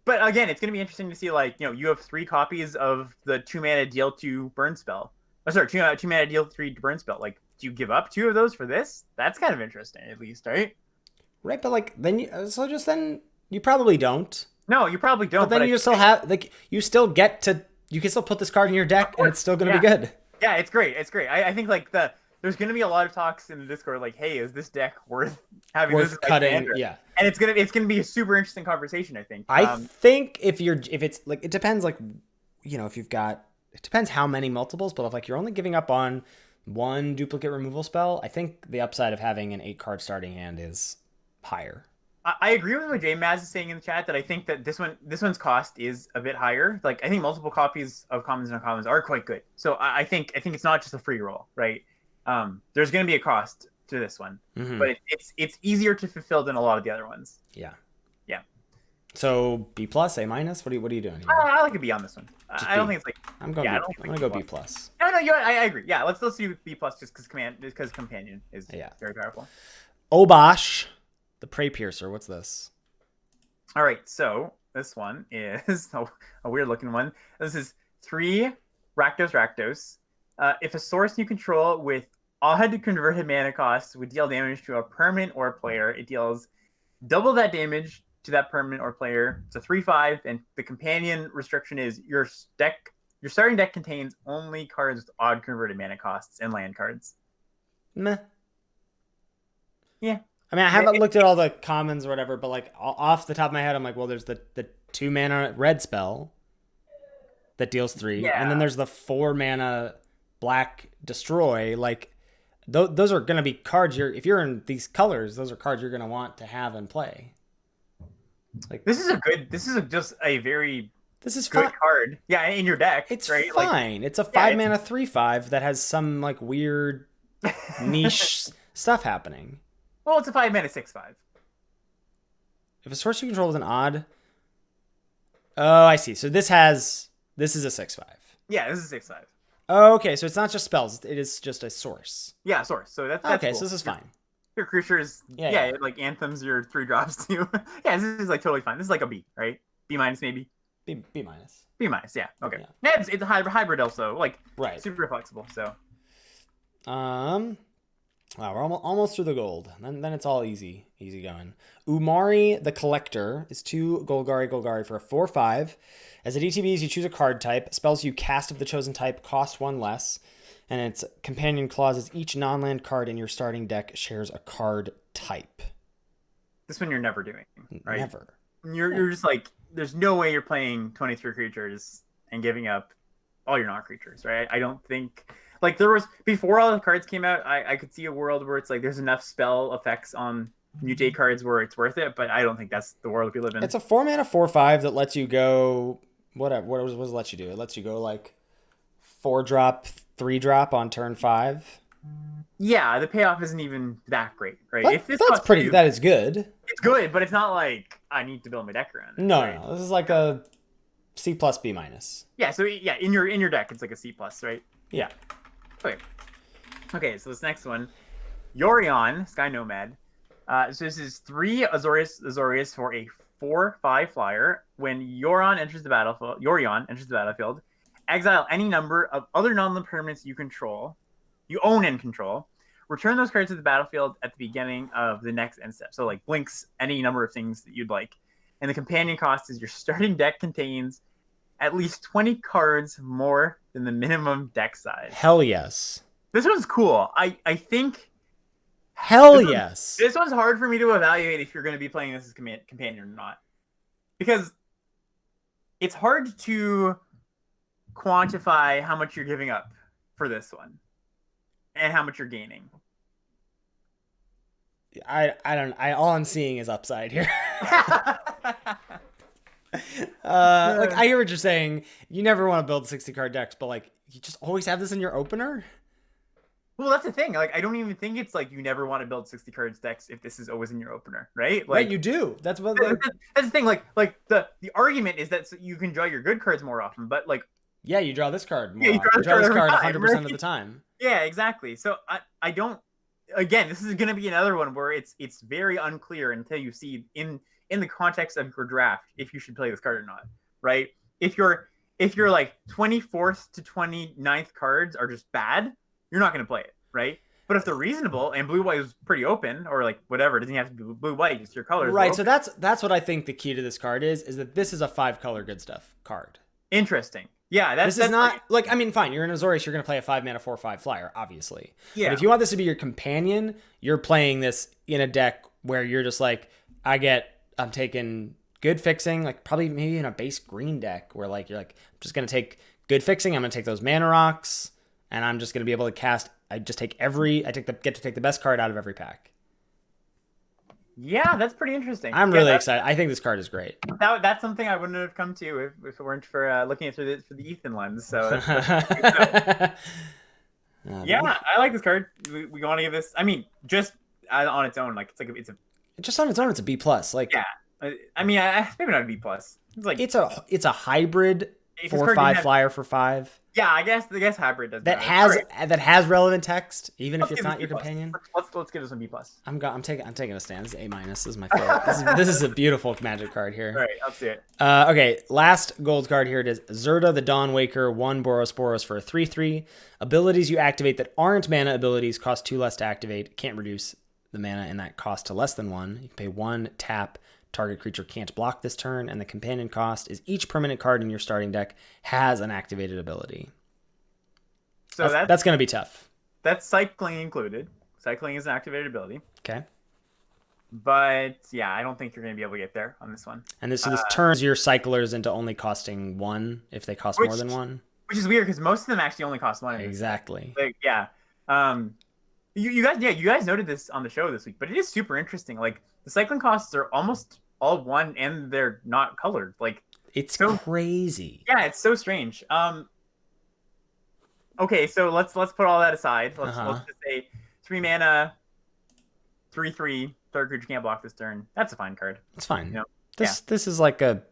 Speaker 2: But again, it's going to be interesting to see, like, you have 3 copies of the 2-mana deal 2 burn spell. Oh, sorry, 2-mana deal 3 burn spell. Like, do you give up 2 of those for this? That's kind of interesting, at least, right?
Speaker 1: Right, but then you probably don't.
Speaker 2: No, you probably don't.
Speaker 1: But then you still have you can still put this card in your deck and it's still going to be good.
Speaker 2: Yeah, it's great. It's great. I think like there's going to be a lot of talks in the Discord like, hey, is this deck worth having this
Speaker 1: cutting?
Speaker 2: Commander?
Speaker 1: Yeah.
Speaker 2: And it's gonna be a super interesting conversation, I think.
Speaker 1: I think if it's like, it depends, like, if you've got, it depends how many multiples, but if like you're only giving up on 1 duplicate removal spell, I think the upside of having an 8-card starting hand is higher.
Speaker 2: I agree with what J-Maz is saying in the chat, that I think that this one's cost is a bit higher. Like, I think multiple copies of commons and uncommons are quite good. So I think it's not just a free roll, right? There's going to be a cost to this one, but it's easier to fulfill than a lot of the other ones.
Speaker 1: Yeah.
Speaker 2: Yeah.
Speaker 1: So B+, A-? What are you doing here?
Speaker 2: I like a B on this one. I don't think it's like
Speaker 1: I'm going to go B+.
Speaker 2: No, I agree. Yeah, let's do B+ just because companion is very powerful.
Speaker 1: Obosh, the Prey Piercer. What's this?
Speaker 2: All right, so this one is a weird looking one. This is 3 Rakdos. If a source you control with odd converted mana costs would deal damage to a permanent or player, it deals double that damage to that permanent or player. It's a 3/5, and the companion restriction is your starting deck contains only cards with odd converted mana costs and land cards.
Speaker 1: Meh.
Speaker 2: Yeah.
Speaker 1: I mean, I haven't looked at all the commons or whatever, but like off the top of my head, I'm like, well, there's the 2-mana red spell that deals 3, and then there's the 4-mana black destroy. Like, those are going to be cards if you're in these colors, those are cards you're going to want to have and play. Like,
Speaker 2: this is just a very
Speaker 1: good
Speaker 2: card. Yeah, in your deck.
Speaker 1: It's
Speaker 2: right?
Speaker 1: fine. It's a 5-mana 3/5 that has some like weird niche stuff happening.
Speaker 2: Well, it's a 5-mana 6/5.
Speaker 1: If a source you control is an odd. Oh, I see. So this is a 6/5.
Speaker 2: Yeah, this is 6/5.
Speaker 1: Oh, okay, so it's not just spells. It is just a source.
Speaker 2: Yeah, source. So that's
Speaker 1: Okay,
Speaker 2: cool.
Speaker 1: so this is fine.
Speaker 2: Your creatures, yeah, like anthems, your 3-drops too. Yeah, this is like totally fine. This is like a B, right? B minus maybe.
Speaker 1: B minus.
Speaker 2: B minus, yeah. Okay. Yeah, it's a hybrid also, like
Speaker 1: right.
Speaker 2: Super flexible. So.
Speaker 1: Wow, we're almost through the gold. Then it's all easy going. Umari the Collector is 2 Golgari for a 4/5. As at ETBs, you choose a card type. Spells you cast of the chosen type cost 1 less. And its companion clause is each non-land card in your starting deck shares a card type.
Speaker 2: This one you're never doing, right?
Speaker 1: Never.
Speaker 2: You're just like, there's no way you're playing 23 creatures and giving up all your non-creatures, right? I don't think... Like, there was... Before all the cards came out, I could see a world where it's like there's enough spell effects on mutate cards where it's worth it, but I don't think that's the world we live in.
Speaker 1: It's a 4-mana 4/5 that lets you go... What does it let you do? It lets you go, like, 4-drop, 3-drop on turn 5.
Speaker 2: Yeah, the payoff isn't even that great, right?
Speaker 1: That is good.
Speaker 2: It's good, but it's not like I need to build my deck around it.
Speaker 1: No, this is like a C plus B minus.
Speaker 2: Yeah, so yeah, in your deck it's like a C plus, right?
Speaker 1: Yeah.
Speaker 2: Okay, so this next one, Yorion, Sky Nomad. So this is 3 Azorius for a 4/5 flyer. When Yorion enters the battlefield, exile any number of other non-land permanents you own and control. Return those cards to the battlefield at the beginning of the next end step. So like blinks any number of things that you'd like. And the companion cost is your starting deck contains at least 20 cards more than the minimum deck size.
Speaker 1: Hell yes.
Speaker 2: This one's cool. I think...
Speaker 1: Yes.
Speaker 2: This one's hard for me to evaluate if you're going to be playing this as companion or not. Because it's hard to quantify how much you're giving up for this one. And how much you're gaining.
Speaker 1: All I'm seeing is upside here. Like I hear what you're saying. You never want to build 60 card decks, but like you just always have this in your opener.
Speaker 2: Well, that's the thing. Like I don't even think it's like you never want to build 60 cards decks if this is always in your opener, right? Like
Speaker 1: right, you do. That's what.
Speaker 2: That's the thing. Like the argument is that you can draw your good cards more often, but like
Speaker 1: yeah, you draw this card more.
Speaker 2: Yeah, you draw this card
Speaker 1: 100% of the time.
Speaker 2: Yeah, exactly. So I don't. Again, this is going to be another one where it's very unclear until you see in the context of your draft if you should play this card or not, right? If you're like 24th to 29th cards are just bad, you're not going to play it, right? But if they're reasonable and blue-white is pretty open, or like whatever, it doesn't have to be blue-white, just your colors.
Speaker 1: Right. So that's what I think the key to this card is that this is a 5-color good stuff card.
Speaker 2: Interesting. Yeah, that's
Speaker 1: not like, I mean, fine, you're in Azorius, you're going to play a 5-mana 4/5 flyer, obviously.
Speaker 2: Yeah.
Speaker 1: But if you want this to be your companion, you're playing this in a deck where you're just like, I'm taking good fixing, like probably maybe in a base green deck where like you're like, I'm just going to take good fixing, I'm going to take those mana rocks, and I'm just going to be able to cast. Get to take the best card out of every pack.
Speaker 2: Yeah, that's pretty interesting.
Speaker 1: I'm really excited. I think this card is great.
Speaker 2: That's something I wouldn't have come to if it weren't for looking at it through the Ethan lens. So, yeah, I like this card. We want to give this. I mean, just on its own, like it's a
Speaker 1: just on its own, it's a B plus. Like,
Speaker 2: yeah, I mean, maybe not a B plus. It's like
Speaker 1: it's a hybrid 4/5 flyer for 5.
Speaker 2: Yeah, I guess hybrid does
Speaker 1: that has relevant text, even if it's not your companion.
Speaker 2: Let's give this one B plus.
Speaker 1: I'm taking a stand. This is A minus. This is my favorite. this is a beautiful magic card here.
Speaker 2: All right, let's see it.
Speaker 1: Okay, last gold card here. It is Zerda the Dawnwaker, 1 Boros for a 3/3. Abilities you activate that aren't mana abilities cost 2 less to activate. Can't reduce the mana in that cost to less than 1. You can pay 1 tap. Target creature can't block this turn, and the companion cost is each permanent card in your starting deck has an activated ability. So that's going to be tough.
Speaker 2: That's cycling included. Cycling is an activated ability.
Speaker 1: Okay.
Speaker 2: But yeah, I don't think you're going to be able to get there on this one.
Speaker 1: And this turns your cyclers into only costing 1 if they cost more than 1.
Speaker 2: Which is weird because most of them actually only cost 1.
Speaker 1: Exactly.
Speaker 2: Like, yeah. You guys noted this on the show this week, but it is super interesting. Like the cycling costs are almost all 1 and they're not colored. Like
Speaker 1: it's so crazy.
Speaker 2: Yeah, it's so strange. Okay, so let's put all that aside. Let's just say 3 mana 3/3 third creature can't block this turn. That's a fine card.
Speaker 1: It's fine.
Speaker 2: You know?
Speaker 1: This is like a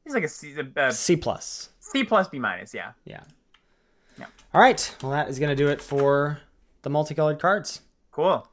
Speaker 2: He's like a
Speaker 1: C plus.
Speaker 2: C plus B minus. Yeah.
Speaker 1: Yeah. All right. Well, that is going to do it for the multicolored cards.
Speaker 2: Cool.